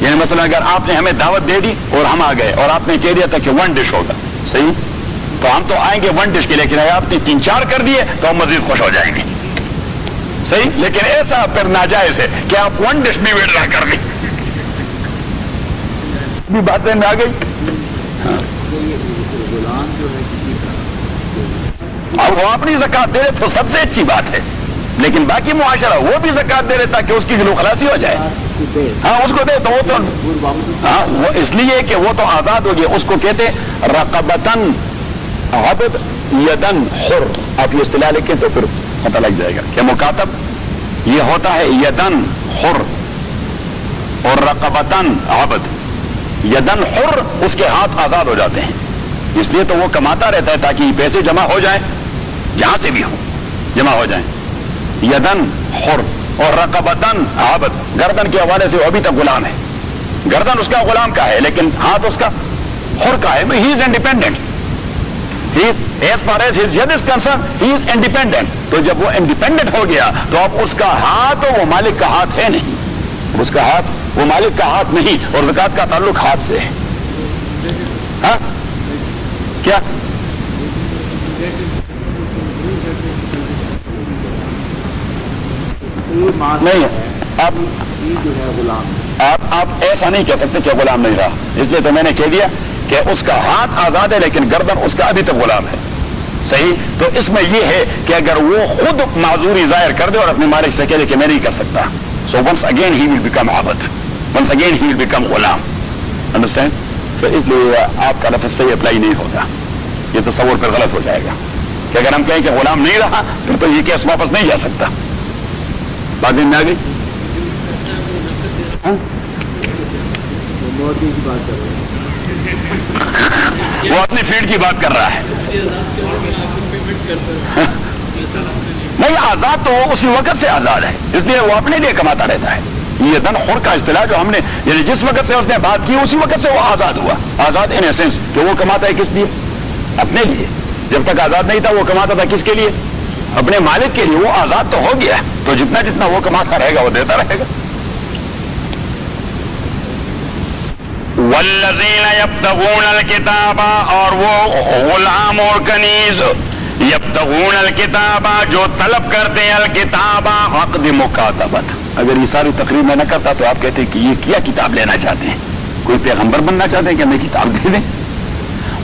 یعنی مثلا اگر آپ نے ہمیں دعوت دے دی اور ہم آ گئے اور آپ نے کہہ دیا تھا کہ 1 ڈش ہوگا، صحیح؟ تو ہم تو آئیں گے 1 ڈش کے، لیکن اگر آپ نے 3-4 کر دیے تو ہم مزید خوش ہو جائیں گے. صحیح؟ لیکن ایسا پھر ناجائز ہے کہ آپ 1 ڈش بھی وڈرا کر دیں. بھی بات سمجھ میں آ گئی؟ غلام جو ہے کسی کا، اب وہ اپنی زکات دے رہے تو سب سے اچھی بات ہے، لیکن باقی معاشرہ وہ بھی زکات دے رہے تاکہ اس کی گلو خلاصی ہو جائے. ہاں اس کو دے تو وہ تو ہاں وہ اس لیے کہ وہ تو آزاد ہو گیا. اس کو کہتے رقبتن عبد یدن حر. آپ یہ اصطلاح لکھیں تو پھر پتہ لگ جائے گا کہ مکاتب یہ ہوتا ہے یدن حر، اور رقبتن عبد. یدن حر اس کے ہاتھ آزاد ہو جاتے ہیں، اس لیے تو وہ کماتا رہتا ہے تاکہ پیسے جمع ہو جائیں، جہاں سے بھی ہوں جمع ہو جائیں. یدن حر اور رقبتن عبد. گردن کے حوالے سے وہ ابھی تک غلام ہے، گردن اس کا غلام کا ہے لیکن ہاتھ اس کا حر کا ہے. He is independent. As far as his ید is concern he is independent. تو جب وہ انڈیپینڈنٹ ہو گیا تو اب اس کا ہاتھ وہ مالک کا ہاتھ ہے نہیں، اس کا ہاتھ وہ مالک کا ہاتھ نہیں، اور زکوٰۃ کا تعلق ہاتھ سے ہے. ہاں کیا نہیں اب جو ہے غلام، آپ ایسا نہیں کہہ سکتے کہ غلام نہیں رہا. اس لیے تو میں نے کہہ دیا کہ اس کا ہاتھ آزاد ہے لیکن گردن اس کا ابھی تک غلام ہے. صحیح؟ تو اس میں یہ ہے کہ اگر وہ خود معذوری ظاہر کر دے اور اپنے مالک سے کہہ دے کہ میں نہیں کر سکتا، so once again he will become عبد، once again he will become غلام. انڈرسٹینڈ؟ سو اس لیے آپ کا لفظ صحیح اپلائی نہیں ہوگا، یہ تصور پھر غلط ہو جائے گا کہ اگر ہم کہیں کہ غلام نہیں رہا پھر تو یہ کیس واپس نہیں جا سکتا. بازی میں آ گئی؟ مودی کی بات کر رہے ہیں، وہ اپنی فیلڈ کی بات کر رہا ہے. نہیں آزاد تو وہ اسی وقت سے آزاد ہے، اس لیے وہ اپنے لیے کماتا رہتا ہے. یہ دن خور کا اصطلاح جو ہم نے یعنی جس وقت سے اس نے بات کی اسی وقت سے وہ آزاد ہوا. آزاد ان سینس کہ وہ کماتا ہے کس لیے؟ اپنے لیے. جب تک آزاد نہیں تھا وہ کماتا تھا کس کے لیے؟ اپنے مالک کے لیے. وہ آزاد تو ہو گیا تو جتنا جتنا وہ کماتا رہے گا وہ دیتا رہے گا. والذین یبتغون الکتاب، اور وہ غلام اور کنیز، یبتغون الکتاب جو طلب کرتے ہیں، الکتاب عقد مکاتبت. اگر یہ ساری تقریر میں نہ کرتا تو آپ کہتے ہیں کہ یہ کیا کتاب لینا چاہتے ہیں؟ کوئی پیغمبر بننا چاہتے ہیں کہ ہمیں کتاب دے دیں؟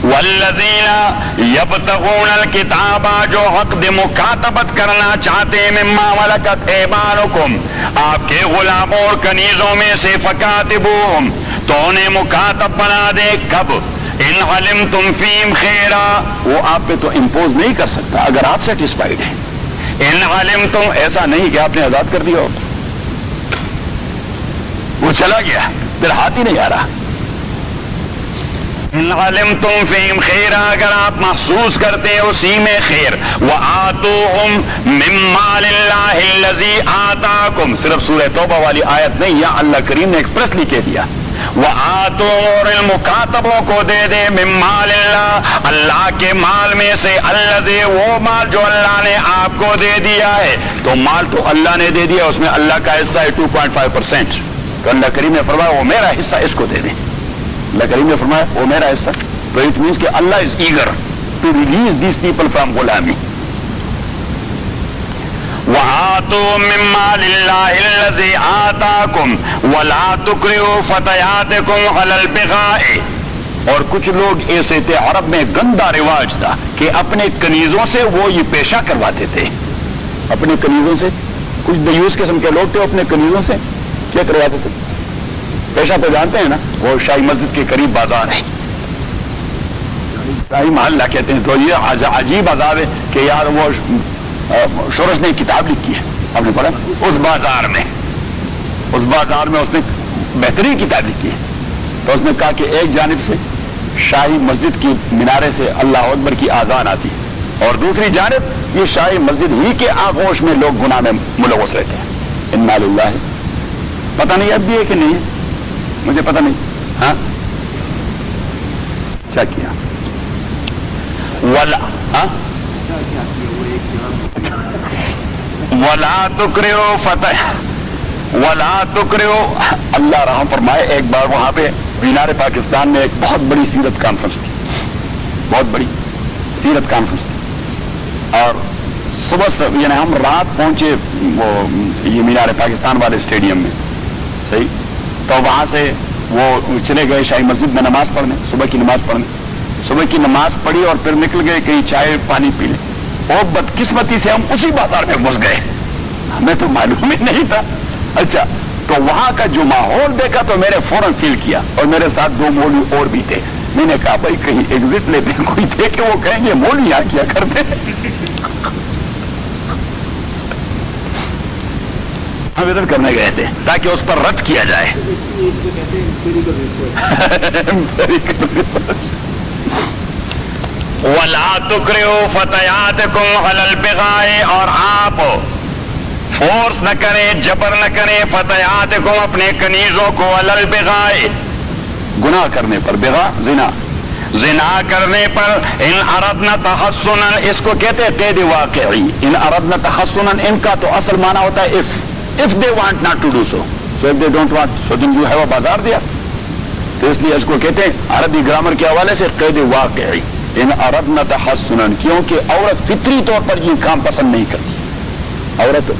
والذین یبتغون الکتاب جو عقد مکاتبت کرنا چاہتے ہیں، مما ملکت ایمانکم آپ کے غلاموں اور کنیزوں میں سے، فکاتبوہم تو انہیں مکاتب بنا دے. کب؟ ان علمتم فیہم خیرا، وہ آپ پہ تو امپوز نہیں کر سکتا اگر آپ سیٹسفائیڈ ہیں. ان علمتم، ایسا نہیں کہ آپ نے آزاد کر دیا ہو، وہ چلا گیا پھر ہاتھ ہی نہیں آ رہا. ان علمتم فیہم خیرا، اگر آپ محسوس کرتے ہیں اسی میں خیر. وآتوہم من مال اللہ الذی آتاکم، صرف سورہ توبہ والی آیت نہیں، یا اللہ کریم نے ایکسپریسلی کہہ دیا. وآتوہم، اور المکاتبوں کو دے دے، من مال اللہ اللہ کے مال میں سے، الذی وہ مال جو اللہ نے آپ کو دے دیا ہے. تو مال تو اللہ نے دے دیا، اس میں اللہ کا حصہ ہے 2.5%. تو اللہ کریم نے فرمایا وہ میرا حصہ اس کو دے دیں. اللہ کریم نے فرمایا وہ میرا حصہ. تو اٹ مینس کہ Allah is eager to release these people from غلامی. وآتوا من مال اللہ الذی آتاکم ولا تکرہوا فتیاتکم علی البغاء. اور کچھ لوگ ایسے تھے، عرب میں گندا رواج تھا کہ اپنے کنیزوں سے وہ یہ پیشہ کرواتے تھے. اپنے کنیزوں سے، کچھ دیوس قسم کے لوگ تھے، اپنے کنیزوں سے کیا کرواتے تھے؟ پیشہ تو جانتے ہیں نا، وہ شاہی مسجد کے قریب بازار ہے، شاہی محلہ کہتے ہیں. تو یہ عجیب عذاب ہے کہ یار وہ شورش نے کتاب لکھی ہے، آپ نے پڑھا، اس بازار میں اس نے بہترین کتاب لکھی ہے. تو اس نے کہا کہ ایک جانب سے شاہی مسجد کی مینارے سے اللہ اکبر کی آذان آتی ہے، اور دوسری جانب یہ شاہی مسجد ہی کے آغوش میں لوگ گناہ میں ملوث رہتے ہیں. انا للہ، پتہ نہیں اب بھی ہے کہ نہیں ہے، مجھے پتہ نہیں. ہاں کیا کیا ولا ولا تکرہوا فتح ولا تکرہوا. اللہ رحم فرمائے، ایک بار وہاں پہ مینار پاکستان میں ایک بہت بڑی سیرت کانفرنس تھی، بہت بڑی سیرت کانفرنس تھی. اور صبح سے یعنی ہم رات پہنچے وہ یہ مینار پاکستان والے اسٹیڈیم میں، صحیح. تو وہاں سے وہ چلے گئے شاہی مسجد میں نماز پڑھنے، صبح کی نماز پڑھنے. صبح کی نماز پڑھی اور پھر نکل گئے کہیں چائے پانی پی لیں. اور بدقسمتی سے ہم اسی بازار میں گھس گئے، ہمیں تو معلوم ہی نہیں تھا. اچھا، تو وہاں کا جو ماحول دیکھا تو میں نے فوراً فیل کیا، اور میرے ساتھ دو مولوی اور بھی تھے. میں نے کہا بھائی کہیں ایگزٹ لیتے ہیں، کوئی دیکھے وہ کہیں گے مولوی یہاں کیا کرتے. ہم ادھر کرنے گئے تھے تاکہ اس پر رد کیا جائے. وَلَا تُكْرِهُ فَتَيَاتِكُمْ عَلَى الْبِغَاءِ، اور آپ فورس نہ کریں، جبر نہ کریں، فتياتكم اپنے کنیزوں کو، عَلَى الْبِغَاءِ گناہ کرنے پر. بغا زنا کرنے پر. ان اردنا تحسنا، اس کو کہتے ہیں قید واقعی. ان اردنا تحسنا، ان کا تو اصل معنی ہوتا ہے if they want not to do so if they don't want so then you have a بازار دیا. تو اس لیے اس کو کہتے ہیں عربی گرامر کے حوالے سے قید واقعی. ان اردنا تحسنا، کیونکہ عورت فطری طور پر یہ کام پسند نہیں کرتی. عورت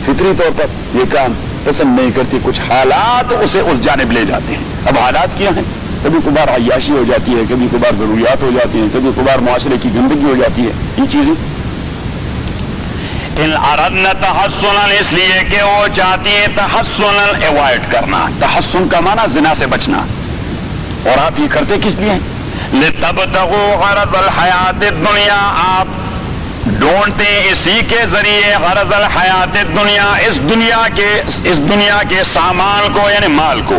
فطری طور پر یہ کام پسند نہیں کرتی، کچھ حالات اسے اس جانب لے جاتے ہیں. اب حالات کیا ہیں؟ کبھی کبھار عیاشی ہو جاتی ہے، کبھی کبھار ضروریات ہو جاتی ہیں، کبھی کبھار معاشرے کی گندگی ہو جاتی ہے. یہ چیزیں ان اردنا تحسنا، اس لیے کہ وہ چاہتی ہے تحسنا اوائڈ کرنا. تحسن کا معنی زنا سے بچنا. اور آپ یہ کرتے کس لیے؟ لتبتغوا عرض الحیات الدنیا، آپ ڈھونڈتے اسی کے ذریعے عرض الحیات الدنیا، اس دنیا کے سامان کو یعنی مال کو.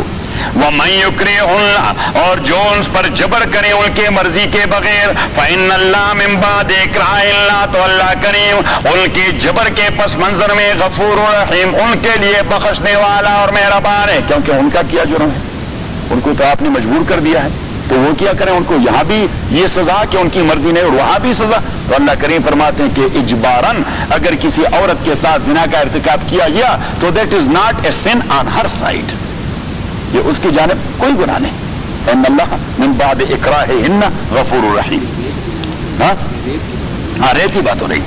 وَمَن يُكْرِهُنَّ، اور جو ان پر جبر کرے ان کے مرضی کے بغیر، فَإِنَّ اللَّهَ مِن بَعْدِ إِكْرَاهِ اللَّهِ، تو اللہ کریم ان کے جبر کے پس منظر میں غفور رحیم، ان کے لیے بخشنے والا اور مہربان ہے. کیونکہ ان کا کیا جرم ہے؟ ان کو تو آپ نے مجبور کر دیا ہے، تو وہ کیا کریں؟ ان کو یہاں بھی یہ سزا کہ ان کی مرضی نہیں اور وہاں بھی سزا. تو اللہ کریم فرماتے ہیں کہ اجباراً اگر کسی عورت کے ساتھ زنا کا ارتکاب کیا گیا تو that is not a sin on her side, یہ اس کی جانب کوئی گناہ نہیں. فإن اللہ من بعد اکراہہن غفور رحیم. ہاں ریپ کی بات ہو رہی.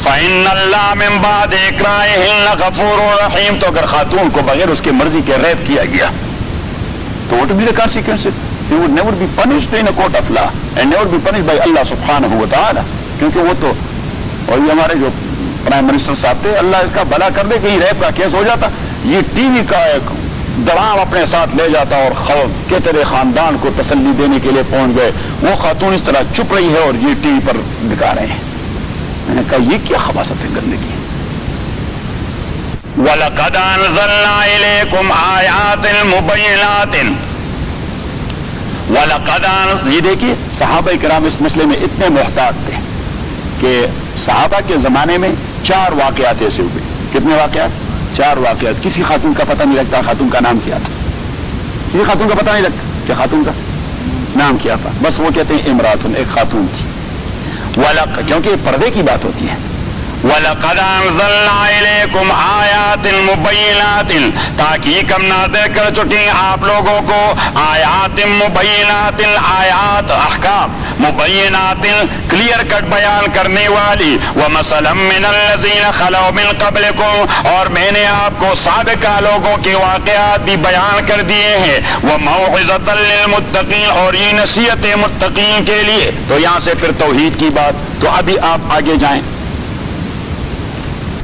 فإن اللہ من بعد اکراہہن غفور رحیم. تو اگر خاتون کو بغیر اس کی مرضی کے ریپ کیا گیا تو what will be the consequences? You would never be punished in a court of law and never be punished by Allah subhanahu wa ta'ala. کیونکہ وہ تو اور یہ ہمارے جو پرائم منسٹر صاحب تھے، اللہ اس کا بھلا کر دے کہیں ریپ کا کیس ہو جاتا، یہ ٹی وی کا ایک ڈرام اپنے ساتھ لے جاتا اور کہ تیرے خاندان کو تسلی دینے کے لیے پہنچ گئے. وہ خاتون اس طرح چپ رہی ہے اور یہ ٹی وی پر دکھا رہے ہیں. میں نے کہا یہ کیا خباثت ہے، گندگی ہے. وَلَقَدْ أَنزَلْنَا إِلَيْكُمْ آيَاتٍ مُبَيِّنَاتٍ. وَلَقَدْ یہ دیکھیے صحابہ کرام اس مسئلے میں اتنے محتاط تھے کہ صحابہ کے زمانے میں 4 واقعات ایسے ہوئے. کتنے واقعات؟ 4 واقعات. کسی خاتون کا پتہ نہیں لگتا خاتون کا نام کیا تھا، کسی خاتون کا پتہ نہیں لگتا کہ خاتون کا نام کیا تھا، بس وہ کہتے ہیں امراتن، ایک خاتون تھی. کیونکہ پردے کی بات ہوتی ہے. وَلَقَدْ أَنزَلْنَا إِلَيْكُمْ آيَاتٍ مُبَيِّنَاتٍ. تاکہ ہم نازل کر چکے آپ لوگوں کو آیات مبینات، آیات احکام مبینات کلیئر کٹ بیان کرنے والی. وَمَثَلًا مِّنَ الَّذِينَ خَلَوْا مِن قَبْلِكُمْ. اور میں نے آپ کو سابقہ لوگوں کے واقعات بھی بیان کر دیے ہیں. وَمَوْعِظَةً لِّلْمُتَّقِينَ. اور یہ نصیحت متقین کے لیے. تو یہاں سے پھر توحید کی بات. تو ابھی آپ آگے جائیں،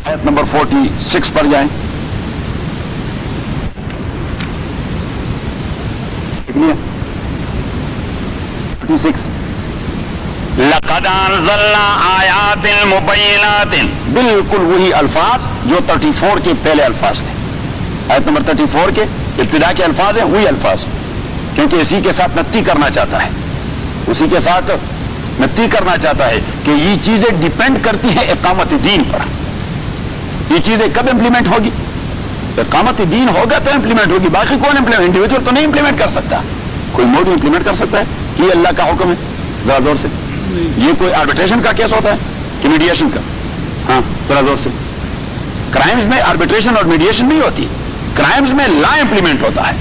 آیت نمبر 46 پر جائیں. کتنی 46. لَقَدْ أَنزَلْنَا آيَاتٍ مُبَيِّنَاتٍ. بالکل وہی الفاظ جو 34 کے پہلے الفاظ تھے. آیت نمبر 34 کے ابتدا کے الفاظ ہیں وہی الفاظ، کیونکہ اسی کے ساتھ نتی کرنا چاہتا ہے، اسی کے ساتھ نتی کرنا چاہتا ہے کہ یہ چیزیں ڈیپینڈ کرتی ہیں اقامت دین پر. یہ چیزیں کب امپلیمنٹ ہوگی؟ اقامت دین ہوگا تو امپلیمنٹ ہوگی. باقی کون امپلیمنٹ؟ انڈیویجول تو نہیں امپلیمنٹ کر سکتا. کوئی موڈ امپلیمنٹ کر سکتا ہے کہ یہ اللہ کا حکم ہے؟ ذرا زور سے. یہ کوئی آربیٹریشن کا کیس ہوتا ہے کہ میڈیشن کا؟ ہاں ذرا زور سے. کرائمز میں آربیٹریشن اور میڈیشن نہیں ہوتی، کرائمز میں لا امپلیمنٹ ہوتا ہے.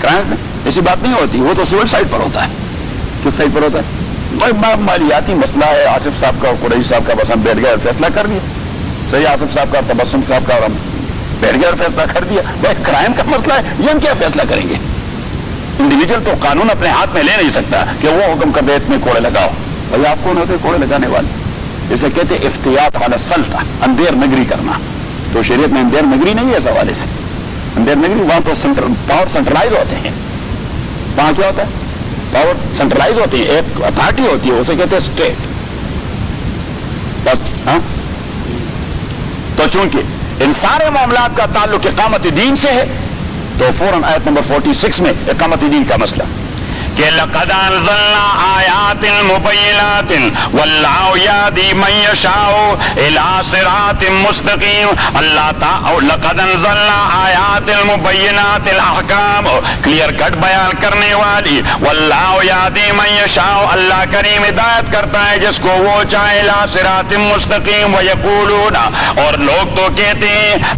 کرائمز میں ایسی بات نہیں ہوتی، وہ تو سول سائڈ پر ہوتا ہے. کس سائڈ پر ہوتا ہے؟ مالیاتی مسئلہ ہے، آصف صاحب کا قریشی صاحب کا، بس ہم بیٹھ گئے فیصلہ کر دیا. صحیح، آصف صاحب کا، تبسم صاحب کا، اور ہم بیٹھ گئے اور فیصلہ کر دیا. بھائی کرائم کا مسئلہ ہے، یہ ہم کیا فیصلہ کریں گے؟ انڈیویجول تو قانون اپنے ہاتھ میں لے نہیں سکتا کہ وہ حکم کر دے اتنے کوڑے لگاؤ. بھائی آپ کون ہوتے کوڑے لگانے والے؟ اسے کہتے افتیات علی السلطہ، اندھیر نگری کرنا. تو شریعت میں اندھیر نگری نہیں ہے اس حوالے سے. اندھیر نگری وہاں تو پاور سینٹرلائز ہوتے ہیں. وہاں کیا ہوتا ہے؟ پاور سینٹرلائز ہوتی ہے، ایک اتھارٹی ہوتی ہے، اسے کہتے ہیں اسٹیٹ. بس ہاں. تو چونکہ ان سارے معاملات کا تعلق اقامت دین سے ہے تو فوراً آیت نمبر 46 میں اقامت دین کا مسئلہ کہ لَقَدْ أَنزَلْنَا آيَاتٍ مُبَيِّنَاتٍ وَاللَّهُ يَهْدِي مَن يَشَاءُ إِلَىٰ صِرَاطٍ مُّسْتَقِيمٍ. لَقَدْ أَنزَلْنَا آيَاتٍ مُبَيِّنَاتٍ الْأَحْكَامُ کلیئر کٹ بیان کرنے والی. وَاللَّهُ يَهْدِي مَن يَشَاءُ. اللہ کریم ہدایت کرتا ہے جس کو وہ چاہے. إِلَىٰ صِرَاطٍ مُّسْتَقِيمٍ. وَيَقُولُونَ. اور لوگ تو کہتے ہیں